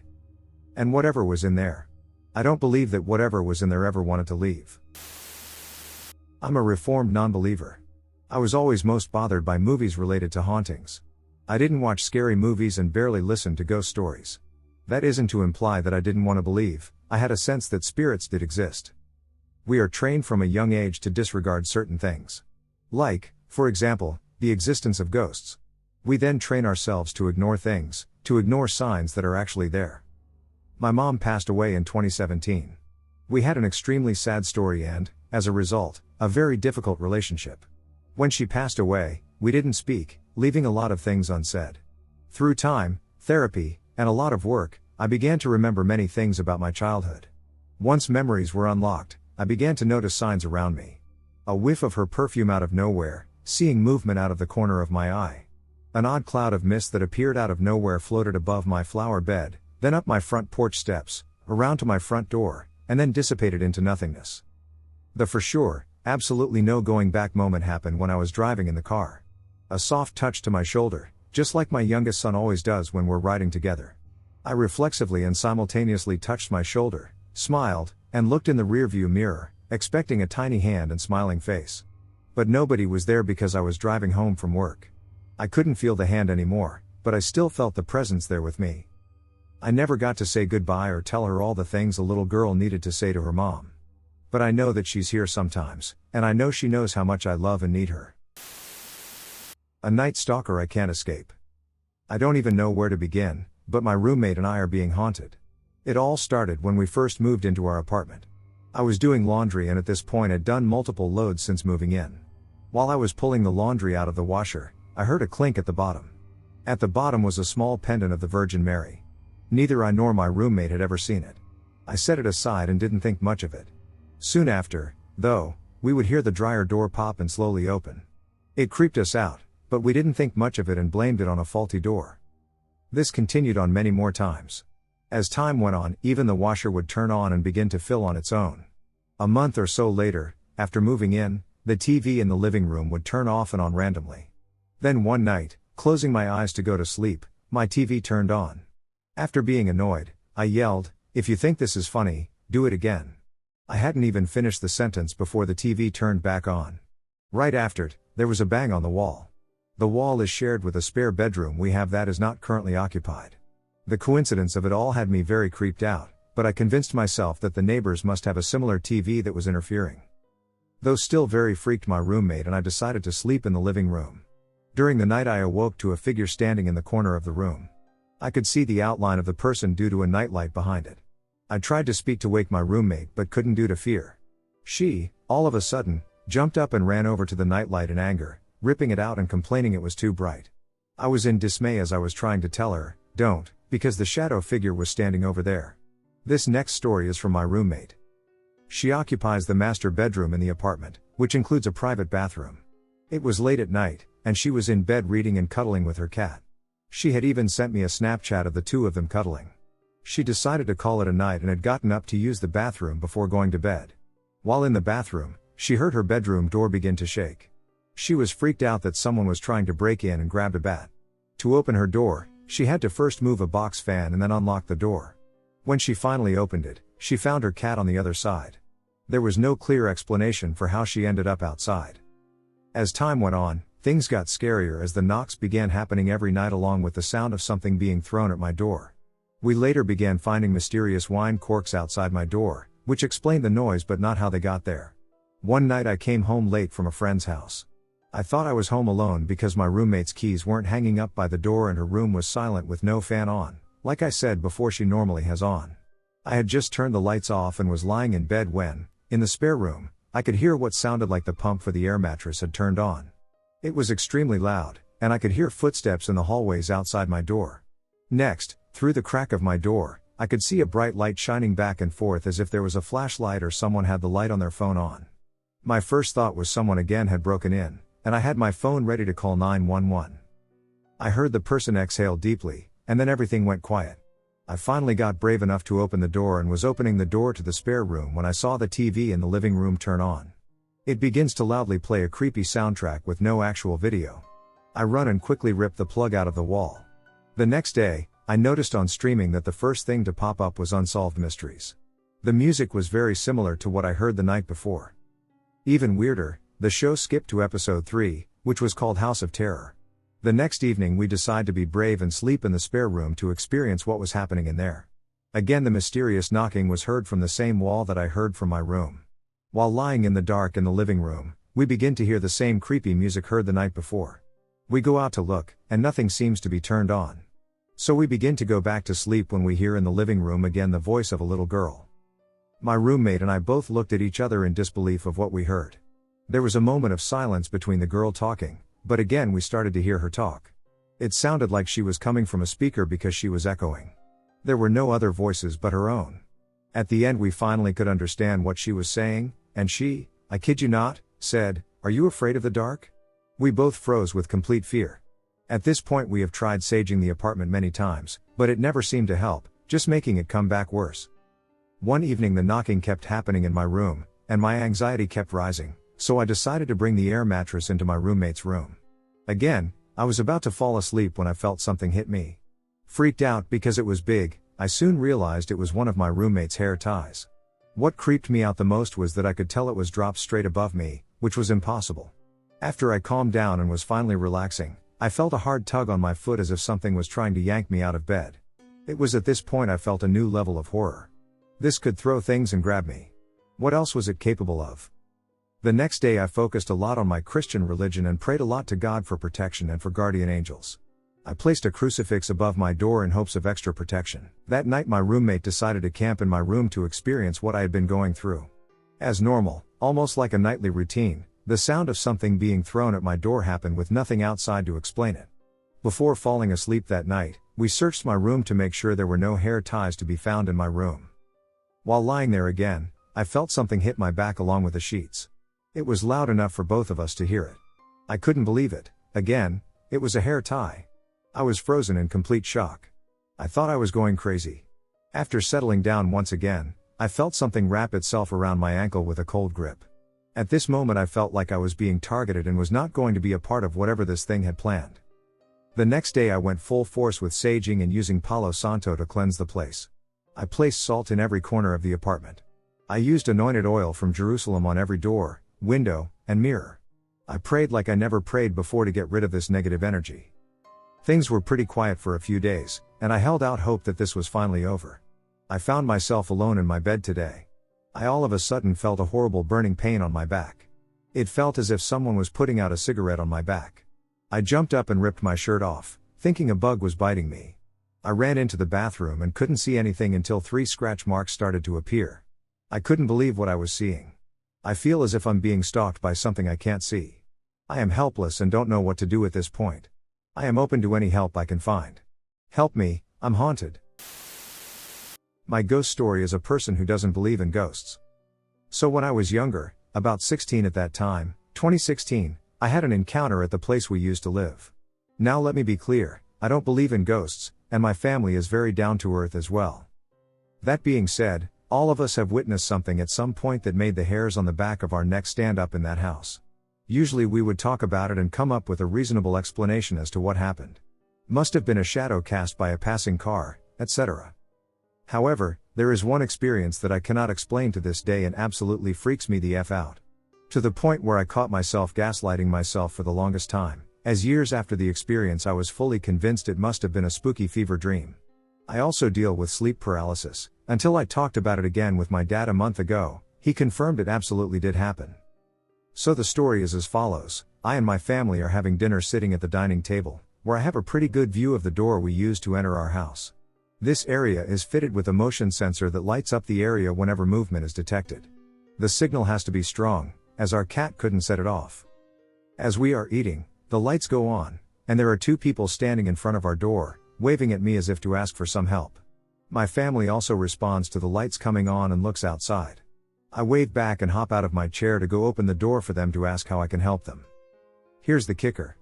And whatever was in there. I don't believe that whatever was in there ever wanted to leave. I'm a reformed non-believer. I was always most bothered by movies related to hauntings. I didn't watch scary movies and barely listened to ghost stories. That isn't to imply that I didn't want to believe, I had a sense that spirits did exist. We are trained from a young age to disregard certain things. Like, for example, the existence of ghosts. We then train ourselves to ignore things, to ignore signs that are actually there. My mom passed away in 2017. We had an extremely sad story and, as a result, a very difficult relationship. When she passed away, we didn't speak, leaving a lot of things unsaid. Through time, therapy, and a lot of work, I began to remember many things about my childhood. Once memories were unlocked, I began to notice signs around me. A whiff of her perfume out of nowhere, seeing movement out of the corner of my eye. An odd cloud of mist that appeared out of nowhere floated above my flower bed, then up my front porch steps, around to my front door, and then dissipated into nothingness. The for sure, absolutely no going back moment happened when I was driving in the car. A soft touch to my shoulder, just like my youngest son always does when we're riding together. I reflexively and simultaneously touched my shoulder, smiled, and looked in the rearview mirror, expecting a tiny hand and smiling face. But nobody was there because I was driving home from work. I couldn't feel the hand anymore, but I still felt the presence there with me. I never got to say goodbye or tell her all the things a little girl needed to say to her mom. But I know that she's here sometimes, and I know she knows how much I love and need her. A night stalker I can't escape. I don't even know where to begin, but my roommate and I are being haunted. It all started when we first moved into our apartment. I was doing laundry and at this point had done multiple loads since moving in. While I was pulling the laundry out of the washer, I heard a clink at the bottom. At the bottom was a small pendant of the Virgin Mary. Neither I nor my roommate had ever seen it. I set it aside and didn't think much of it. Soon after, though, we would hear the dryer door pop and slowly open. It creeped us out, but we didn't think much of it and blamed it on a faulty door. This continued on many more times. As time went on, even the washer would turn on and begin to fill on its own. A month or so later, after moving in, the TV in the living room would turn off and on randomly. Then one night, closing my eyes to go to sleep, my TV turned on. After being annoyed, I yelled, "If you think this is funny, do it again." I hadn't even finished the sentence before the TV turned back on. Right after it, there was a bang on the wall. The wall is shared with a spare bedroom we have that is not currently occupied. The coincidence of it all had me very creeped out, but I convinced myself that the neighbors must have a similar TV that was interfering. Though still very freaked my roommate and I decided to sleep in the living room. During the night I awoke to a figure standing in the corner of the room. I could see the outline of the person due to a nightlight behind it. I tried to speak to wake my roommate but couldn't due to fear. She, all of a sudden, jumped up and ran over to the nightlight in anger, ripping it out and complaining it was too bright. I was in dismay as I was trying to tell her, "Don't," because the shadow figure was standing over there. This next story is from my roommate. She occupies the master bedroom in the apartment, which includes a private bathroom. It was late at night, and she was in bed reading and cuddling with her cat. She had even sent me a Snapchat of the two of them cuddling. She decided to call it a night and had gotten up to use the bathroom before going to bed. While in the bathroom, she heard her bedroom door begin to shake. She was freaked out that someone was trying to break in and grabbed a bat. To open her door, she had to first move a box fan and then unlock the door. When she finally opened it, she found her cat on the other side. There was no clear explanation for how she ended up outside. As time went on, things got scarier as the knocks began happening every night along with the sound of something being thrown at my door. We later began finding mysterious wine corks outside my door, which explained the noise but not how they got there. One night I came home late from a friend's house. I thought I was home alone because my roommate's keys weren't hanging up by the door and her room was silent with no fan on, like I said before she normally has on. I had just turned the lights off and was lying in bed when, in the spare room, I could hear what sounded like the pump for the air mattress had turned on. It was extremely loud, and I could hear footsteps in the hallways outside my door. Next, through the crack of my door, I could see a bright light shining back and forth as if there was a flashlight or someone had the light on their phone on. My first thought was someone again had broken in, and I had my phone ready to call 911. I heard the person exhale deeply, and then everything went quiet. I finally got brave enough to open the door and was opening the door to the spare room when I saw the TV in the living room turn on. It begins to loudly play a creepy soundtrack with no actual video. I run and quickly rip the plug out of the wall. The next day, I noticed on streaming that the first thing to pop up was Unsolved Mysteries. The music was very similar to what I heard the night before. Even weirder, the show skipped to episode 3, which was called House of Terror. The next evening we decide to be brave and sleep in the spare room to experience what was happening in there. Again the mysterious knocking was heard from the same wall that I heard from my room. While lying in the dark in the living room, we begin to hear the same creepy music heard the night before. We go out to look, and nothing seems to be turned on. So we begin to go back to sleep when we hear in the living room again the voice of a little girl. My roommate and I both looked at each other in disbelief of what we heard. There was a moment of silence between the girl talking, but again we started to hear her talk. It sounded like she was coming from a speaker because she was echoing. There were no other voices but her own. At the end we finally could understand what she was saying, and she, I kid you not, said, "Are you afraid of the dark?" We both froze with complete fear. At this point we have tried saging the apartment many times, but it never seemed to help, just making it come back worse. One evening the knocking kept happening in my room, and my anxiety kept rising, so I decided to bring the air mattress into my roommate's room. Again, I was about to fall asleep when I felt something hit me. Freaked out because it was big, I soon realized it was one of my roommate's hair ties. What creeped me out the most was that I could tell it was dropped straight above me, which was impossible. After I calmed down and was finally relaxing, I felt a hard tug on my foot as if something was trying to yank me out of bed. It was at this point I felt a new level of horror. This could throw things and grab me. What else was it capable of? The next day I focused a lot on my Christian religion and prayed a lot to God for protection and for guardian angels. I placed a crucifix above my door in hopes of extra protection. That night my roommate decided to camp in my room to experience what I had been going through. As normal, almost like a nightly routine, the sound of something being thrown at my door happened with nothing outside to explain it. Before falling asleep that night, we searched my room to make sure there were no hair ties to be found in my room. While lying there again, I felt something hit my back along with the sheets. It was loud enough for both of us to hear it. I couldn't believe it. Again, it was a hair tie. I was frozen in complete shock. I thought I was going crazy. After settling down once again, I felt something wrap itself around my ankle with a cold grip. At this moment I felt like I was being targeted and was not going to be a part of whatever this thing had planned. The next day I went full force with saging and using Palo Santo to cleanse the place. I placed salt in every corner of the apartment. I used anointed oil from Jerusalem on every door, window, and mirror. I prayed like I never prayed before to get rid of this negative energy. Things were pretty quiet for a few days, and I held out hope that this was finally over. I found myself alone in my bed today. I all of a sudden felt a horrible burning pain on my back. It felt as if someone was putting out a cigarette on my back. I jumped up and ripped my shirt off, thinking a bug was biting me. I ran into the bathroom and couldn't see anything until 3 scratch marks started to appear. I couldn't believe what I was seeing. I feel as if I'm being stalked by something I can't see. I am helpless and don't know what to do at this point. I am open to any help I can find. Help me, I'm haunted. My ghost story is a person who doesn't believe in ghosts. So when I was younger, about 16 at that time, 2016, I had an encounter at the place we used to live. Now let me be clear, I don't believe in ghosts, and my family is very down to earth as well. That being said, all of us have witnessed something at some point that made the hairs on the back of our neck stand up in that house. Usually we would talk about it and come up with a reasonable explanation as to what happened. Must have been a shadow cast by a passing car, etc. However, there is one experience that I cannot explain to this day and absolutely freaks me the F out. To the point where I caught myself gaslighting myself for the longest time, as years after the experience I was fully convinced it must have been a spooky fever dream. I also deal with sleep paralysis. Until I talked about it again with my dad a month ago, he confirmed it absolutely did happen. So the story is as follows. I and my family are having dinner sitting at the dining table, where I have a pretty good view of the door we use to enter our house. This area is fitted with a motion sensor that lights up the area whenever movement is detected. The signal has to be strong, as our cat couldn't set it off. As we are eating, the lights go on, and there are 2 people standing in front of our door, waving at me as if to ask for some help. My family also responds to the lights coming on and looks outside. I wave back and hop out of my chair to go open the door for them to ask how I can help them. Here's the kicker.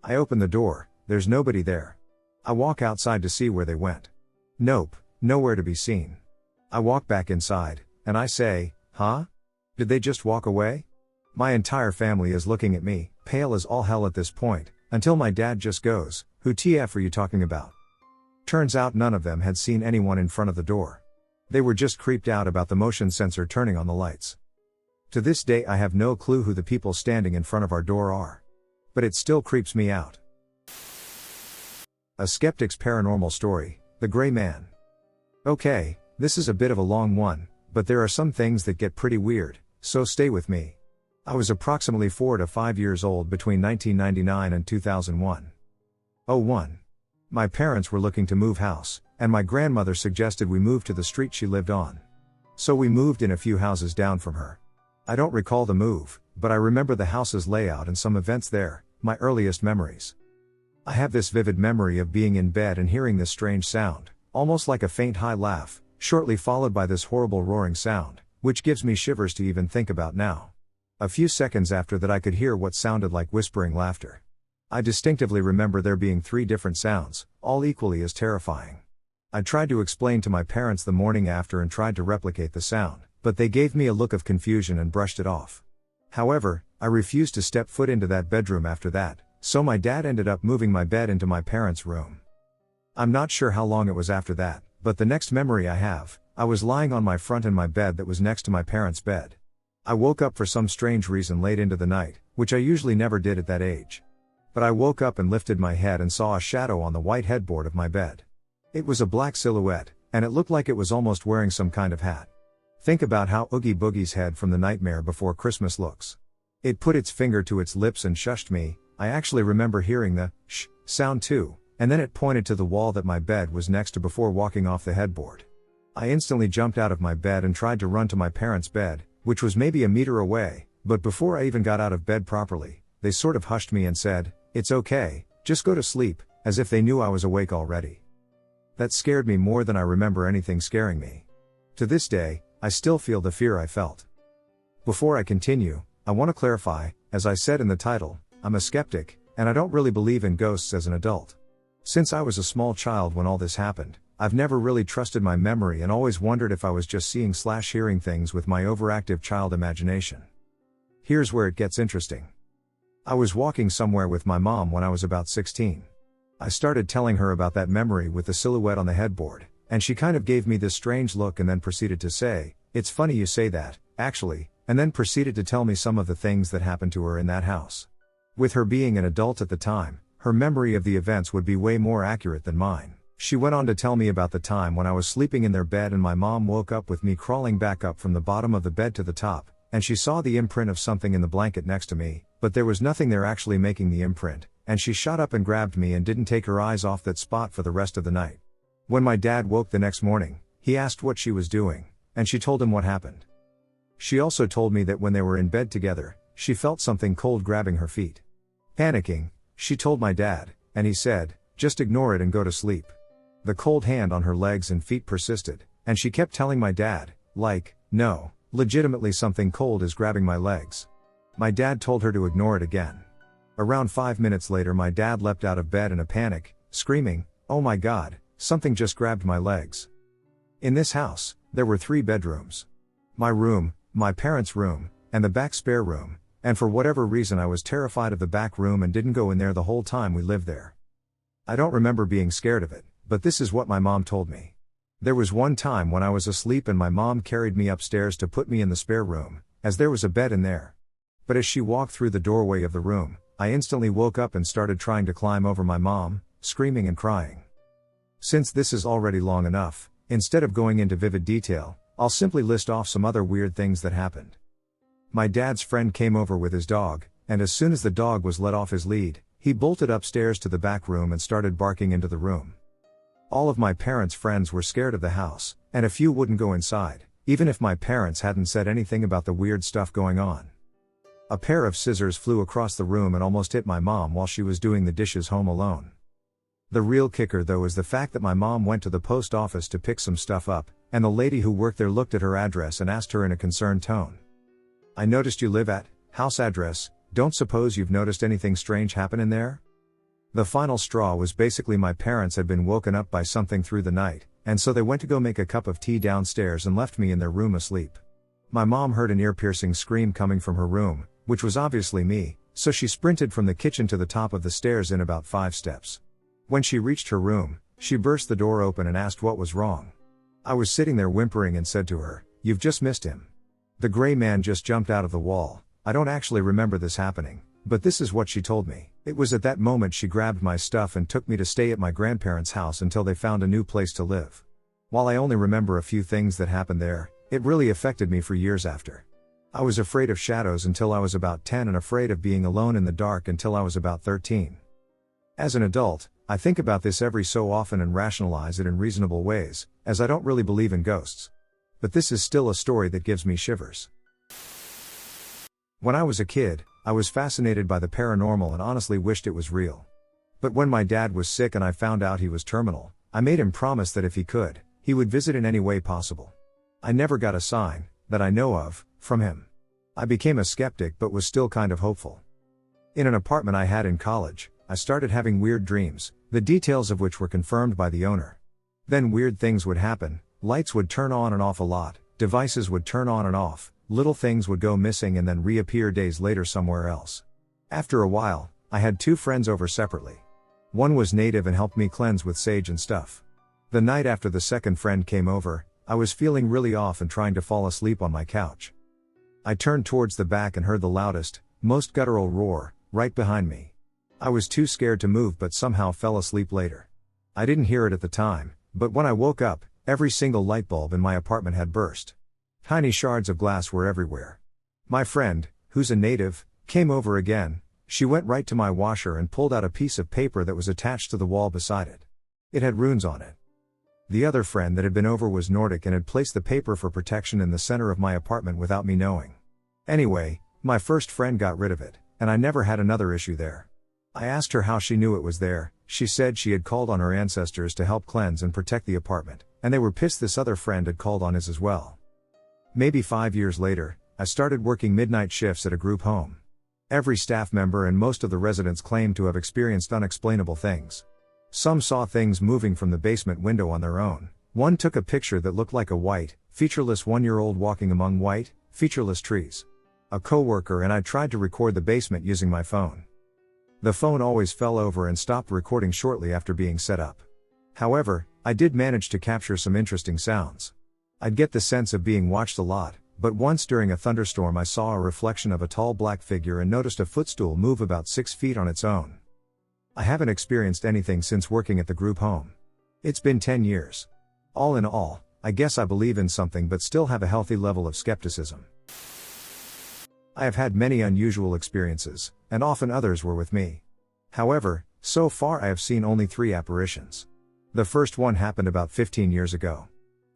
I open the door, there's nobody there. I walk outside to see where they went. Nope, nowhere to be seen. I walk back inside, and I say, huh? Did they just walk away? My entire family is looking at me, pale as all hell at this point, until my dad just goes, who TF are you talking about? Turns out none of them had seen anyone in front of the door. They were just creeped out about the motion sensor turning on the lights. To this day I have no clue who the people standing in front of our door are. But it still creeps me out. A skeptic's paranormal story, the Gray Man. Okay, this is a bit of a long one, but there are some things that get pretty weird, so stay with me. I was approximately 4 to 5 years old between 1999 and 2001. 01. My parents were looking to move house, and my grandmother suggested we move to the street she lived on. So we moved in a few houses down from her. I don't recall the move, but I remember the house's layout and some events there, my earliest memories. I have this vivid memory of being in bed and hearing this strange sound, almost like a faint high laugh, shortly followed by this horrible roaring sound, which gives me shivers to even think about now. A few seconds after that I could hear what sounded like whispering laughter. I distinctively remember there being 3 different sounds, all equally as terrifying. I tried to explain to my parents the morning after and tried to replicate the sound, but they gave me a look of confusion and brushed it off. However, I refused to step foot into that bedroom after that, so my dad ended up moving my bed into my parents' room. I'm not sure how long it was after that, but the next memory I have, I was lying on my front in my bed that was next to my parents' bed. I woke up for some strange reason late into the night, which I usually never did at that age. But I woke up and lifted my head and saw a shadow on the white headboard of my bed. It was a black silhouette, and it looked like it was almost wearing some kind of hat. Think about how Oogie Boogie's head from The Nightmare Before Christmas looks. It put its finger to its lips and shushed me. I actually remember hearing the shh sound too, and then it pointed to the wall that my bed was next to before walking off the headboard. I instantly jumped out of my bed and tried to run to my parents' bed, which was maybe a meter away, but before I even got out of bed properly, they sort of hushed me and said, "It's okay, just go to sleep," as if they knew I was awake already. That scared me more than I remember anything scaring me. To this day, I still feel the fear I felt. Before I continue, I want to clarify, as I said in the title, I'm a skeptic, and I don't really believe in ghosts as an adult. Since I was a small child when all this happened, I've never really trusted my memory and always wondered if I was just seeing/hearing things with my overactive child imagination. Here's where it gets interesting. I was walking somewhere with my mom when I was about 16. I started telling her about that memory with the silhouette on the headboard, and she kind of gave me this strange look and then proceeded to say, "It's funny you say that, actually," and then proceeded to tell me some of the things that happened to her in that house. With her being an adult at the time, her memory of the events would be way more accurate than mine. She went on to tell me about the time when I was sleeping in their bed and my mom woke up with me crawling back up from the bottom of the bed to the top, and she saw the imprint of something in the blanket next to me, but there was nothing there actually making the imprint, and she shot up and grabbed me and didn't take her eyes off that spot for the rest of the night. When my dad woke the next morning, he asked what she was doing, and she told him what happened. She also told me that when they were in bed together, she felt something cold grabbing her feet. Panicking, she told my dad, and he said, "Just ignore it and go to sleep." The cold hand on her legs and feet persisted, and she kept telling my dad, like, "No, legitimately something cold is grabbing my legs." My dad told her to ignore it again. Around 5 minutes later my dad leapt out of bed in a panic, screaming, "Oh my God, something just grabbed my legs." In this house, there were 3 bedrooms. My room, my parents' room, and the back spare room, and for whatever reason I was terrified of the back room and didn't go in there the whole time we lived there. I don't remember being scared of it, but this is what my mom told me. There was one time when I was asleep and my mom carried me upstairs to put me in the spare room, as there was a bed in there. But as she walked through the doorway of the room, I instantly woke up and started trying to climb over my mom, screaming and crying. Since this is already long enough, instead of going into vivid detail, I'll simply list off some other weird things that happened. My dad's friend came over with his dog, and as soon as the dog was let off his lead, he bolted upstairs to the back room and started barking into the room. All of my parents' friends were scared of the house, and a few wouldn't go inside, even if my parents hadn't said anything about the weird stuff going on. A pair of scissors flew across the room and almost hit my mom while she was doing the dishes home alone. The real kicker though is the fact that my mom went to the post office to pick some stuff up, and the lady who worked there looked at her address and asked her in a concerned tone, "I noticed you live at, house address, don't suppose you've noticed anything strange happen in there?" The final straw was basically my parents had been woken up by something through the night, and so they went to go make a cup of tea downstairs and left me in their room asleep. My mom heard an ear-piercing scream coming from her room, which was obviously me, so she sprinted from the kitchen to the top of the stairs in about 5 steps. When she reached her room, she burst the door open and asked what was wrong. I was sitting there whimpering and said to her, "You've just missed him. The gray man just jumped out of the wall." I don't actually remember this happening, but this is what she told me. It was at that moment she grabbed my stuff and took me to stay at my grandparents' house until they found a new place to live. While I only remember a few things that happened there, it really affected me for years after. I was afraid of shadows until I was about 10 and afraid of being alone in the dark until I was about 13. As an adult, I think about this every so often and rationalize it in reasonable ways, as I don't really believe in ghosts. But this is still a story that gives me shivers. When I was a kid, I was fascinated by the paranormal and honestly wished it was real. But when my dad was sick and I found out he was terminal, I made him promise that if he could, he would visit in any way possible. I never got a sign, that I know of, from him. I became a skeptic but was still kind of hopeful. In an apartment I had in college, I started having weird dreams, the details of which were confirmed by the owner. Then weird things would happen, lights would turn on and off a lot, devices would turn on and off, little things would go missing and then reappear days later somewhere else. After a while, I had 2 friends over separately. One was native and helped me cleanse with sage and stuff. The night after the second friend came over, I was feeling really off and trying to fall asleep on my couch. I turned towards the back and heard the loudest, most guttural roar, right behind me. I was too scared to move but somehow fell asleep later. I didn't hear it at the time, but when I woke up, every single light bulb in my apartment had burst. Tiny shards of glass were everywhere. My friend, who's a native, came over again. She went right to my washer and pulled out a piece of paper that was attached to the wall beside it. It had runes on it. The other friend that had been over was Nordic and had placed the paper for protection in the center of my apartment without me knowing. Anyway, my first friend got rid of it, and I never had another issue there. I asked her how she knew it was there. She said she had called on her ancestors to help cleanse and protect the apartment, and they were pissed this other friend had called on his as well. Maybe 5 years later, I started working midnight shifts at a group home. Every staff member and most of the residents claimed to have experienced unexplainable things. Some saw things moving from the basement window on their own. One took a picture that looked like a white, featureless 1-year-old walking among white, featureless trees. A coworker and I tried to record the basement using my phone. The phone always fell over and stopped recording shortly after being set up. However, I did manage to capture some interesting sounds. I'd get the sense of being watched a lot, but once during a thunderstorm I saw a reflection of a tall black figure and noticed a footstool move about 6 feet on its own. I haven't experienced anything since working at the group home. It's been 10 years. All in all, I guess I believe in something but still have a healthy level of skepticism. I have had many unusual experiences, and often others were with me. However, so far I have seen only 3 apparitions. The first one happened about 15 years ago.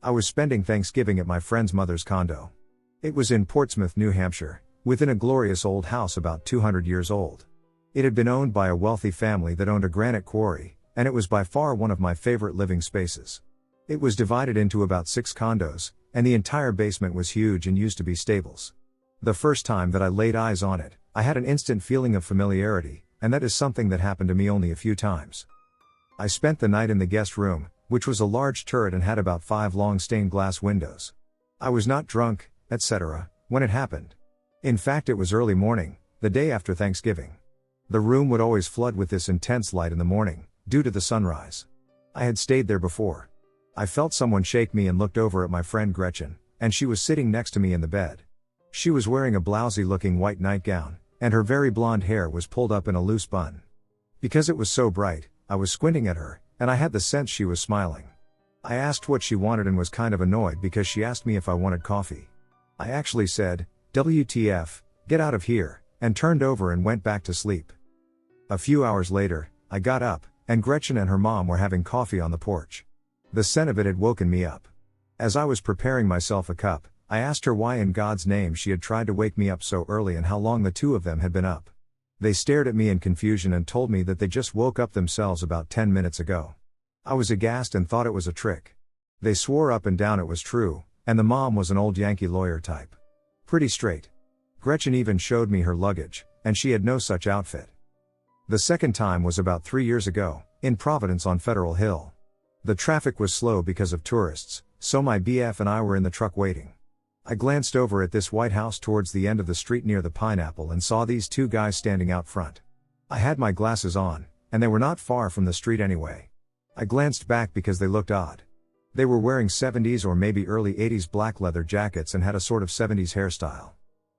I was spending Thanksgiving at my friend's mother's condo. It was in Portsmouth, New Hampshire, within a glorious old house about 200 years old. It had been owned by a wealthy family that owned a granite quarry, and it was by far one of my favorite living spaces. It was divided into about 6 condos, and the entire basement was huge and used to be stables. The first time that I laid eyes on it, I had an instant feeling of familiarity, and that is something that happened to me only a few times. I spent the night in the guest room, which was a large turret and had about 5 long stained glass windows. I was not drunk, etc., when it happened. In fact, it was early morning, the day after Thanksgiving. The room would always flood with this intense light in the morning, due to the sunrise. I had stayed there before. I felt someone shake me and looked over at my friend Gretchen, and she was sitting next to me in the bed. She was wearing a blousy-looking white nightgown, and her very blonde hair was pulled up in a loose bun. Because it was so bright, I was squinting at her, and I had the sense she was smiling. I asked what she wanted and was kind of annoyed because she asked me if I wanted coffee. I actually said, "WTF, get out of here," and turned over and went back to sleep. A few hours later, I got up, and Gretchen and her mom were having coffee on the porch. The scent of it had woken me up. As I was preparing myself a cup, I asked her why in God's name she had tried to wake me up so early and how long the two of them had been up. They stared at me in confusion and told me that they just woke up themselves about 10 minutes ago. I was aghast and thought it was a trick. They swore up and down it was true, and the mom was an old Yankee lawyer type. Pretty straight. Gretchen even showed me her luggage, and she had no such outfit. The second time was about 3 years ago, in Providence on Federal Hill. The traffic was slow because of tourists, so my BF and I were in the truck waiting. I glanced over at this white house towards the end of the street near the Pineapple and saw these 2 guys standing out front. I had my glasses on, and they were not far from the street anyway. I glanced back because they looked odd. They were wearing 70s or maybe early 80s black leather jackets and had a sort of 70s hairstyle.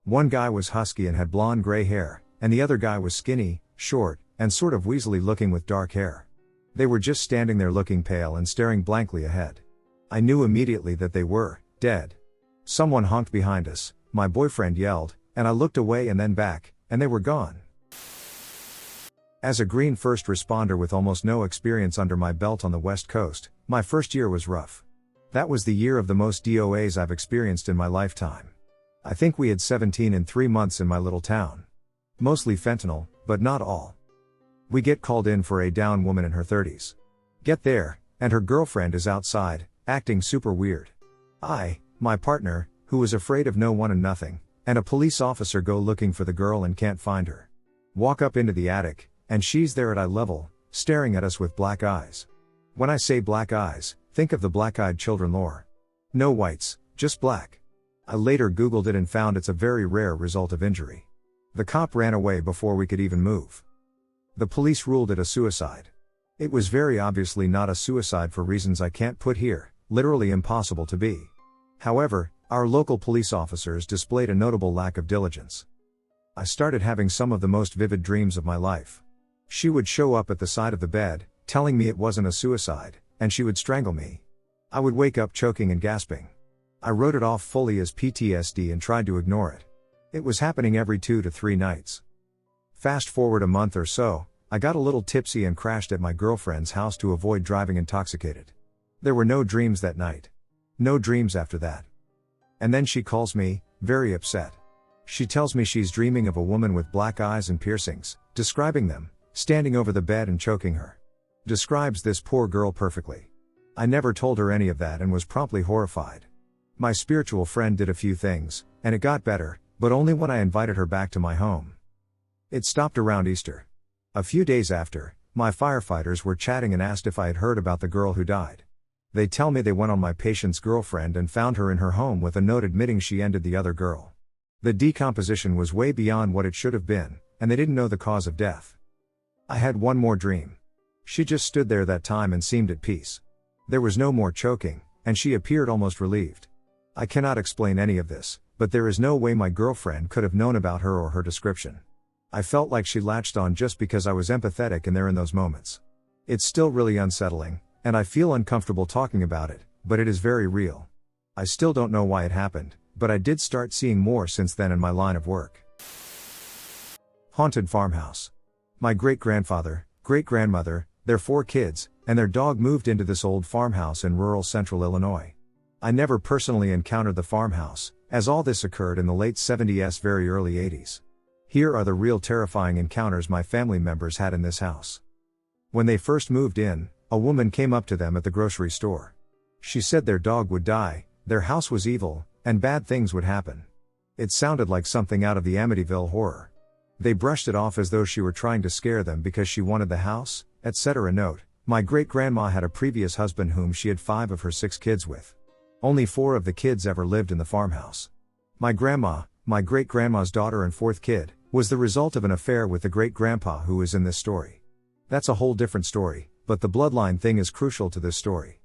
One guy was husky and had blonde gray hair, and the other guy was skinny, short, and sort of weaselly looking with dark hair. They were just standing there looking pale and staring blankly ahead. I knew immediately that they were dead. Someone honked behind us, my boyfriend yelled, and I looked away and then back, and they were gone. As a green first responder with almost no experience under my belt on the West Coast, my first year was rough. That was the year of the most DOAs I've experienced in my lifetime. I think we had 17 in 3 months in my little town. Mostly fentanyl, but not all. We get called in for a down woman in her 30s. Get there, and her girlfriend is outside, acting super weird. I, my partner, who was afraid of no one and nothing, and a police officer go looking for the girl and can't find her. Walk up into the attic, and she's there at eye level, staring at us with black eyes. When I say black eyes, think of the black-eyed children lore. No whites, just black. I later Googled it and found it's a very rare result of injury. The cop ran away before we could even move. The police ruled it a suicide. It was very obviously not a suicide for reasons I can't put here, literally impossible to be. However, our local police officers displayed a notable lack of diligence. I started having some of the most vivid dreams of my life. She would show up at the side of the bed, telling me it wasn't a suicide, and she would strangle me. I would wake up choking and gasping. I wrote it off fully as PTSD and tried to ignore it. It was happening every 2 to 3 nights. Fast forward a month or so, I got a little tipsy and crashed at my girlfriend's house to avoid driving intoxicated. There were no dreams that night. No dreams after that. And then she calls me, very upset. She tells me she's dreaming of a woman with black eyes and piercings, describing them, standing over the bed and choking her. Describes this poor girl perfectly. I never told her any of that and was promptly horrified. My spiritual friend did a few things, and it got better, but only when I invited her back to my home. It stopped around Easter. A few days after, My firefighters were chatting and asked if I had heard about the girl who died. They tell me they went on my patient's girlfriend and found her in her home with a note admitting she ended the other girl. The decomposition was way beyond what it should have been, and they didn't know the cause of death. I had one more dream. She just stood there that time and seemed at peace. There was no more choking, and she appeared almost relieved. I cannot explain any of this, but there is no way my girlfriend could have known about her or her description. I felt like she latched on just because I was empathetic and there in those moments. It's still really unsettling, and I feel uncomfortable talking about it, but it is very real. I still don't know why it happened, but I did start seeing more since then in my line of work. Haunted farmhouse. My great-grandfather, great-grandmother, their 4 kids, and their dog moved into this old farmhouse in rural central Illinois. I never personally encountered the farmhouse, as all this occurred in the late 70s, very early 80s. Here are the real terrifying encounters my family members had in this house. When they first moved in, a woman came up to them at the grocery store. She said their dog would die, their house was evil, and bad things would happen. It sounded like something out of the Amityville horror. They brushed it off as though she were trying to scare them because she wanted the house, etc. Note, my great-grandma had a previous husband whom she had 5 of her 6 kids with. Only 4 of the kids ever lived in the farmhouse. My grandma, my great-grandma's daughter and 4th kid, was the result of an affair with the great-grandpa who is in this story. That's a whole different story, but the bloodline thing is crucial to this story.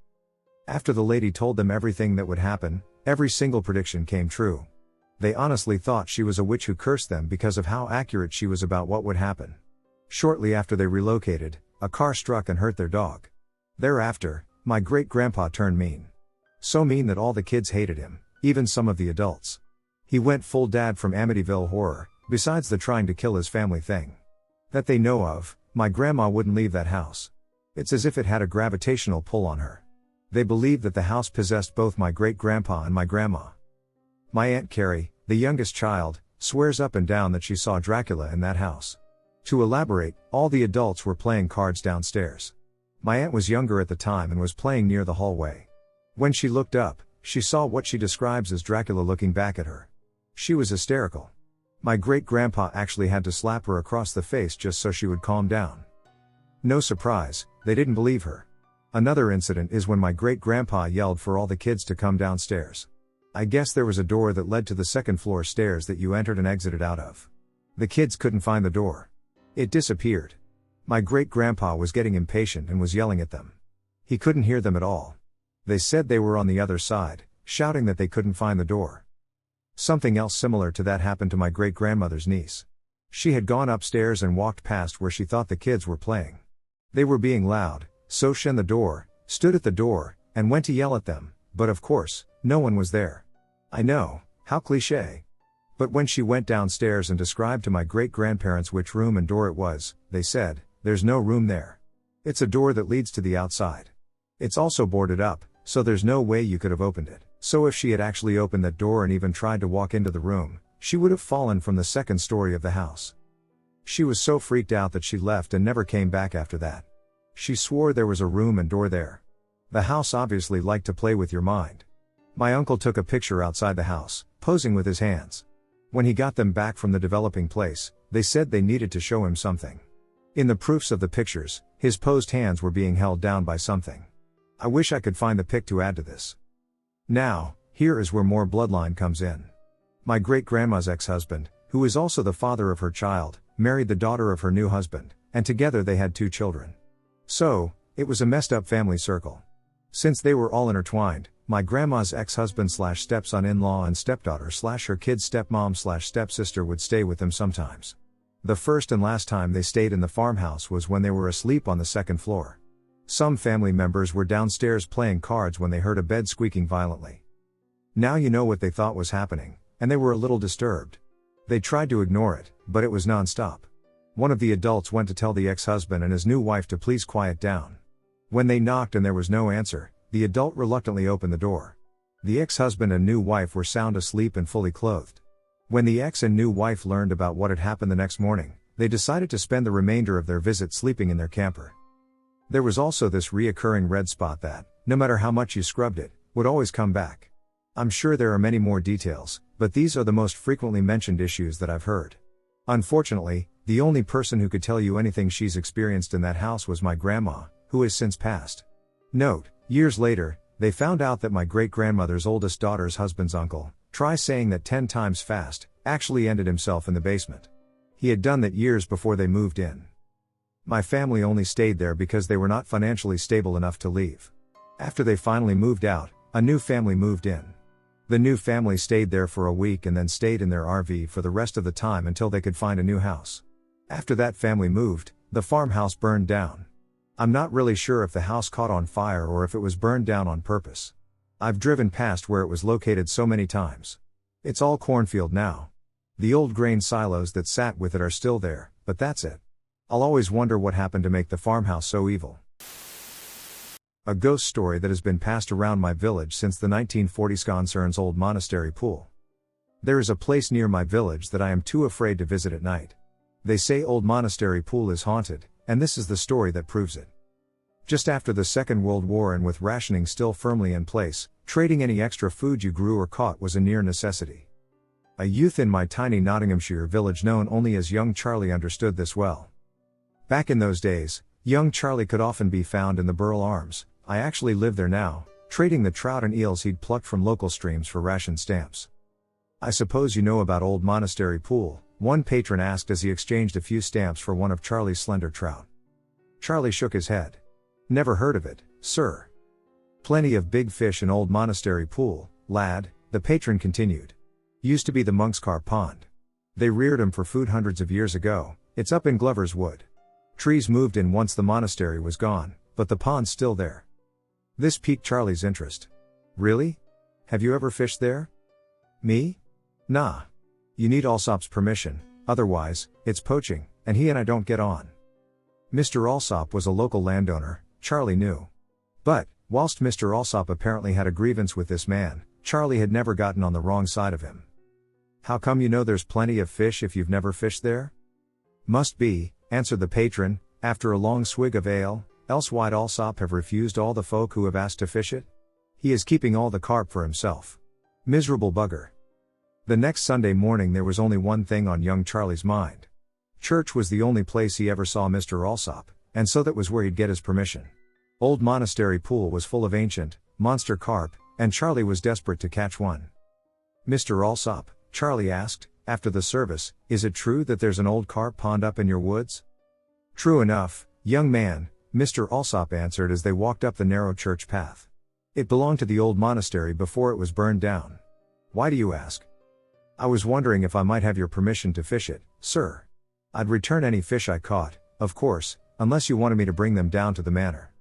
After the lady told them everything that would happen, every single prediction came true. They honestly thought she was a witch who cursed them because of how accurate she was about what would happen. Shortly after they relocated, a car struck and hurt their dog. Thereafter, my great-grandpa turned mean. So mean that all the kids hated him, even some of the adults. He went full dad from Amityville horror, besides the trying to kill his family thing. That they know of, my grandma wouldn't leave that house. It's as if it had a gravitational pull on her. They believed that the house possessed both my great-grandpa and my grandma. My Aunt Carrie, the youngest child, swears up and down that she saw Dracula in that house. To elaborate, all the adults were playing cards downstairs. My aunt was younger at the time and was playing near the hallway. When she looked up, she saw what she describes as Dracula looking back at her. She was hysterical. My great-grandpa actually had to slap her across the face just so she would calm down. No surprise, they didn't believe her. Another incident is when my great-grandpa yelled for all the kids to come downstairs. I guess there was a door that led to the second-floor stairs that you entered and exited out of. The kids couldn't find the door. It disappeared. My great-grandpa was getting impatient and was yelling at them. He couldn't hear them at all. They said they were on the other side, shouting that they couldn't find the door. Something else similar to that happened to my great-grandmother's niece. She had gone upstairs and walked past where she thought the kids were playing. They were being loud, so she opened the door, stood at the door, and went to yell at them, but of course, no one was there. I know, how cliché. But when she went downstairs and described to my great-grandparents which room and door it was, they said, "There's no room there. It's a door that leads to the outside. It's also boarded up, so there's no way you could have opened it." So if she had actually opened that door and even tried to walk into the room, she would have fallen from the second story of the house. She was so freaked out that she left and never came back after that. She swore there was a room and door there. The house obviously liked to play with your mind. My uncle took a picture outside the house, posing with his hands. When he got them back from the developing place, they said they needed to show him something. In the proofs of the pictures, his posed hands were being held down by something. I wish I could find the pic to add to this. Now, here is where more bloodline comes in. My great-grandma's ex-husband, who is also the father of her child, married the daughter of her new husband, and together they had 2 children. So, it was a messed up family circle. Since they were all intertwined, my grandma's ex-husband/stepson-in-law and stepdaughter/her kid's stepmom/stepsister would stay with them sometimes. The first and last time they stayed in the farmhouse was when they were asleep on the second floor. Some family members were downstairs playing cards when they heard a bed squeaking violently. Now you know what they thought was happening, and they were a little disturbed. They tried to ignore it, but it was non-stop. One of the adults went to tell the ex-husband and his new wife to please quiet down. When they knocked and there was no answer, the adult reluctantly opened the door. The ex-husband and new wife were sound asleep and fully clothed. When the ex and new wife learned about what had happened the next morning, they decided to spend the remainder of their visit sleeping in their camper. There was also this reoccurring red spot that, no matter how much you scrubbed it, would always come back. I'm sure there are many more details, but these are the most frequently mentioned issues that I've heard. Unfortunately, The only person who could tell you anything she's experienced in that house was my grandma, who has since passed. Note, years later, they found out that my great-grandmother's oldest daughter's husband's uncle, try saying that 10 times fast, actually ended himself in the basement. He had done that years before they moved in. My family only stayed there because they were not financially stable enough to leave. After they finally moved out, a new family moved in. The new family stayed there for a week and then stayed in their RV for the rest of the time until they could find a new house. After that family moved, the farmhouse burned down. I'm not really sure if the house caught on fire or if it was burned down on purpose. I've driven past where it was located so many times. It's all cornfield now. The old grain silos that sat with it are still there, but that's it. I'll always wonder what happened to make the farmhouse so evil. A ghost story that has been passed around my village since the 1940s concerns Old Monastery Pool. There is a place near my village that I am too afraid to visit at night. They say Old Monastery Pool is haunted, and this is the story that proves it. Just after the Second World War and with rationing still firmly in place, trading any extra food you grew or caught was a near necessity. A youth in my tiny Nottinghamshire village known only as Young Charlie understood this well. Back in those days, young Charlie could often be found in the Burrell Arms, I actually live there now, trading the trout and eels he'd plucked from local streams for ration stamps. I suppose you know about Old Monastery Pool, one patron asked as he exchanged a few stamps for one of Charlie's slender trout. Charlie shook his head. Never heard of it, sir. Plenty of big fish in Old Monastery Pool, lad, the patron continued. Used to be the monks' carp pond. They reared 'em for food hundreds of years ago, it's up in Glover's Wood. Trees moved in once the monastery was gone, but the pond's still there. This piqued Charlie's interest. Really? Have you ever fished there? Me? Nah. You need Alsop's permission, otherwise, it's poaching, and he and I don't get on. Mr. Alsop was a local landowner, Charlie knew. But, whilst Mr. Alsop apparently had a grievance with this man, Charlie had never gotten on the wrong side of him. How come you know there's plenty of fish if you've never fished there? Must be, answered the patron, after a long swig of ale, else why'd Alsop have refused all the folk who have asked to fish it? He is keeping all the carp for himself. Miserable bugger. The next Sunday morning there was only one thing on young Charlie's mind. Church was the only place he ever saw Mr. Alsop, and so that was where he'd get his permission. Old Monastery Pool was full of ancient, monster carp, and Charlie was desperate to catch one. Mr. Alsop, Charlie asked, after the service, is it true that there's an old carp pond up in your woods? True enough, young man, Mr. Alsop answered as they walked up the narrow church path. It belonged to the old monastery before it was burned down. Why do you ask? I was wondering if I might have your permission to fish it, sir. I'd return any fish I caught, of course, unless you wanted me to bring them down to the manor.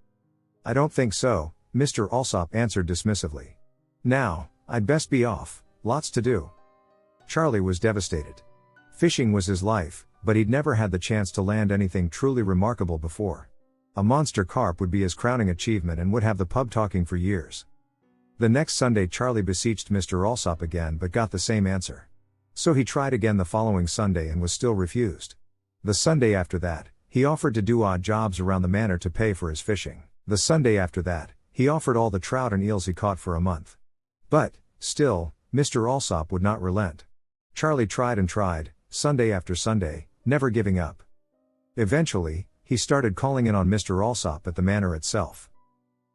I don't think so, Mr. Alsop answered dismissively. Now, I'd best be off, lots to do. Charlie was devastated. Fishing was his life, but he'd never had the chance to land anything truly remarkable before. A monster carp would be his crowning achievement and would have the pub talking for years. The next Sunday Charlie beseeched Mr. Alsop again but got the same answer. So he tried again the following Sunday and was still refused. The Sunday after that, he offered to do odd jobs around the manor to pay for his fishing. The Sunday after that, he offered all the trout and eels he caught for a month. But, still, Mr. Alsop would not relent. Charlie tried and tried, Sunday after Sunday, never giving up. Eventually, he started calling in on Mr. Alsop at the manor itself.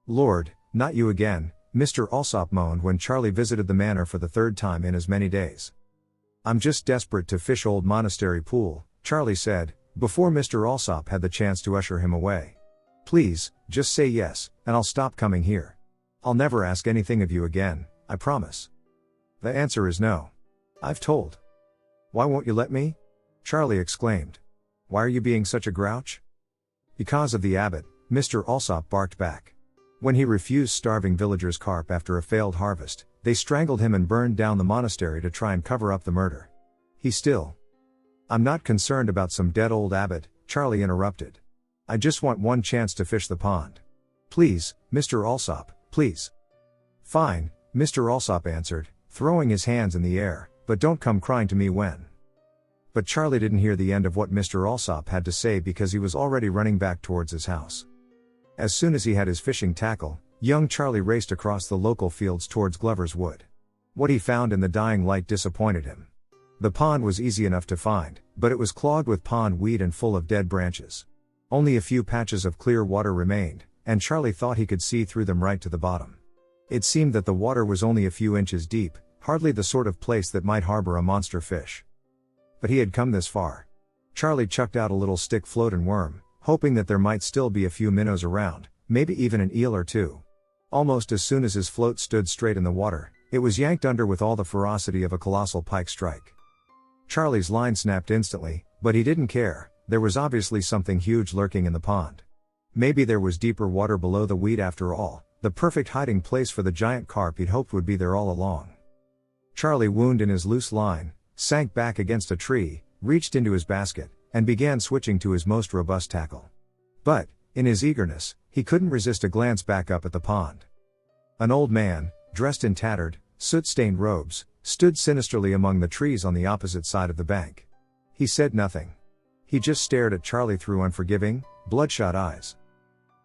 Lord, not you again, Mr. Alsop moaned when Charlie visited the manor for the third time in as many days. I'm just desperate to fish Old Monastery Pool, Charlie said, before Mr. Alsop had the chance to usher him away. Please, just say yes, and I'll stop coming here. I'll never ask anything of you again, I promise. The answer is no. I've told. Why won't you let me? Charlie exclaimed. Why are you being such a grouch? Because of the abbot, Mr. Alsop barked back. When he refused starving villagers carp after a failed harvest, they strangled him and burned down the monastery to try and cover up the murder. I'm not concerned about some dead old abbot, Charlie interrupted. I just want one chance to fish the pond. Please, Mr. Alsop, please. Fine, Mr. Alsop answered, throwing his hands in the air, but don't come crying to me when. But Charlie didn't hear the end of what Mr. Alsop had to say because he was already running back towards his house. As soon as he had his fishing tackle, young Charlie raced across the local fields towards Glover's Wood. What he found in the dying light disappointed him. The pond was easy enough to find, but it was clogged with pond weed and full of dead branches. Only a few patches of clear water remained, and Charlie thought he could see through them right to the bottom. It seemed that the water was only a few inches deep, hardly the sort of place that might harbor a monster fish. But he had come this far. Charlie chucked out a little stick float and worm, hoping that there might still be a few minnows around, maybe even an eel or two. Almost as soon as his float stood straight in the water, it was yanked under with all the ferocity of a colossal pike strike. Charlie's line snapped instantly, but he didn't care. There was obviously something huge lurking in the pond. Maybe there was deeper water below the weed after all, the perfect hiding place for the giant carp he'd hoped would be there all along. Charlie wound in his loose line, sank back against a tree, reached into his basket, and began switching to his most robust tackle. But, in his eagerness, he couldn't resist a glance back up at the pond. An old man, dressed in tattered, soot-stained robes, stood sinisterly among the trees on the opposite side of the bank. He said nothing. He just stared at Charlie through unforgiving, bloodshot eyes.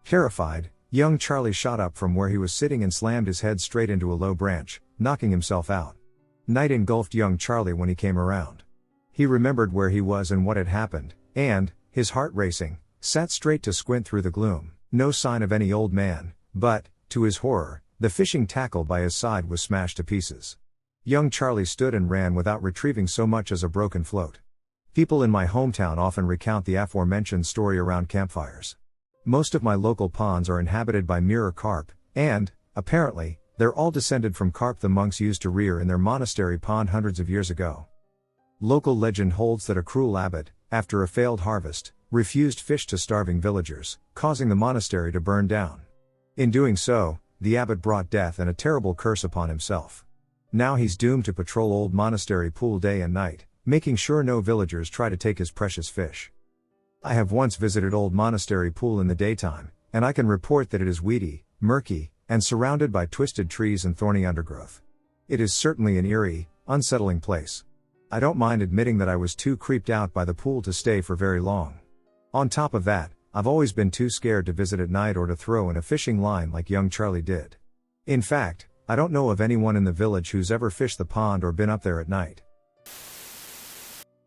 Terrified, young Charlie shot up from where he was sitting and slammed his head straight into a low branch, knocking himself out. Night engulfed young Charlie when he came around. He remembered where he was and what had happened, and, his heart racing, sat straight to squint through the gloom. No sign of any old man, but, to his horror, the fishing tackle by his side was smashed to pieces. Young Charlie stood and ran without retrieving so much as a broken float. People in my hometown often recount the aforementioned story around campfires. Most of my local ponds are inhabited by mirror carp, and, apparently, they're all descended from carp the monks used to rear in their monastery pond hundreds of years ago. Local legend holds that a cruel abbot, after a failed harvest, refused fish to starving villagers, causing the monastery to burn down. In doing so, the abbot brought death and a terrible curse upon himself. Now he's doomed to patrol old monastery pool day and night, making sure no villagers try to take his precious fish. I have once visited old monastery pool in the daytime, and I can report that it is weedy, murky, and surrounded by twisted trees and thorny undergrowth. It is certainly an eerie, unsettling place. I don't mind admitting that I was too creeped out by the pool to stay for very long. On top of that, I've always been too scared to visit at night or to throw in a fishing line like young Charlie did. In fact, I don't know of anyone in the village who's ever fished the pond or been up there at night.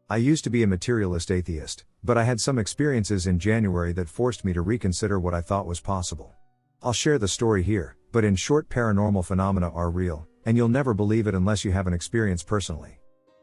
I used to be a materialist atheist, but I had some experiences in January that forced me to reconsider what I thought was possible. I'll share the story here, but in short, paranormal phenomena are real, and you'll never believe it unless you have an experience personally.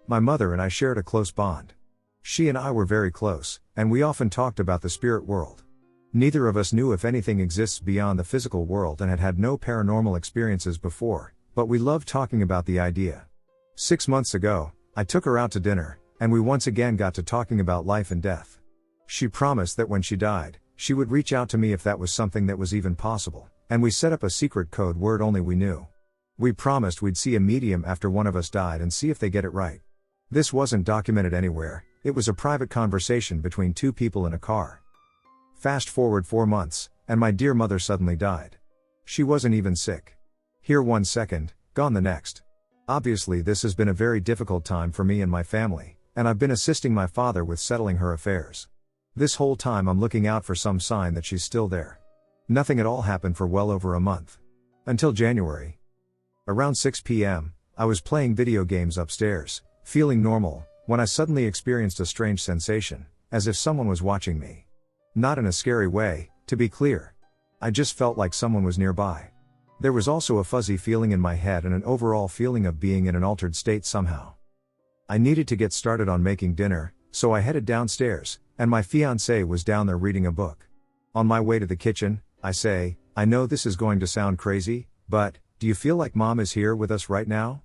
My mother and I shared a close bond. She and I were very close, and we often talked about the spirit world. Neither of us knew if anything exists beyond the physical world and had had no paranormal experiences before, but we loved talking about the idea. 6 months ago, I took her out to dinner, and we once again got to talking about life and death. She promised that when she died, she would reach out to me if that was something that was even possible, and we set up a secret code word only we knew. We promised we'd see a medium after one of us died and see if they get it right. This wasn't documented anywhere, it was a private conversation between two people in a car. Fast forward 4 months, and my dear mother suddenly died. She wasn't even sick. Here 1 second, gone the next. Obviously this has been a very difficult time for me and my family, and I've been assisting my father with settling her affairs. This whole time I'm looking out for some sign that she's still there. Nothing at all happened for well over a month. Until January. Around 6 p.m., I was playing video games upstairs, feeling normal, when I suddenly experienced a strange sensation, as if someone was watching me. Not in a scary way, to be clear. I just felt like someone was nearby. There was also a fuzzy feeling in my head and an overall feeling of being in an altered state somehow. I needed to get started on making dinner, so I headed downstairs, and my fiancée was down there reading a book. On my way to the kitchen, I say, I know this is going to sound crazy, but, do you feel like Mom is here with us right now?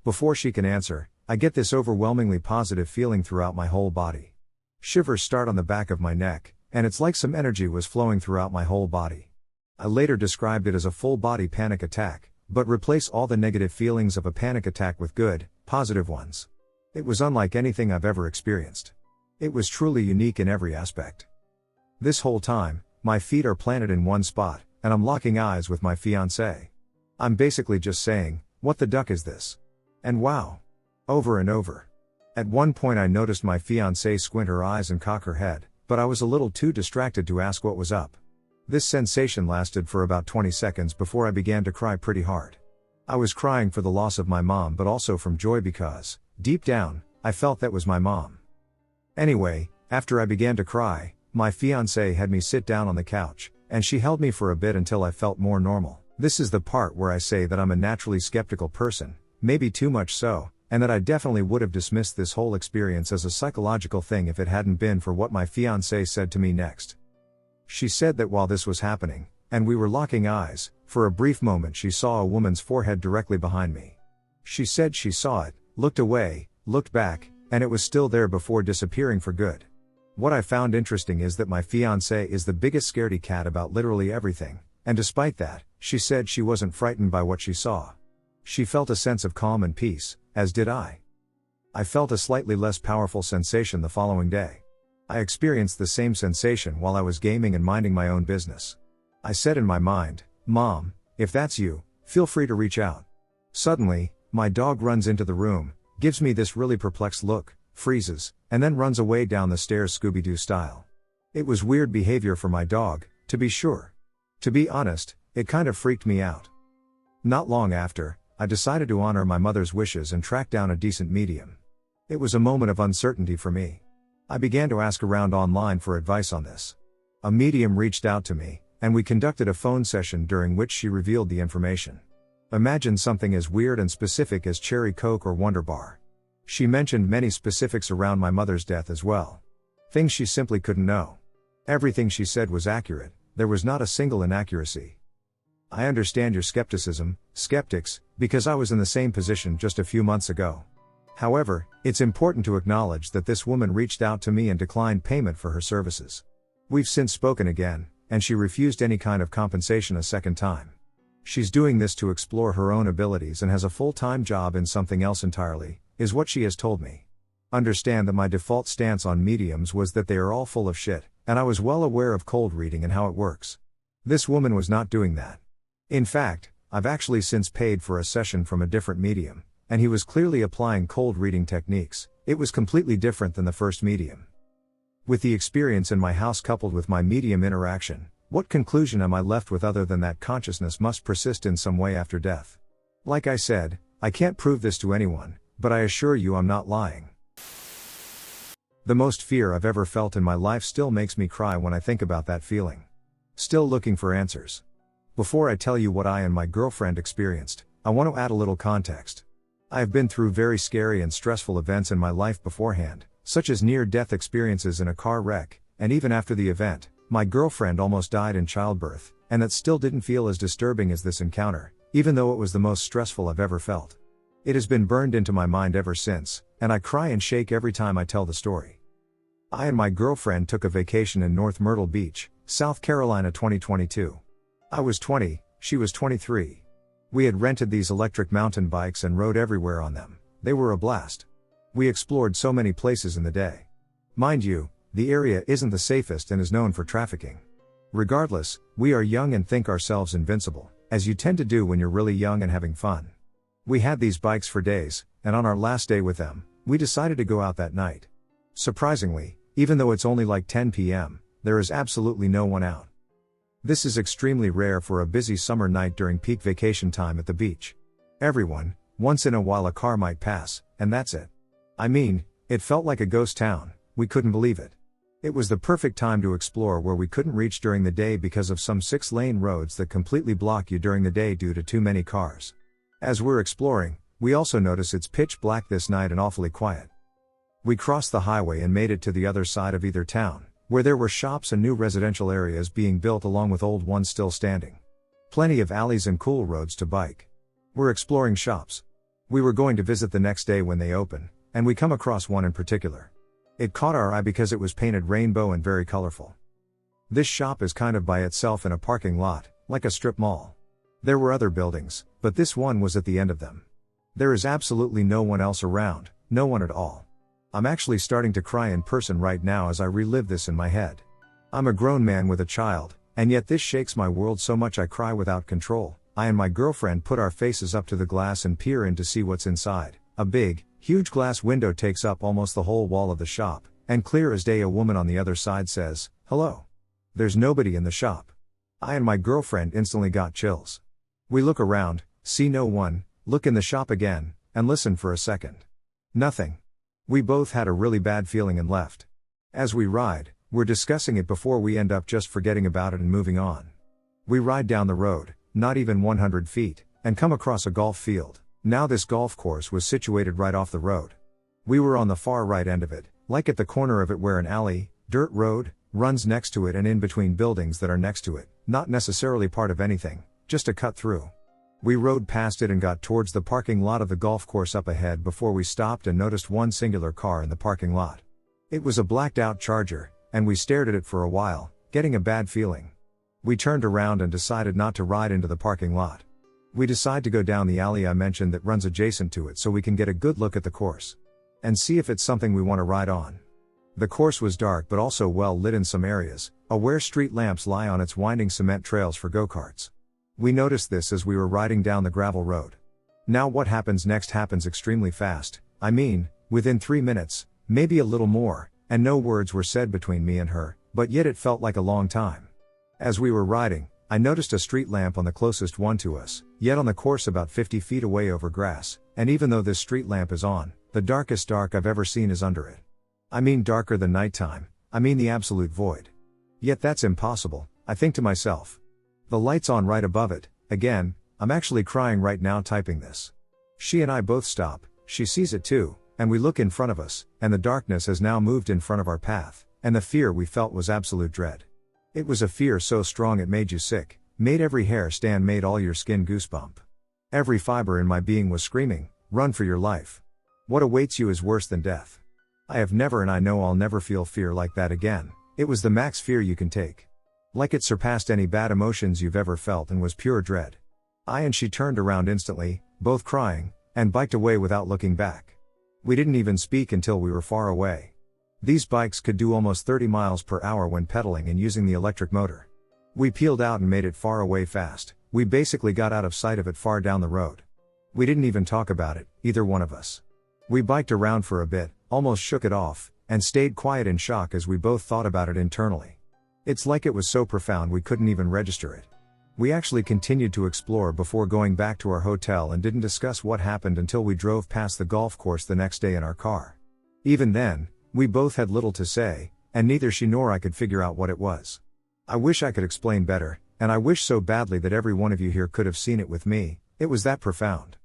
Before she can answer, I get this overwhelmingly positive feeling throughout my whole body. Shivers start on the back of my neck, and it's like some energy was flowing throughout my whole body. I later described it as a full-body panic attack, but replace all the negative feelings of a panic attack with good, positive ones. It was unlike anything I've ever experienced. It was truly unique in every aspect. This whole time, my feet are planted in one spot, and I'm locking eyes with my fiancée. I'm basically just saying, what the duck is this? And wow! Over and over. At one point I noticed my fiancée squint her eyes and cock her head, but I was a little too distracted to ask what was up. This sensation lasted for about 20 seconds before I began to cry pretty hard. I was crying for the loss of my mom but also from joy because, deep down, I felt that was my mom. Anyway, after I began to cry, my fiancée had me sit down on the couch, and she held me for a bit until I felt more normal. This is the part where I say that I'm a naturally skeptical person, maybe too much so, and that I definitely would have dismissed this whole experience as a psychological thing if it hadn't been for what my fiancée said to me next. She said that while this was happening, and we were locking eyes, for a brief moment she saw a woman's forehead directly behind me. She said she saw it, looked away, looked back, and it was still there before disappearing for good. What I found interesting is that my fiancée is the biggest scaredy cat about literally everything, and despite that, she said she wasn't frightened by what she saw. She felt a sense of calm and peace, as did I. I felt a slightly less powerful sensation the following day. I experienced the same sensation while I was gaming and minding my own business. I said in my mind, "Mom, if that's you, feel free to reach out." Suddenly, my dog runs into the room, gives me this really perplexed look, freezes, and then runs away down the stairs Scooby-Doo style. It was weird behavior for my dog, to be sure. To be honest, it kind of freaked me out. Not long after, I decided to honor my mother's wishes and track down a decent medium. It was a moment of uncertainty for me. I began to ask around online for advice on this. A medium reached out to me, and we conducted a phone session during which she revealed the information. Imagine something as weird and specific as Cherry Coke or Wonder Bar. She mentioned many specifics around my mother's death as well. Things she simply couldn't know. Everything she said was accurate, there was not a single inaccuracy. I understand your skepticism, skeptics, because I was in the same position just a few months ago. However, it's important to acknowledge that this woman reached out to me and declined payment for her services. We've since spoken again, and she refused any kind of compensation a second time. She's doing this to explore her own abilities and has a full-time job in something else entirely, is what she has told me. Understand that my default stance on mediums was that they are all full of shit, and I was well aware of cold reading and how it works. This woman was not doing that. In fact, I've actually since paid for a session from a different medium, and he was clearly applying cold reading techniques. It was completely different than the first medium. With the experience in my house coupled with my medium interaction, what conclusion am I left with other than that consciousness must persist in some way after death? Like I said, I can't prove this to anyone, but I assure you I'm not lying. The most fear I've ever felt in my life still makes me cry when I think about that feeling. Still looking for answers. Before I tell you what I and my girlfriend experienced, I want to add a little context. I have been through very scary and stressful events in my life beforehand, such as near-death experiences in a car wreck, and even after the event, my girlfriend almost died in childbirth, and that still didn't feel as disturbing as this encounter, even though it was the most stressful I've ever felt. It has been burned into my mind ever since, and I cry and shake every time I tell the story. I and my girlfriend took a vacation in North Myrtle Beach, South Carolina 2022. I was 20, she was 23. We had rented these electric mountain bikes and rode everywhere on them. They were a blast. We explored so many places in the day. Mind you, the area isn't the safest and is known for trafficking. Regardless, we are young and think ourselves invincible, as you tend to do when you're really young and having fun. We had these bikes for days, and on our last day with them, we decided to go out that night. Surprisingly, even though it's only like 10 p.m., there is absolutely no one out. This is extremely rare for a busy summer night during peak vacation time at the beach. Everyone, once in a while a car might pass, and that's it. I mean, it felt like a ghost town, we couldn't believe it. It was the perfect time to explore where we couldn't reach during the day because of some 6-lane roads that completely block you during the day due to too many cars. As we're exploring, we also notice it's pitch black this night and awfully quiet. We crossed the highway and made it to the other side of either town, where there were shops and new residential areas being built along with old ones still standing. Plenty of alleys and cool roads to bike. We're exploring shops. We were going to visit the next day when they open, and we come across one in particular. It caught our eye because it was painted rainbow and very colorful. This shop is kind of by itself in a parking lot, like a strip mall. There were other buildings, but this one was at the end of them. There is absolutely no one else around, no one at all. I'm actually starting to cry in person right now as I relive this in my head. I'm a grown man with a child, and yet this shakes my world so much I cry without control. I and my girlfriend put our faces up to the glass and peer in to see what's inside. A big, huge glass window takes up almost the whole wall of the shop, and clear as day a woman on the other side says, "Hello." There's nobody in the shop. I and my girlfriend instantly got chills. We look around, see no one, look in the shop again, and listen for a second. Nothing. We both had a really bad feeling and left. As we ride, we're discussing it before we end up just forgetting about it and moving on. We ride down the road, not even 100 feet, and come across a golf field. Now this golf course was situated right off the road. We were on the far right end of it, like at the corner of it where an alley, dirt road, runs next to it and in between buildings that are next to it, not necessarily part of anything, just a cut through. We rode past it and got towards the parking lot of the golf course up ahead before we stopped and noticed one singular car in the parking lot. It was a blacked out Charger, and we stared at it for a while, getting a bad feeling. We turned around and decided not to ride into the parking lot. We decide to go down the alley I mentioned that runs adjacent to it so we can get a good look at the course. And see if it's something we want to ride on. The course was dark but also well lit in some areas, where street lamps lie on its winding cement trails for go-karts. We noticed this as we were riding down the gravel road. Now what happens next happens extremely fast, I mean, within 3 minutes, maybe a little more, and no words were said between me and her, but yet it felt like a long time. As we were riding, I noticed a street lamp on the closest one to us, yet on the course about 50 feet away over grass, and even though this street lamp is on, the darkest dark I've ever seen is under it. I mean darker than nighttime, I mean the absolute void. Yet that's impossible, I think to myself. The light's on right above it, again, I'm actually crying right now typing this. She and I both stop, she sees it too, and we look in front of us, and the darkness has now moved in front of our path, and the fear we felt was absolute dread. It was a fear so strong it made you sick, made every hair stand, made all your skin goosebump. Every fiber in my being was screaming, run for your life. What awaits you is worse than death. I have never and I know I'll never feel fear like that again. It was the max fear you can take. Like it surpassed any bad emotions you've ever felt and was pure dread. I and she turned around instantly, both crying, and biked away without looking back. We didn't even speak until we were far away. These bikes could do almost 30 miles per hour when pedaling and using the electric motor. We peeled out and made it far away fast. We basically got out of sight of it far down the road. We didn't even talk about it, either one of us. We biked around for a bit, almost shook it off, and stayed quiet in shock as we both thought about it internally. It's like it was so profound we couldn't even register it. We actually continued to explore before going back to our hotel and didn't discuss what happened until we drove past the golf course the next day in our car. Even then, we both had little to say, and neither she nor I could figure out what it was. I wish I could explain better, and I wish so badly that every one of you here could have seen it with me, it was that profound.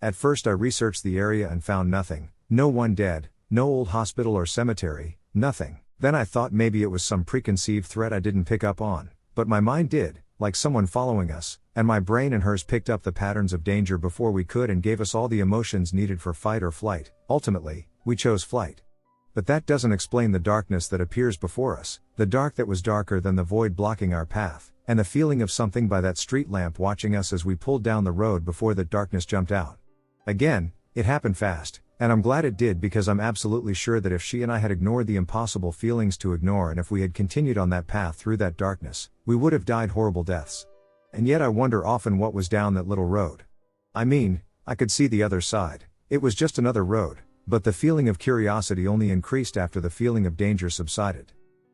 At first I researched the area and found nothing, no one dead, no old hospital or cemetery, nothing. Then I thought maybe it was some preconceived threat I didn't pick up on, but my mind did, like someone following us, and my brain and hers picked up the patterns of danger before we could and gave us all the emotions needed for fight or flight. Ultimately, we chose flight. But that doesn't explain the darkness that appears before us, the dark that was darker than the void blocking our path, and the feeling of something by that street lamp watching us as we pulled down the road before that darkness jumped out. Again, it happened fast, and I'm glad it did because I'm absolutely sure that if she and I had ignored the impossible feelings to ignore and if we had continued on that path through that darkness, we would have died horrible deaths. And yet I wonder often what was down that little road. I mean, I could see the other side, it was just another road, but the feeling of curiosity only increased after the feeling of danger subsided.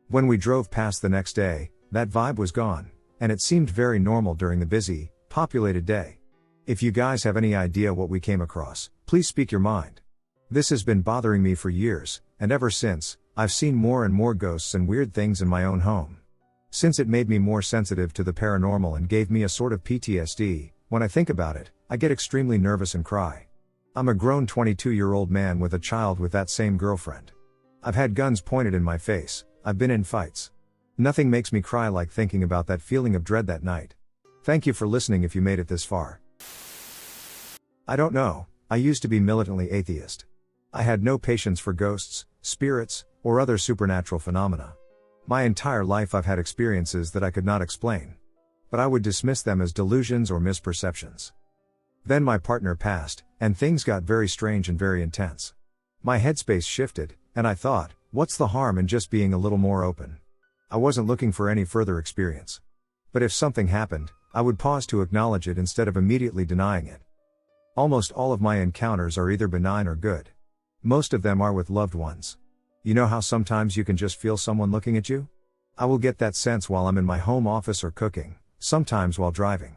When we drove past the next day, that vibe was gone, and it seemed very normal during the busy, populated day. If you guys have any idea what we came across, please speak your mind. This has been bothering me for years, and ever since, I've seen more and more ghosts and weird things in my own home. Since it made me more sensitive to the paranormal and gave me a sort of PTSD, when I think about it, I get extremely nervous and cry. I'm a grown 22-year-old man with a child with that same girlfriend. I've had guns pointed in my face, I've been in fights. Nothing makes me cry like thinking about that feeling of dread that night. Thank you for listening if you made it this far. I don't know, I used to be militantly atheist. I had no patience for ghosts, spirits, or other supernatural phenomena. My entire life I've had experiences that I could not explain. But I would dismiss them as delusions or misperceptions. Then my partner passed, and things got very strange and very intense. My headspace shifted, and I thought, what's the harm in just being a little more open? I wasn't looking for any further experience. But if something happened, I would pause to acknowledge it instead of immediately denying it. Almost all of my encounters are either benign or good. Most of them are with loved ones. You know how sometimes you can just feel someone looking at you? I will get that sense while I'm in my home office or cooking, sometimes while driving.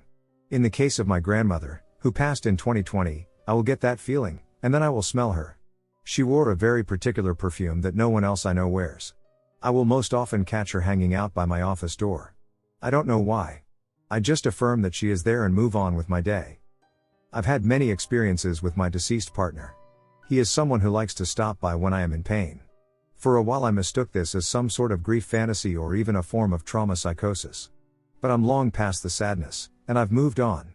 In the case of my grandmother, who passed in 2020, I will get that feeling, and then I will smell her. She wore a very particular perfume that no one else I know wears. I will most often catch her hanging out by my office door. I don't know why. I just affirm that she is there and move on with my day. I've had many experiences with my deceased partner. He is someone who likes to stop by when I am in pain. For a while I mistook this as some sort of grief fantasy or even a form of trauma psychosis. But I'm long past the sadness, and I've moved on.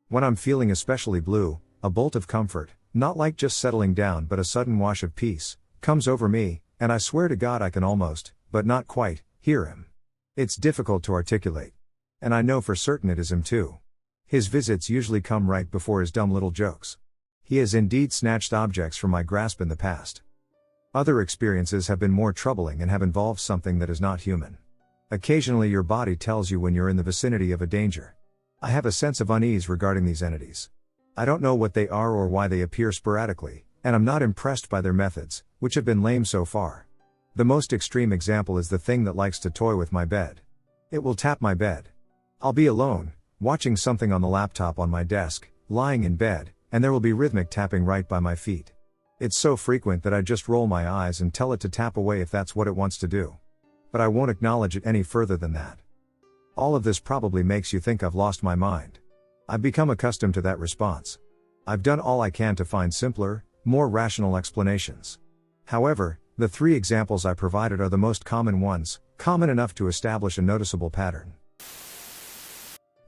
When I'm feeling especially blue, a bolt of comfort, not like just settling down but a sudden wash of peace, comes over me, and I swear to God I can almost, but not quite, hear him. It's difficult to articulate. And I know for certain it is him too. His visits usually come right before his dumb little jokes. He has indeed snatched objects from my grasp in the past. Other experiences have been more troubling and have involved something that is not human. Occasionally your body tells you when you're in the vicinity of a danger. I have a sense of unease regarding these entities. I don't know what they are or why they appear sporadically, and I'm not impressed by their methods, which have been lame so far. The most extreme example is the thing that likes to toy with my bed. It will tap my bed. I'll be alone, watching something on the laptop on my desk, lying in bed, and there will be rhythmic tapping right by my feet. It's so frequent that I just roll my eyes and tell it to tap away if that's what it wants to do. But I won't acknowledge it any further than that. All of this probably makes you think I've lost my mind. I've become accustomed to that response. I've done all I can to find simpler, more rational explanations. However, the three examples I provided are the most common ones, common enough to establish a noticeable pattern.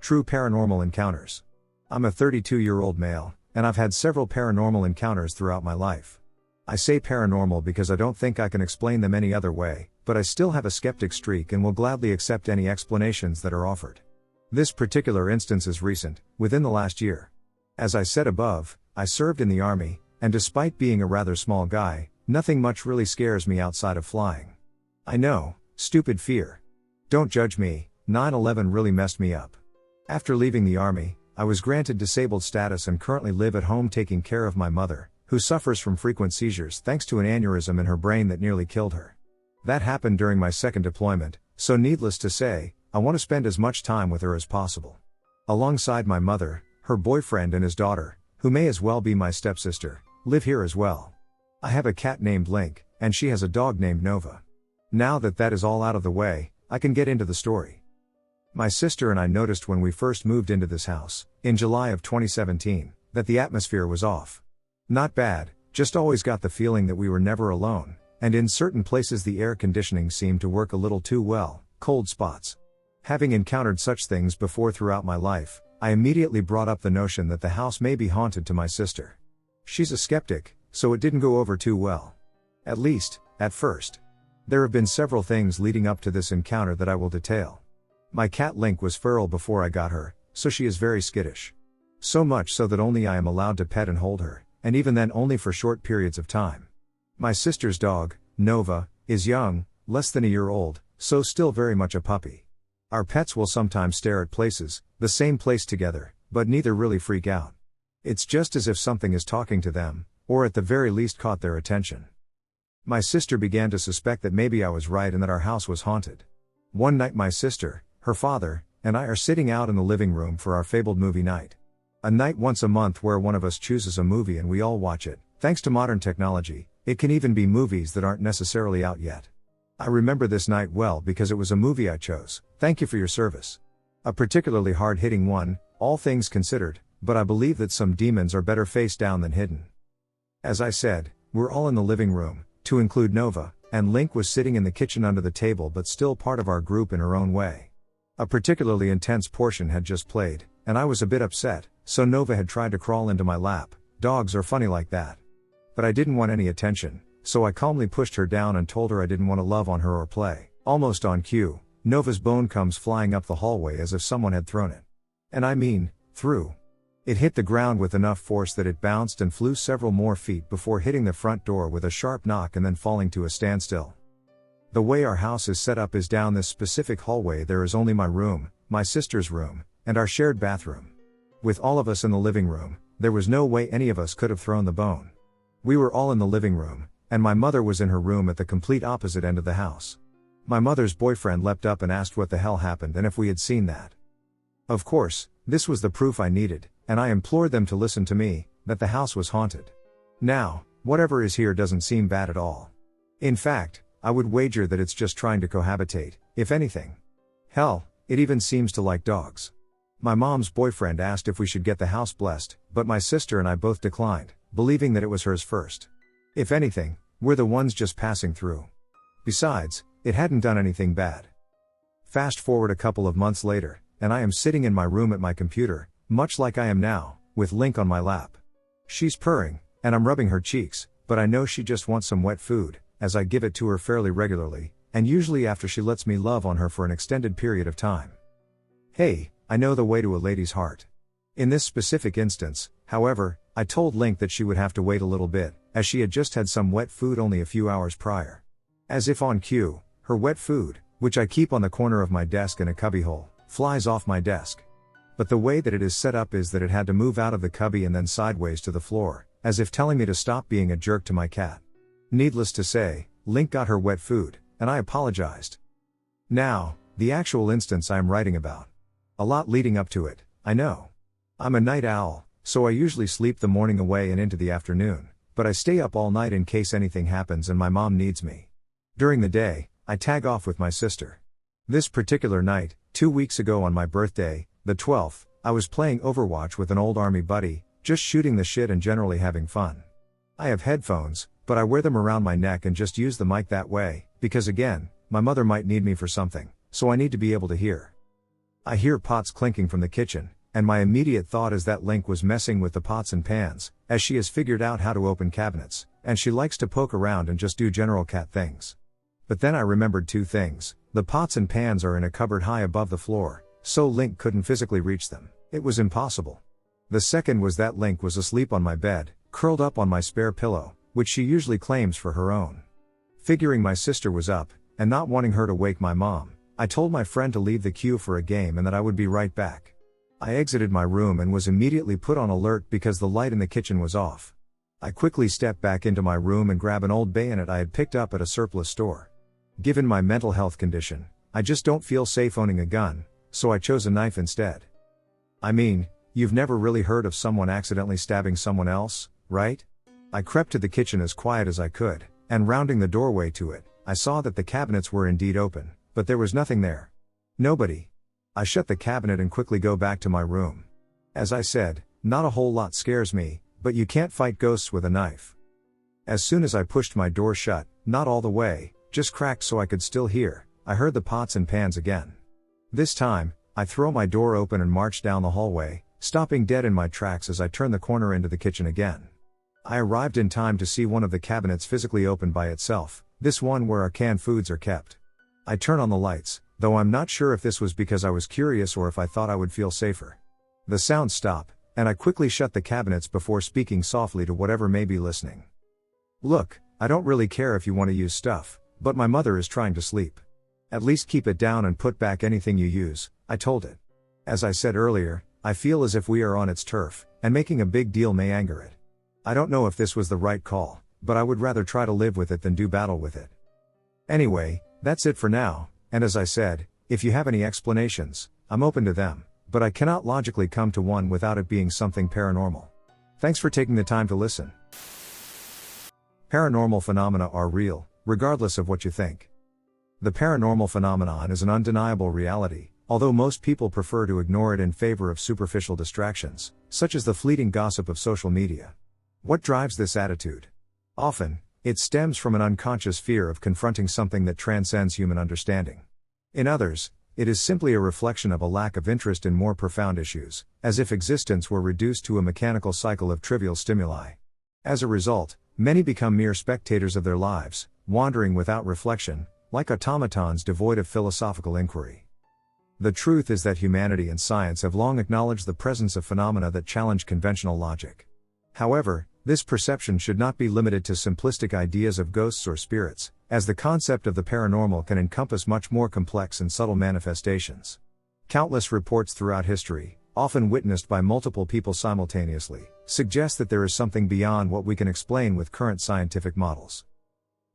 True paranormal encounters. I'm a 32-year-old male, and I've had several paranormal encounters throughout my life. I say paranormal because I don't think I can explain them any other way, but I still have a skeptic streak and will gladly accept any explanations that are offered. This particular instance is recent, within the last year. As I said above, I served in the army, and despite being a rather small guy, nothing much really scares me outside of flying. I know, stupid fear. Don't judge me, 9/11 really messed me up. After leaving the army, I was granted disabled status and currently live at home taking care of my mother, who suffers from frequent seizures thanks to an aneurysm in her brain that nearly killed her. That happened during my second deployment, so needless to say, I want to spend as much time with her as possible. Alongside my mother, her boyfriend and his daughter, who may as well be my stepsister, live here as well. I have a cat named Link, and she has a dog named Nova. Now that is all out of the way, I can get into the story. My sister and I noticed when we first moved into this house, in July of 2017, that the atmosphere was off. Not bad, just always got the feeling that we were never alone, and in certain places the air conditioning seemed to work a little too well, cold spots. Having encountered such things before throughout my life, I immediately brought up the notion that the house may be haunted to my sister. She's a skeptic, so it didn't go over too well. At least, at first. There have been several things leading up to this encounter that I will detail. My cat Link was feral before I got her, so she is very skittish. So much so that only I am allowed to pet and hold her, and even then only for short periods of time. My sister's dog, Nova, is young, less than a year old, so still very much a puppy. Our pets will sometimes stare at places, the same place together, but neither really freak out. It's just as if something is talking to them, or at the very least caught their attention. My sister began to suspect that maybe I was right and that our house was haunted. One night my sister, her father, and I are sitting out in the living room for our fabled movie night. A night once a month where one of us chooses a movie and we all watch it. Thanks to modern technology, it can even be movies that aren't necessarily out yet. I remember this night well because it was a movie I chose, thank you for your service. A particularly hard-hitting one, all things considered, but I believe that some demons are better face down than hidden. As I said, we're all in the living room, to include Nova, and Link was sitting in the kitchen under the table but still part of our group in her own way. A particularly intense portion had just played, and I was a bit upset, so Nova had tried to crawl into my lap. Dogs are funny like that. But I didn't want any attention, so I calmly pushed her down and told her I didn't want to love on her or play. Almost on cue, Nova's bone comes flying up the hallway as if someone had thrown it. And I mean, threw. It hit the ground with enough force that it bounced and flew several more feet before hitting the front door with a sharp knock and then falling to a standstill. The way our house is set up is down this specific hallway there is only my room, my sister's room, and our shared bathroom. With all of us in the living room, there was no way any of us could have thrown the bone. We were all in the living room, and my mother was in her room at the complete opposite end of the house. My mother's boyfriend leapt up and asked what the hell happened and if we had seen that. Of course, this was the proof I needed, and I implored them to listen to me, that the house was haunted. Now, Whatever is here doesn't seem bad at all. In fact, I would wager that it's just trying to cohabitate, if anything. Hell, it even seems to like dogs. My mom's boyfriend asked if we should get the house blessed, but my sister and I both declined, believing that it was hers first. If anything, we're the ones just passing through. Besides, it hadn't done anything bad. Fast forward a couple of months later, and I am sitting in my room at my computer, much like I am now, with Link on my lap. She's purring, and I'm rubbing her cheeks, but I know she just wants some wet food, as I give it to her fairly regularly, and usually after she lets me love on her for an extended period of time. Hey, I know the way to a lady's heart. In this specific instance, however, I told Link that she would have to wait a little bit, as she had just had some wet food only a few hours prior. As if on cue, her wet food, which I keep on the corner of my desk in a cubbyhole, flies off my desk. But the way that it is set up is that it had to move out of the cubby and then sideways to the floor, as if telling me to stop being a jerk to my cat. Needless to say, Link got her wet food, and I apologized. Now, the actual instance I am writing about. A lot leading up to it, I know. I'm a night owl, so I usually sleep the morning away and into the afternoon, but I stay up all night in case anything happens and my mom needs me. During the day, I tag off with my sister. This particular night, 2 weeks ago on my birthday, the 12th, I was playing Overwatch with an old army buddy, just shooting the shit and generally having fun. I have headphones, but I wear them around my neck and just use the mic that way, because again, my mother might need me for something, so I need to be able to hear. I hear pots clinking from the kitchen, and my immediate thought is that Link was messing with the pots and pans, as she has figured out how to open cabinets, and she likes to poke around and just do general cat things. But then I remembered two things: the pots and pans are in a cupboard high above the floor, so Link couldn't physically reach them. It was impossible. The second was that Link was asleep on my bed, curled up on my spare pillow, which she usually claims for her own. Figuring my sister was up, and not wanting her to wake my mom, I told my friend to leave the queue for a game and that I would be right back. I exited my room and was immediately put on alert because the light in the kitchen was off. I quickly stepped back into my room and grabbed an old bayonet I had picked up at a surplus store. Given my mental health condition, I just don't feel safe owning a gun, so I chose a knife instead. I mean, you've never really heard of someone accidentally stabbing someone else, right? I crept to the kitchen as quiet as I could, and rounding the doorway to it, I saw that the cabinets were indeed open, but there was nothing there. Nobody. I shut the cabinet and quickly go back to my room. As I said, not a whole lot scares me, but you can't fight ghosts with a knife. As soon as I pushed my door shut, not all the way, just cracked so I could still hear, I heard the pots and pans again. This time, I throw my door open and march down the hallway, stopping dead in my tracks as I turn the corner into the kitchen again. I arrived in time to see one of the cabinets physically open by itself, this one where our canned foods are kept. I turn on the lights, though I'm not sure if this was because I was curious or if I thought I would feel safer. The sounds stop, and I quickly shut the cabinets before speaking softly to whatever may be listening. Look, I don't really care if you want to use stuff, but my mother is trying to sleep. At least keep it down and put back anything you use, I told it. As I said earlier, I feel as if we are on its turf, and making a big deal may anger it. I don't know if this was the right call, but I would rather try to live with it than do battle with it. Anyway, that's it for now, and as I said, if you have any explanations, I'm open to them, but I cannot logically come to one without it being something paranormal. Thanks for taking the time to listen. Paranormal phenomena are real, regardless of what you think. The paranormal phenomenon is an undeniable reality, although most people prefer to ignore it in favor of superficial distractions, such as the fleeting gossip of social media. What drives this attitude? Often, it stems from an unconscious fear of confronting something that transcends human understanding. In others, it is simply a reflection of a lack of interest in more profound issues, as if existence were reduced to a mechanical cycle of trivial stimuli. As a result, many become mere spectators of their lives, wandering without reflection, like automatons devoid of philosophical inquiry. The truth is that humanity and science have long acknowledged the presence of phenomena that challenge conventional logic. However, this perception should not be limited to simplistic ideas of ghosts or spirits, as the concept of the paranormal can encompass much more complex and subtle manifestations. Countless reports throughout history, often witnessed by multiple people simultaneously, suggest that there is something beyond what we can explain with current scientific models.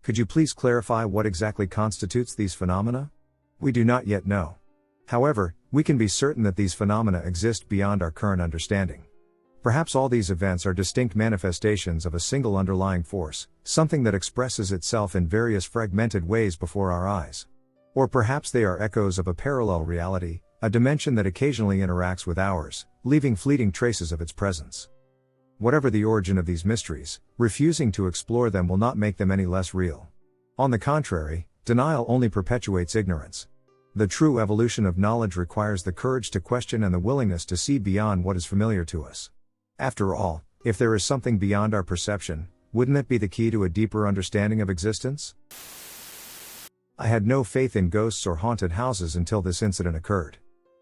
Could you please clarify what exactly constitutes these phenomena? We do not yet know. However, we can be certain that these phenomena exist beyond our current understanding. Perhaps all these events are distinct manifestations of a single underlying force, something that expresses itself in various fragmented ways before our eyes. Or perhaps they are echoes of a parallel reality, a dimension that occasionally interacts with ours, leaving fleeting traces of its presence. Whatever the origin of these mysteries, refusing to explore them will not make them any less real. On the contrary, denial only perpetuates ignorance. The true evolution of knowledge requires the courage to question and the willingness to see beyond what is familiar to us. After all, if there is something beyond our perception, wouldn't it be the key to a deeper understanding of existence? I had no faith in ghosts or haunted houses until this incident occurred.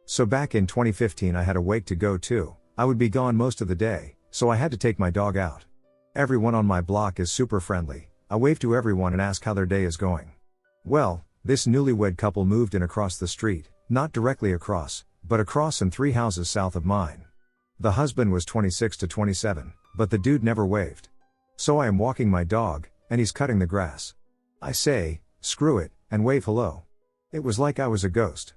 So back in 2015 I had a wake to go to. I would be gone most of the day, so I had to take my dog out. Everyone on my block is super friendly. I wave to everyone and ask how their day is going. Well, this newlywed couple moved in across the street, not directly across, but across and 3 houses south of mine. The husband was 26 to 27, but the dude never waved. So I am walking my dog, and he's cutting the grass. I say, screw it, and wave hello. It was like I was a ghost.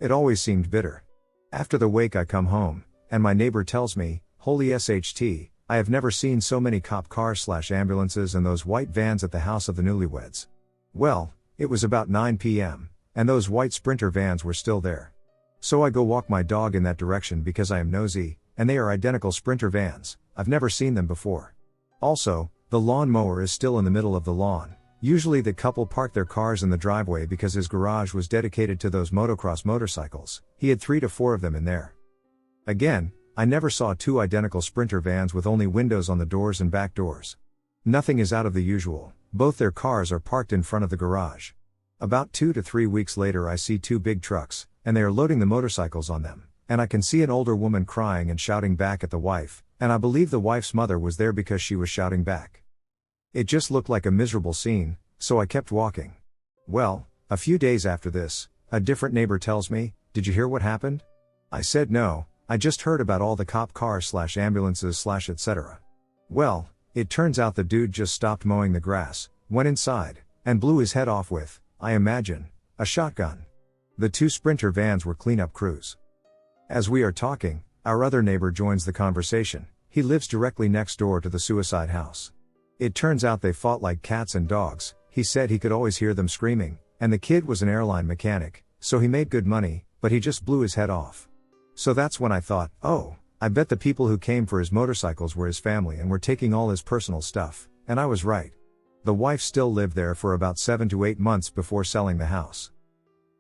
It always seemed bitter. After the wake I come home, and my neighbor tells me, holy SHT, I have never seen so many cop cars/ambulances and those white vans at the house of the newlyweds. Well, it was about 9 p.m., and those white Sprinter vans were still there. So I go walk my dog in that direction because I am nosy, and they are identical Sprinter vans. I've never seen them before. Also, the lawn mower is still in the middle of the lawn. Usually the couple parked their cars in the driveway because his garage was dedicated to those motocross motorcycles. He had 3 to 4 of them in there. Again, I never saw 2 identical Sprinter vans with only windows on the doors and back doors. Nothing is out of the usual. Both their cars are parked in front of the garage. About 2 to 3 weeks later I see 2 big trucks, and they are loading the motorcycles on them, and I can see an older woman crying and shouting back at the wife, and I believe the wife's mother was there because she was shouting back. It just looked like a miserable scene, so I kept walking. Well, a few days after this, a different neighbor tells me, "Did you hear what happened?" I said no, I just heard about all the cop cars/ambulances/etc. Well, it turns out the dude just stopped mowing the grass, went inside, and blew his head off with, I imagine, a shotgun. The 2 Sprinter vans were cleanup crews. As we are talking, our other neighbor joins the conversation. He lives directly next door to the suicide house. It turns out they fought like cats and dogs. He said he could always hear them screaming, and the kid was an airline mechanic, so he made good money, but he just blew his head off. So that's when I thought, oh, I bet the people who came for his motorcycles were his family and were taking all his personal stuff, and I was right. The wife still lived there for about 7 to 8 months before selling the house.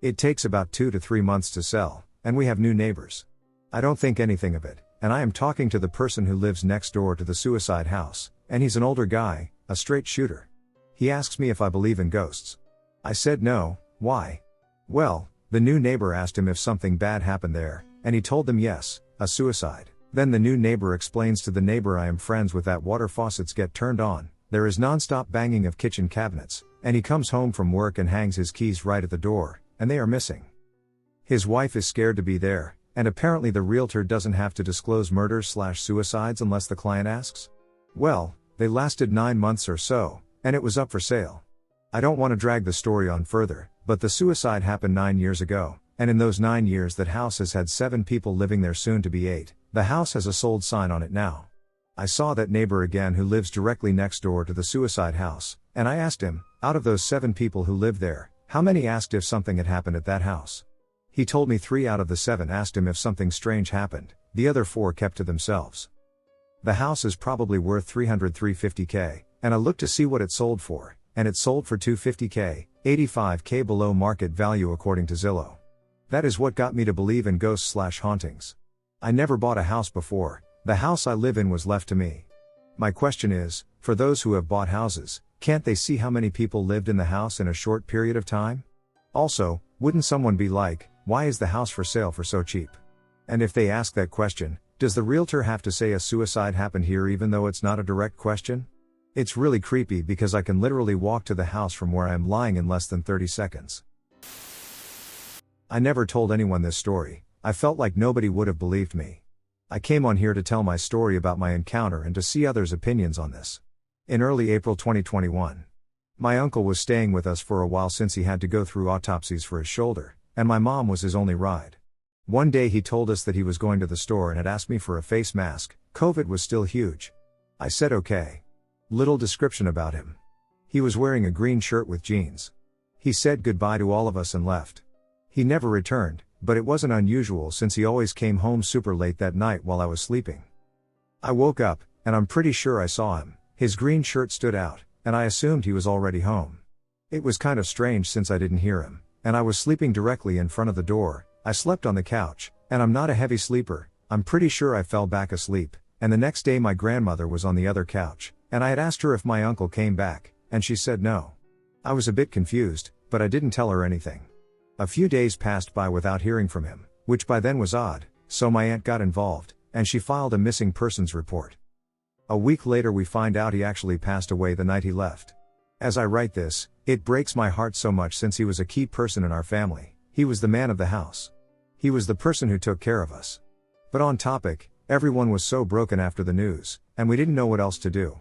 It takes about 2 to 3 months to sell, and we have new neighbors. I don't think anything of it, and I am talking to the person who lives next door to the suicide house, and he's an older guy, a straight shooter. He asks me if I believe in ghosts. I said no. Why? Well, the new neighbor asked him if something bad happened there, and he told them yes, a suicide. Then the new neighbor explains to the neighbor I am friends with that water faucets get turned on, there is non-stop banging of kitchen cabinets, and he comes home from work and hangs his keys right at the door, and they are missing. His wife is scared to be there, and apparently the realtor doesn't have to disclose murders/suicides unless the client asks. Well, they lasted 9 months or so, and it was up for sale. I don't want to drag the story on further, but the suicide happened 9 years ago, and in those 9 years that house has had 7 people living there, soon to be 8. The house has a sold sign on it now. I saw that neighbor again who lives directly next door to the suicide house, and I asked him, out of those 7 people who live there, how many asked if something had happened at that house? He told me 3 out of the 7 asked him if something strange happened, the other 4 kept to themselves. The house is probably worth $300–350K, and I looked to see what it sold for, and it sold for $250K, $85K below market value according to Zillow. That is what got me to believe in ghosts/hauntings. I never bought a house before, the house I live in was left to me. My question is, for those who have bought houses, can't they see how many people lived in the house in a short period of time? Also, wouldn't someone be like, why is the house for sale for so cheap? And if they ask that question, does the realtor have to say a suicide happened here even though it's not a direct question? It's really creepy because I can literally walk to the house from where I am lying in less than 30 seconds. I never told anyone this story. I felt like nobody would have believed me. I came on here to tell my story about my encounter and to see others' opinions on this. In early April 2021, my uncle was staying with us for a while since he had to go through autopsies for his shoulder, and my mom was his only ride. One day he told us that he was going to the store and had asked me for a face mask. COVID was still huge. I said okay. Little description about him. He was wearing a green shirt with jeans. He said goodbye to all of us and left. He never returned, but it wasn't unusual since he always came home super late that night while I was sleeping. I woke up, and I'm pretty sure I saw him. His green shirt stood out, and I assumed he was already home. It was kind of strange since I didn't hear him, and I was sleeping directly in front of the door. I slept on the couch, and I'm not a heavy sleeper. I'm pretty sure I fell back asleep, and the next day my grandmother was on the other couch, and I had asked her if my uncle came back, and she said no. I was a bit confused, but I didn't tell her anything. A few days passed by without hearing from him, which by then was odd, so my aunt got involved, and she filed a missing persons report. A week later we find out he actually passed away the night he left. As I write this, it breaks my heart so much since he was a key person in our family. He was the man of the house. He was the person who took care of us. But on topic, everyone was so broken after the news, and we didn't know what else to do.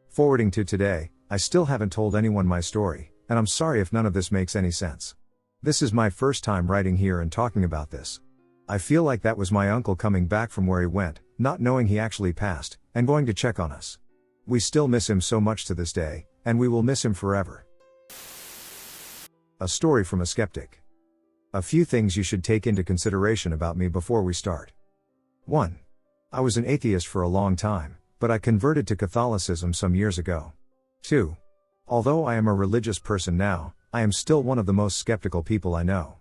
Forwarding to today, I still haven't told anyone my story, and I'm sorry if none of this makes any sense. This is my first time writing here and talking about this. I feel like that was my uncle coming back from where he went, not knowing he actually passed, and going to check on us. We still miss him so much to this day, and we will miss him forever. A story from a skeptic. A few things you should take into consideration about me before we start. 1. I was an atheist for a long time, but I converted to Catholicism some years ago. 2. Although I am a religious person now, I am still one of the most skeptical people I know.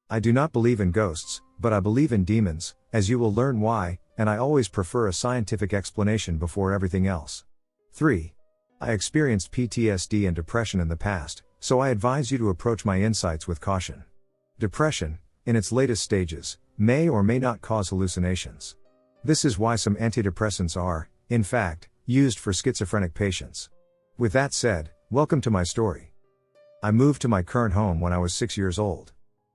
I do not believe in ghosts, but I believe in demons, as you will learn why, and I always prefer a scientific explanation before everything else. 3. I experienced PTSD and depression in the past, so I advise you to approach my insights with caution. Depression, in its latest stages, may or may not cause hallucinations. This is why some antidepressants are, in fact, used for schizophrenic patients. With that said, welcome to my story. I moved to my current home when I was 6 years old.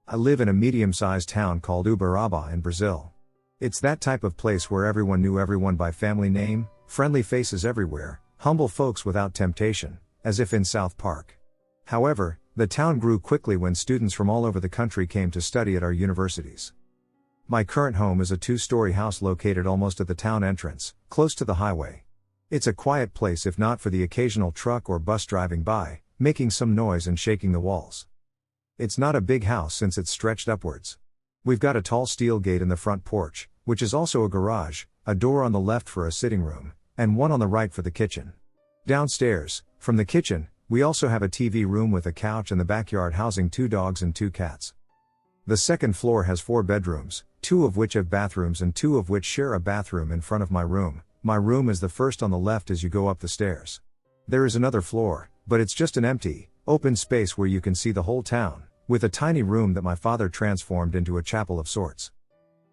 I live in a medium-sized town called Uberaba in Brazil. It's that type of place where everyone knew everyone by family name, friendly faces everywhere, humble folks without temptation, as if in South Park. However, the town grew quickly when students from all over the country came to study at our universities. My current home is a 2-story house located almost at the town entrance, close to the highway. It's a quiet place if not for the occasional truck or bus driving by, making some noise and shaking the walls. It's not a big house since it's stretched upwards. We've got a tall steel gate in the front porch, which is also a garage, a door on the left for a sitting room, and one on the right for the kitchen. Downstairs, from the kitchen, we also have a TV room with a couch and the backyard housing 2 dogs and 2 cats. The second floor has 4 bedrooms, 2 of which have bathrooms and 2 of which share a bathroom in front of my room. My room is the first on the left as you go up the stairs. There is another floor, but it's just an empty, open space where you can see the whole town, with a tiny room that my father transformed into a chapel of sorts.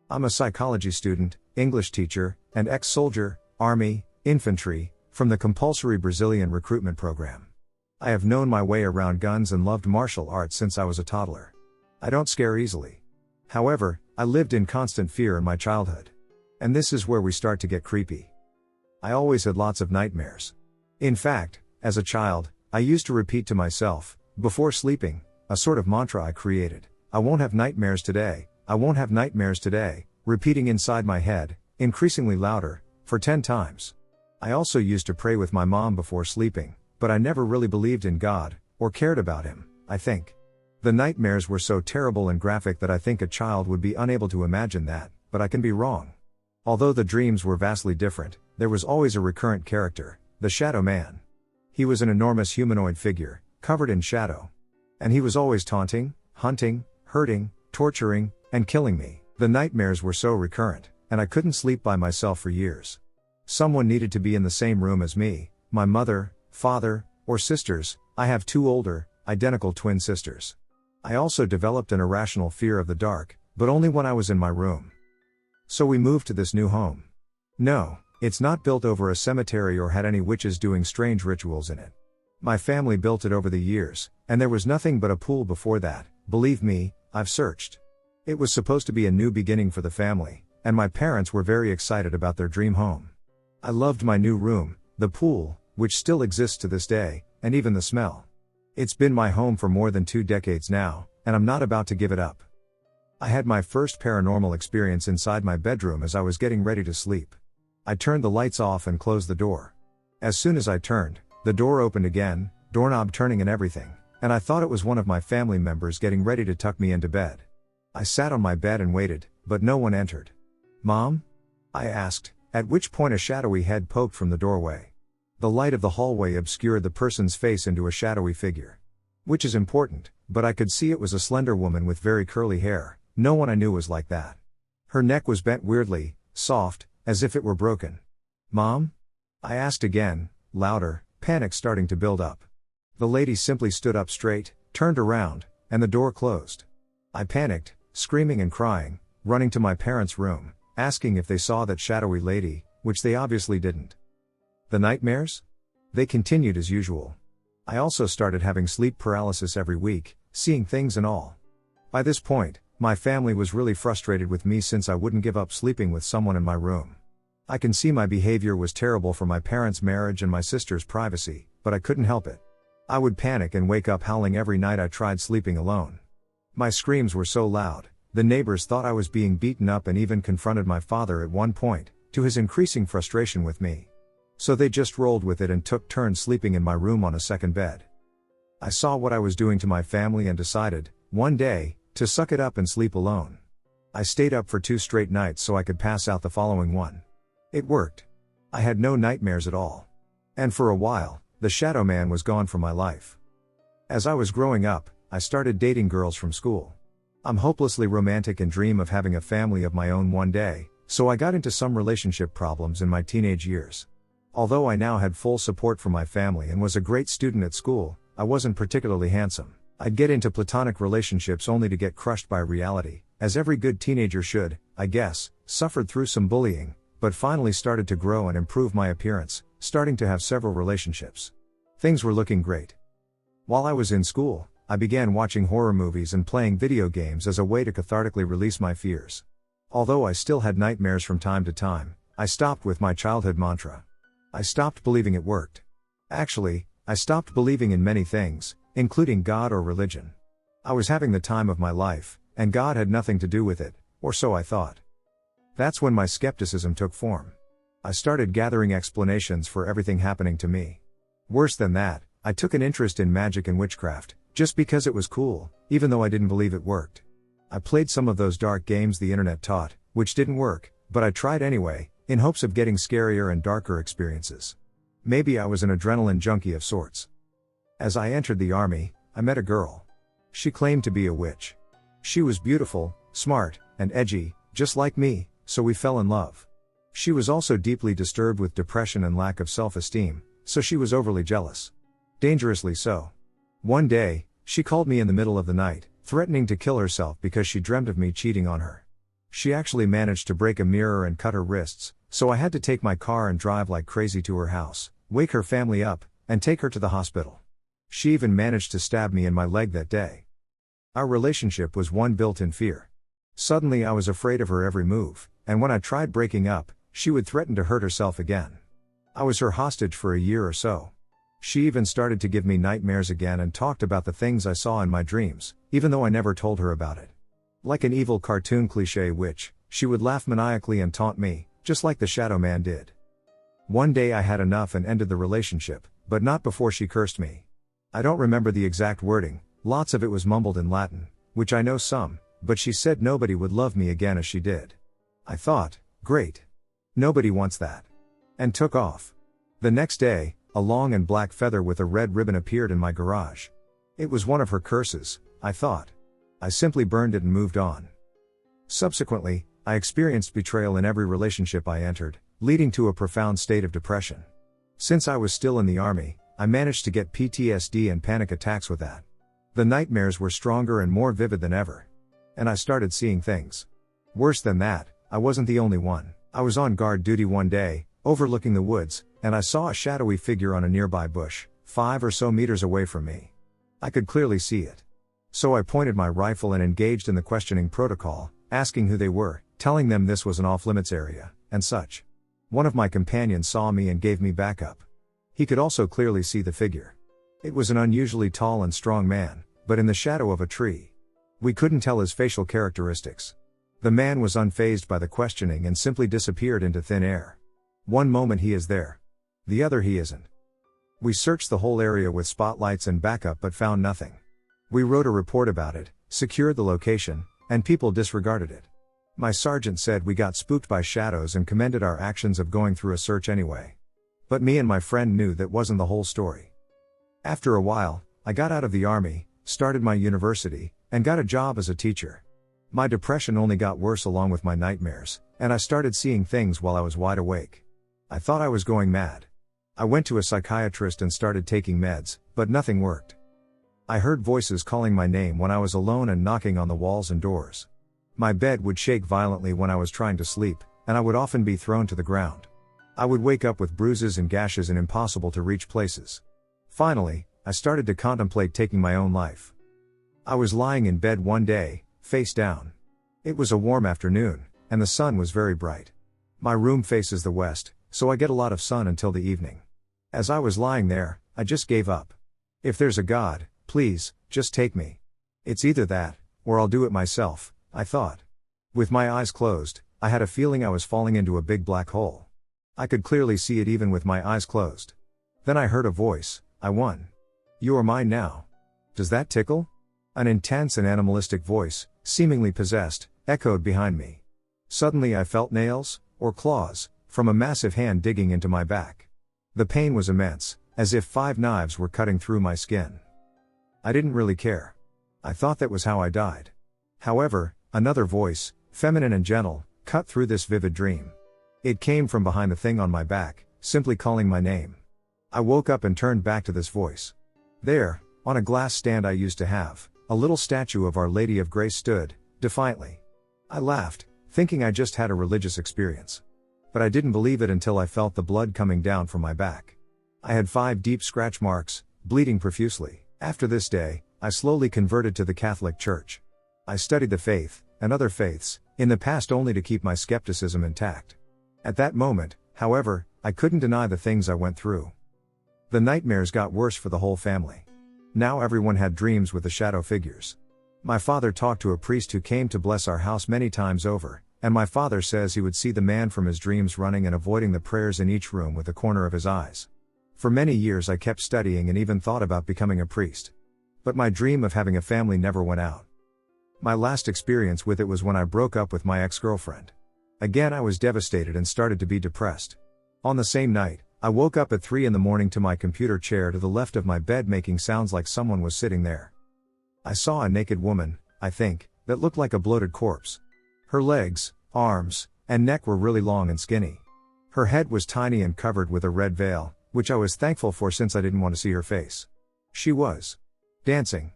I'm a psychology student, English teacher, and ex-soldier, army, infantry, from the compulsory Brazilian recruitment program. I have known my way around guns and loved martial arts since I was a toddler. I don't scare easily. However, I lived in constant fear in my childhood. And this is where we start to get creepy. I always had lots of nightmares. In fact, as a child, I used to repeat to myself, before sleeping, a sort of mantra I created: I won't have nightmares today, I won't have nightmares today, repeating inside my head, increasingly louder, for 10 times. I also used to pray with my mom before sleeping, but I never really believed in God, or cared about him, I think. The nightmares were so terrible and graphic that I think a child would be unable to imagine that, but I can be wrong. Although the dreams were vastly different, there was always a recurrent character, the Shadow Man. He was an enormous humanoid figure, covered in shadow. And he was always taunting, hunting, hurting, torturing, and killing me. The nightmares were so recurrent, and I couldn't sleep by myself for years. Someone needed to be in the same room as me, my mother, father, or sisters. I have 2 older, identical twin sisters. I also developed an irrational fear of the dark, but only when I was in my room. So we moved to this new home. No, it's not built over a cemetery or had any witches doing strange rituals in it. My family built it over the years, and there was nothing but a pool before that. Believe me, I've searched. It was supposed to be a new beginning for the family, and my parents were very excited about their dream home. I loved my new room, the pool, which still exists to this day, and even the smell. It's been my home for more than 2 decades now, and I'm not about to give it up. I had my first paranormal experience inside my bedroom as I was getting ready to sleep. I turned the lights off and closed the door. As soon as I turned, the door opened again, doorknob turning and everything, and I thought it was one of my family members getting ready to tuck me into bed. I sat on my bed and waited, but no one entered. "Mom?" I asked, at which point a shadowy head poked from the doorway. The light of the hallway obscured the person's face into a shadowy figure. Which is important, but I could see it was a slender woman with very curly hair. No one I knew was like that. Her neck was bent weirdly, soft, as if it were broken. "Mom?" I asked again, louder, panic starting to build up. The lady simply stood up straight, turned around, and the door closed. I panicked, screaming and crying, running to my parents' room, asking if they saw that shadowy lady, which they obviously didn't. The nightmares? They continued as usual. I also started having sleep paralysis every week, seeing things and all. By this point, my family was really frustrated with me since I wouldn't give up sleeping with someone in my room. I can see my behavior was terrible for my parents' marriage and my sister's privacy, but I couldn't help it. I would panic and wake up howling every night I tried sleeping alone. My screams were so loud, the neighbors thought I was being beaten up and even confronted my father at one point, to his increasing frustration with me. So they just rolled with it and took turns sleeping in my room on a second bed. I saw what I was doing to my family and decided, one day, to suck it up and sleep alone. I stayed up for 2 straight nights so I could pass out the following one. It worked. I had no nightmares at all. And for a while, the shadow man was gone from my life. As I was growing up, I started dating girls from school. I'm hopelessly romantic and dream of having a family of my own one day, so I got into some relationship problems in my teenage years. Although I now had full support from my family and was a great student at school, I wasn't particularly handsome. I'd get into platonic relationships only to get crushed by reality, as every good teenager should, I guess, suffered through some bullying, but finally started to grow and improve my appearance, starting to have several relationships. Things were looking great. While I was in school, I began watching horror movies and playing video games as a way to cathartically release my fears. Although I still had nightmares from time to time, I stopped with my childhood mantra. I stopped believing it worked. Actually, I stopped believing in many things, including God or religion. I was having the time of my life, and God had nothing to do with it, or so I thought. That's when my skepticism took form. I started gathering explanations for everything happening to me. Worse than that, I took an interest in magic and witchcraft, just because it was cool, even though I didn't believe it worked. I played some of those dark games the internet taught, which didn't work, but I tried anyway, in hopes of getting scarier and darker experiences. Maybe I was an adrenaline junkie of sorts. As I entered the army, I met a girl. She claimed to be a witch. She was beautiful, smart, and edgy, just like me, so we fell in love. She was also deeply disturbed with depression and lack of self-esteem, so she was overly jealous. Dangerously so. One day, she called me in the middle of the night, threatening to kill herself because she dreamt of me cheating on her. She actually managed to break a mirror and cut her wrists, so I had to take my car and drive like crazy to her house, wake her family up, and take her to the hospital. She even managed to stab me in my leg that day. Our relationship was one built in fear. Suddenly I was afraid of her every move, and when I tried breaking up, she would threaten to hurt herself again. I was her hostage for a year or so. She even started to give me nightmares again and talked about the things I saw in my dreams, even though I never told her about it. Like an evil cartoon cliché witch, she would laugh maniacally and taunt me, just like the shadow man did. One day I had enough and ended the relationship, but not before she cursed me. I don't remember the exact wording, lots of it was mumbled in Latin, which I know some, but she said nobody would love me again as she did. I thought, great. Nobody wants that. And took off. The next day, a long and black feather with a red ribbon appeared in my garage. It was one of her curses, I thought. I simply burned it and moved on. Subsequently, I experienced betrayal in every relationship I entered, leading to a profound state of depression. Since I was still in the army, I managed to get PTSD and panic attacks with that. The nightmares were stronger and more vivid than ever. And I started seeing things. Worse than that, I wasn't the only one. I was on guard duty one day, overlooking the woods, and I saw a shadowy figure on a nearby bush, 5 or so meters away from me. I could clearly see it. So I pointed my rifle and engaged in the questioning protocol, asking who they were, telling them this was an off-limits area, and such. One of my companions saw me and gave me backup. He could also clearly see the figure. It was an unusually tall and strong man, but in the shadow of a tree. We couldn't tell his facial characteristics. The man was unfazed by the questioning and simply disappeared into thin air. One moment he is there. The other he isn't. We searched the whole area with spotlights and backup but found nothing. We wrote a report about it, secured the location, and people disregarded it. My sergeant said we got spooked by shadows and commended our actions of going through a search anyway. But me and my friend knew that wasn't the whole story. After a while, I got out of the army, started my university, and got a job as a teacher. My depression only got worse along with my nightmares, and I started seeing things while I was wide awake. I thought I was going mad. I went to a psychiatrist and started taking meds, but nothing worked. I heard voices calling my name when I was alone and knocking on the walls and doors. My bed would shake violently when I was trying to sleep, and I would often be thrown to the ground. I would wake up with bruises and gashes in impossible to reach places. Finally, I started to contemplate taking my own life. I was lying in bed one day, face down. It was a warm afternoon, and the sun was very bright. My room faces the west, so I get a lot of sun until the evening. As I was lying there, I just gave up. If there's a God, please, just take me. It's either that, or I'll do it myself, I thought. With my eyes closed, I had a feeling I was falling into a big black hole. I could clearly see it even with my eyes closed. Then I heard a voice, I won. You are mine now. Does that tickle? An intense and animalistic voice, seemingly possessed, echoed behind me. Suddenly I felt nails, or claws, from a massive hand digging into my back. The pain was immense, as if 5 knives were cutting through my skin. I didn't really care. I thought that was how I died. However, another voice, feminine and gentle, cut through this vivid dream. It came from behind the thing on my back, simply calling my name. I woke up and turned back to this voice. There, on a glass stand I used to have, a little statue of Our Lady of Grace stood, defiantly. I laughed, thinking I just had a religious experience. But I didn't believe it until I felt the blood coming down from my back. I had 5 deep scratch marks, bleeding profusely. After this day, I slowly converted to the Catholic Church. I studied the faith, and other faiths, in the past only to keep my skepticism intact. At that moment, however, I couldn't deny the things I went through. The nightmares got worse for the whole family. Now everyone had dreams with the shadow figures. My father talked to a priest who came to bless our house many times over, and my father says he would see the man from his dreams running and avoiding the prayers in each room with the corner of his eyes. For many years I kept studying and even thought about becoming a priest. But my dream of having a family never went out. My last experience with it was when I broke up with my ex-girlfriend. Again I was devastated and started to be depressed. On the same night, I woke up at 3 a.m. to my computer chair to the left of my bed making sounds like someone was sitting there. I saw a naked woman, I think, that looked like a bloated corpse. Her legs, arms, and neck were really long and skinny. Her head was tiny and covered with a red veil, which I was thankful for since I didn't want to see her face. She was dancing.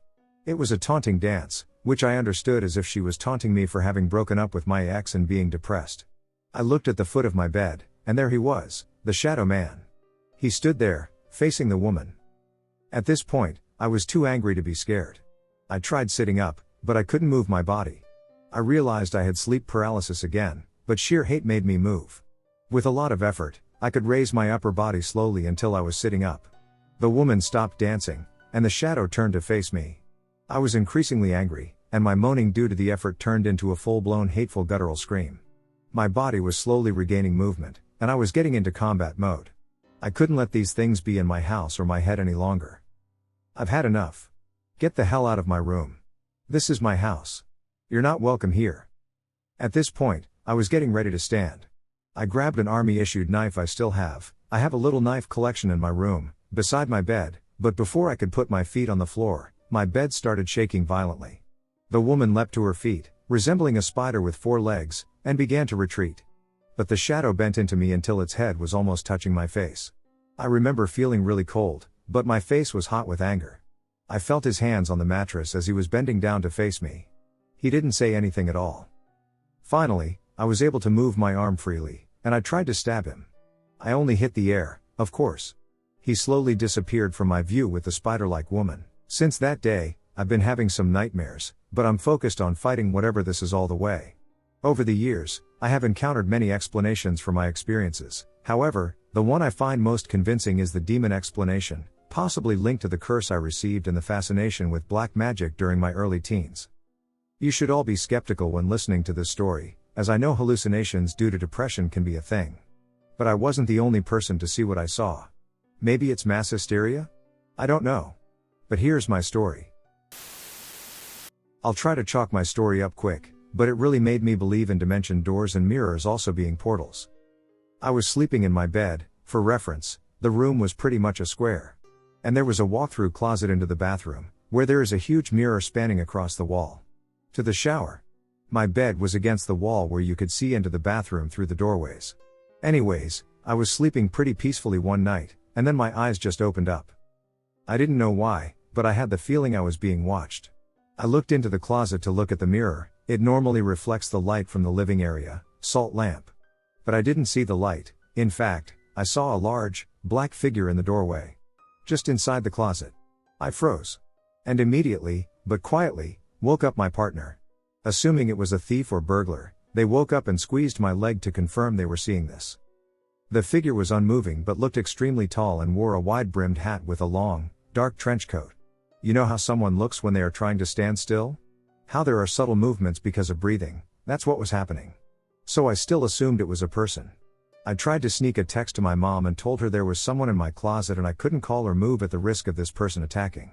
It was a taunting dance, which I understood as if she was taunting me for having broken up with my ex and being depressed. I looked at the foot of my bed, and there he was, the shadow man. He stood there, facing the woman. At this point, I was too angry to be scared. I tried sitting up, but I couldn't move my body. I realized I had sleep paralysis again, but sheer hate made me move. With a lot of effort, I could raise my upper body slowly until I was sitting up. The woman stopped dancing, and the shadow turned to face me. I was increasingly angry, and my moaning due to the effort turned into a full-blown hateful guttural scream. My body was slowly regaining movement, and I was getting into combat mode. I couldn't let these things be in my house or my head any longer. I've had enough. Get the hell out of my room. This is my house. You're not welcome here. At this point, I was getting ready to stand. I grabbed an army-issued knife I still have. I have a little knife collection in my room, beside my bed, but before I could put my feet on the floor, my bed started shaking violently. The woman leapt to her feet, resembling a spider with 4 legs, and began to retreat. But the shadow bent into me until its head was almost touching my face. I remember feeling really cold, but my face was hot with anger. I felt his hands on the mattress as he was bending down to face me. He didn't say anything at all. Finally, I was able to move my arm freely, and I tried to stab him. I only hit the air, of course. He slowly disappeared from my view with the spider-like woman. Since that day, I've been having some nightmares, but I'm focused on fighting whatever this is all the way. Over the years, I have encountered many explanations for my experiences. However, the one I find most convincing is the demon explanation, possibly linked to the curse I received and the fascination with black magic during my early teens. You should all be skeptical when listening to this story, as I know hallucinations due to depression can be a thing. But I wasn't the only person to see what I saw. Maybe it's mass hysteria? I don't know. But here's my story. I'll try to chalk my story up quick, but it really made me believe in dimension doors and mirrors also being portals. I was sleeping in my bed. For reference, the room was pretty much a square. And there was a walk-through closet into the bathroom, where there is a huge mirror spanning across the wall to the shower. My bed was against the wall where you could see into the bathroom through the doorways. Anyways, I was sleeping pretty peacefully one night, and then my eyes just opened up. I didn't know why, but I had the feeling I was being watched. I looked into the closet to look at the mirror. It normally reflects the light from the living area, salt lamp. But I didn't see the light. In fact, I saw a large, black figure in the doorway. Just inside the closet. I froze. And immediately, but quietly, woke up my partner. Assuming it was a thief or burglar, they woke up and squeezed my leg to confirm they were seeing this. The figure was unmoving but looked extremely tall and wore a wide-brimmed hat with a long, dark trench coat. You know how someone looks when they are trying to stand still? How there are subtle movements because of breathing, that's what was happening. So I still assumed it was a person. I tried to sneak a text to my mom and told her there was someone in my closet and I couldn't call or move at the risk of this person attacking.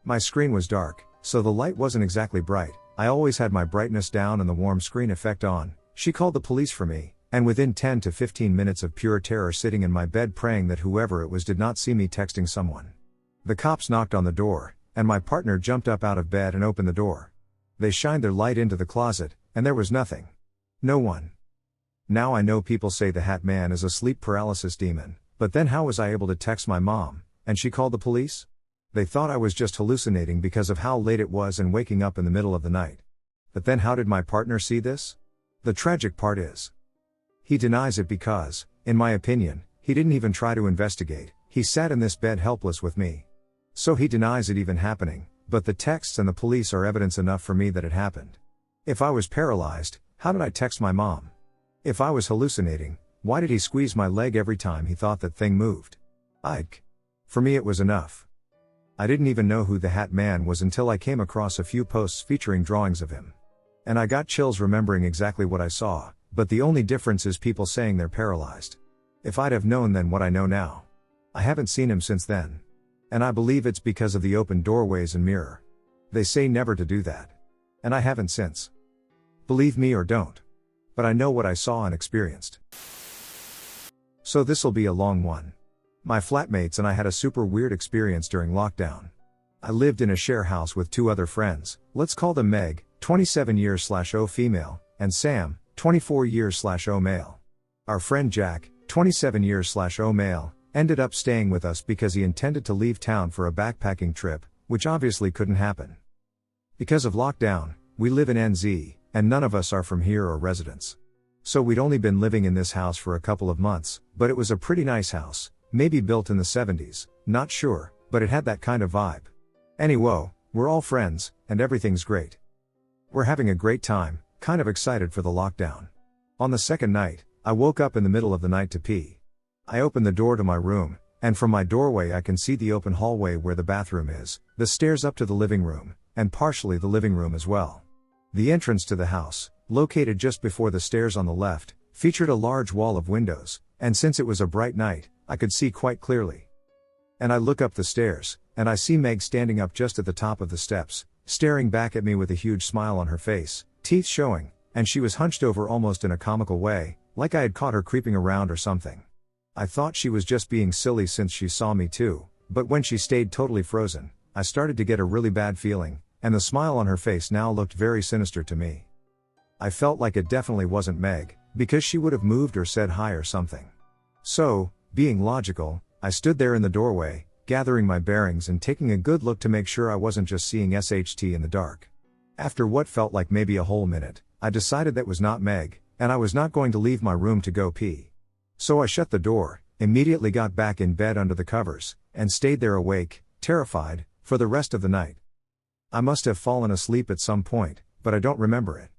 My screen was dark, so the light wasn't exactly bright. I always had my brightness down and the warm screen effect on. She called the police for me, and within 10 to 15 minutes of pure terror sitting in my bed praying that whoever it was did not see me texting someone. The cops knocked on the door, and my partner jumped up out of bed and opened the door. They shined their light into the closet, and there was nothing. No one. Now I know people say the Hatman is a sleep paralysis demon, but then how was I able to text my mom, and she called the police? They thought I was just hallucinating because of how late it was and waking up in the middle of the night. But then how did my partner see this? The tragic part is, he denies it because, in my opinion, he didn't even try to investigate. He sat in this bed helpless with me. So he denies it even happening, but the texts and the police are evidence enough for me that it happened. If I was paralyzed, how did I text my mom? If I was hallucinating, why did he squeeze my leg every time he thought that thing moved? For me it was enough. I didn't even know who the Hatman was until I came across a few posts featuring drawings of him. And I got chills remembering exactly what I saw, but the only difference is people saying they're paralyzed. If I'd have known then what I know now. I haven't seen him since then. And I believe it's because of the open doorways and mirror. They say never to do that. And I haven't since. Believe me or don't. But I know what I saw and experienced. So this'll be a long one. My flatmates and I had a super weird experience during lockdown. I lived in a share house with two other friends, let's call them Meg, 27 years/O female, and Sam, 24 years/O male. Our friend Jack, 27 years/O male, ended up staying with us because he intended to leave town for a backpacking trip, which obviously couldn't happen. Because of lockdown, we live in NZ, and none of us are from here or residents. So we'd only been living in this house for a couple of months, but it was a pretty nice house. Maybe built in the 70s, not sure, but it had that kind of vibe. Anyway, we're all friends, and everything's great. We're having a great time, kind of excited for the lockdown. On the second night, I woke up in the middle of the night to pee. I opened the door to my room, and from my doorway I can see the open hallway where the bathroom is, the stairs up to the living room, and partially the living room as well. The entrance to the house, located just before the stairs on the left, featured a large wall of windows, and since it was a bright night, I could see quite clearly. And I look up the stairs, and I see Meg standing up just at the top of the steps, staring back at me with a huge smile on her face, teeth showing, and she was hunched over almost in a comical way, like I had caught her creeping around or something. I thought she was just being silly since she saw me too, but when she stayed totally frozen, I started to get a really bad feeling, and the smile on her face now looked very sinister to me. I felt like it definitely wasn't Meg, because she would have moved or said hi or something. So, being logical, I stood there in the doorway, gathering my bearings and taking a good look to make sure I wasn't just seeing SHT in the dark. After what felt like maybe a whole minute, I decided that was not Meg, and I was not going to leave my room to go pee. So I shut the door, immediately got back in bed under the covers, and stayed there awake, terrified, for the rest of the night. I must have fallen asleep at some point, but I don't remember it.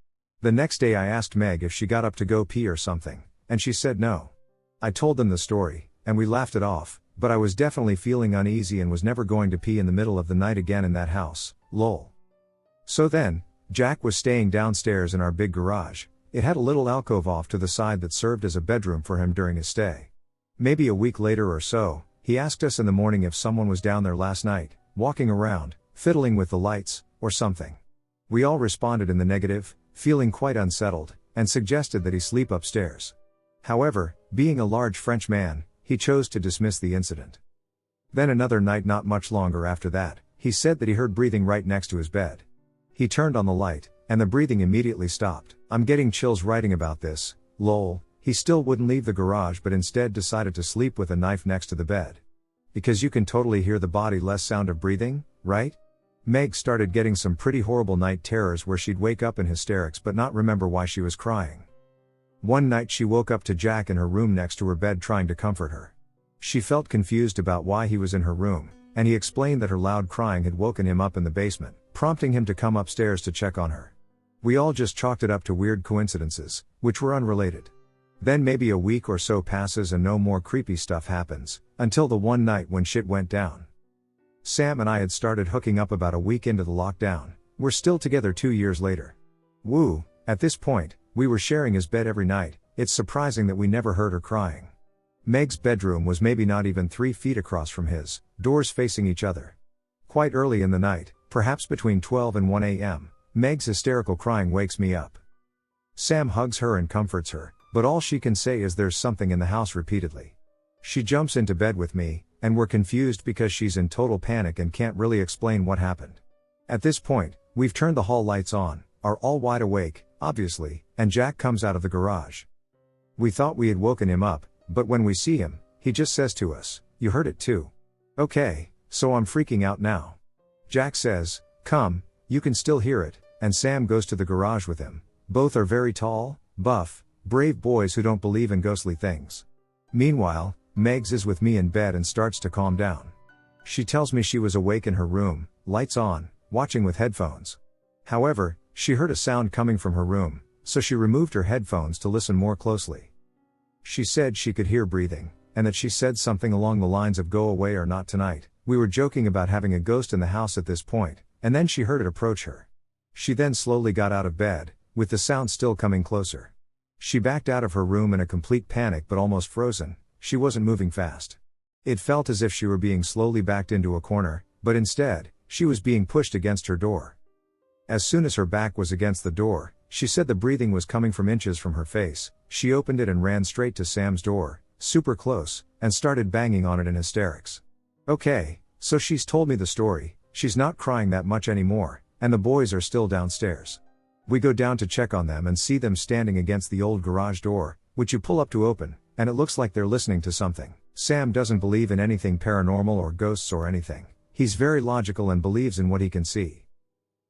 The next day I asked Meg if she got up to go pee or something, and she said no. I told them the story, and we laughed it off, but I was definitely feeling uneasy and was never going to pee in the middle of the night again in that house, lol. So then, Jack was staying downstairs in our big garage. It had a little alcove off to the side that served as a bedroom for him during his stay. Maybe a week later or so, he asked us in the morning if someone was down there last night, walking around, fiddling with the lights, or something. We all responded in the negative, feeling quite unsettled, and suggested that he sleep upstairs. However, being a large French man, he chose to dismiss the incident. Then another night not much longer after that, he said that he heard breathing right next to his bed. He turned on the light, and the breathing immediately stopped. I'm getting chills writing about this, lol. He still wouldn't leave the garage but instead decided to sleep with a knife next to the bed. Because you can totally hear the body less sound of breathing, right? Meg started getting some pretty horrible night terrors where she'd wake up in hysterics but not remember why she was crying. One night she woke up to Jack in her room next to her bed trying to comfort her. She felt confused about why he was in her room, and he explained that her loud crying had woken him up in the basement, prompting him to come upstairs to check on her. We all just chalked it up to weird coincidences, which were unrelated. Then maybe a week or so passes and no more creepy stuff happens, until the one night when shit went down. Sam and I had started hooking up about a week into the lockdown. We're still together 2 years later. Woo, at this point, we were sharing his bed every night. It's surprising that we never heard her crying. Meg's bedroom was maybe not even 3 feet across from his, doors facing each other. Quite early in the night, perhaps between 12 and 1 a.m., Meg's hysterical crying wakes me up. Sam hugs her and comforts her, but all she can say is there's something in the house repeatedly. She jumps into bed with me, and we're confused because she's in total panic and can't really explain what happened. At this point, we've turned the hall lights on, are all wide awake, obviously, and Jack comes out of the garage. We thought we had woken him up, but when we see him, he just says to us, "You heard it too." Okay, so I'm freaking out now. Jack says, "Come, you can still hear it," and Sam goes to the garage with him. Both are very tall, buff, brave boys who don't believe in ghostly things. Meanwhile, Megs is with me in bed and starts to calm down. She tells me she was awake in her room, lights on, watching with headphones. However, she heard a sound coming from her room, so she removed her headphones to listen more closely. She said she could hear breathing, and that she said something along the lines of "go away or not tonight." We were joking about having a ghost in the house at this point, and then she heard it approach her. She then slowly got out of bed, with the sound still coming closer. She backed out of her room in a complete panic but almost frozen. She wasn't moving fast. It felt as if she were being slowly backed into a corner, but instead, she was being pushed against her door. As soon as her back was against the door, she said the breathing was coming from inches from her face. She opened it and ran straight to Sam's door, super close, and started banging on it in hysterics. Okay, so she's told me the story, she's not crying that much anymore, and the boys are still downstairs. We go down to check on them and see them standing against the old garage door, which you pull up to open, and it looks like they're listening to something. Sam doesn't believe in anything paranormal or ghosts or anything. He's very logical and believes in what he can see.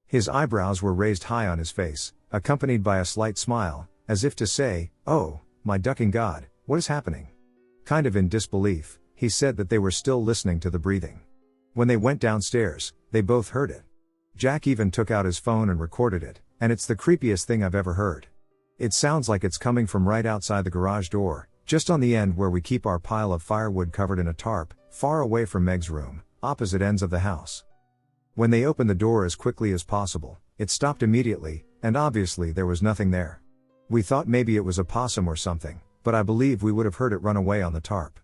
His eyebrows were raised high on his face, accompanied by a slight smile, as if to say, "Oh, my ducking God, what is happening?" Kind of in disbelief, he said that they were still listening to the breathing. When they went downstairs, they both heard it. Jack even took out his phone and recorded it, and it's the creepiest thing I've ever heard. It sounds like it's coming from right outside the garage door, just on the end where we keep our pile of firewood covered in a tarp, far away from Meg's room, opposite ends of the house. When they opened the door as quickly as possible, it stopped immediately, and obviously there was nothing there. We thought maybe it was a possum or something, but I believe we would have heard it run away on the tarp.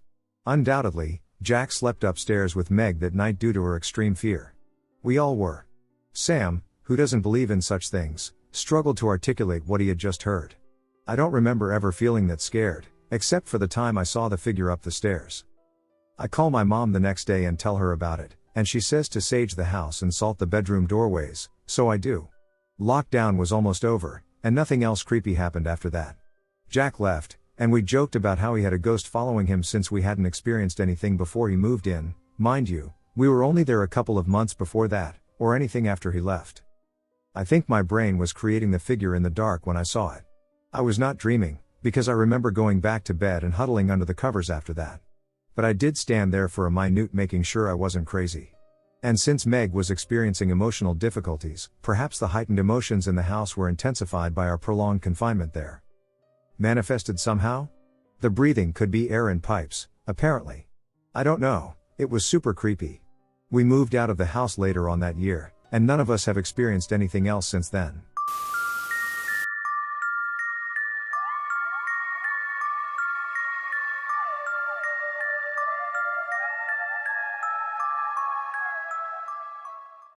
Undoubtedly, Jack slept upstairs with Meg that night due to her extreme fear. We all were. Sam, who doesn't believe in such things, struggled to articulate what he had just heard. I don't remember ever feeling that scared, except for the time I saw the figure up the stairs. I call my mom the next day and tell her about it, and she says to sage the house and salt the bedroom doorways, so I do. Lockdown was almost over, and nothing else creepy happened after that. Jack left, and we joked about how he had a ghost following him since we hadn't experienced anything before he moved in. Mind you, we were only there a couple of months before that, or anything after he left. I think my brain was creating the figure in the dark when I saw it. I was not dreaming, because I remember going back to bed and huddling under the covers after that. But I did stand there for a minute making sure I wasn't crazy. And since Meg was experiencing emotional difficulties, perhaps the heightened emotions in the house were intensified by our prolonged confinement there. Manifested somehow? The breathing could be air in pipes, apparently. I don't know, it was super creepy. We moved out of the house later on that year, And none of us have experienced anything else since then.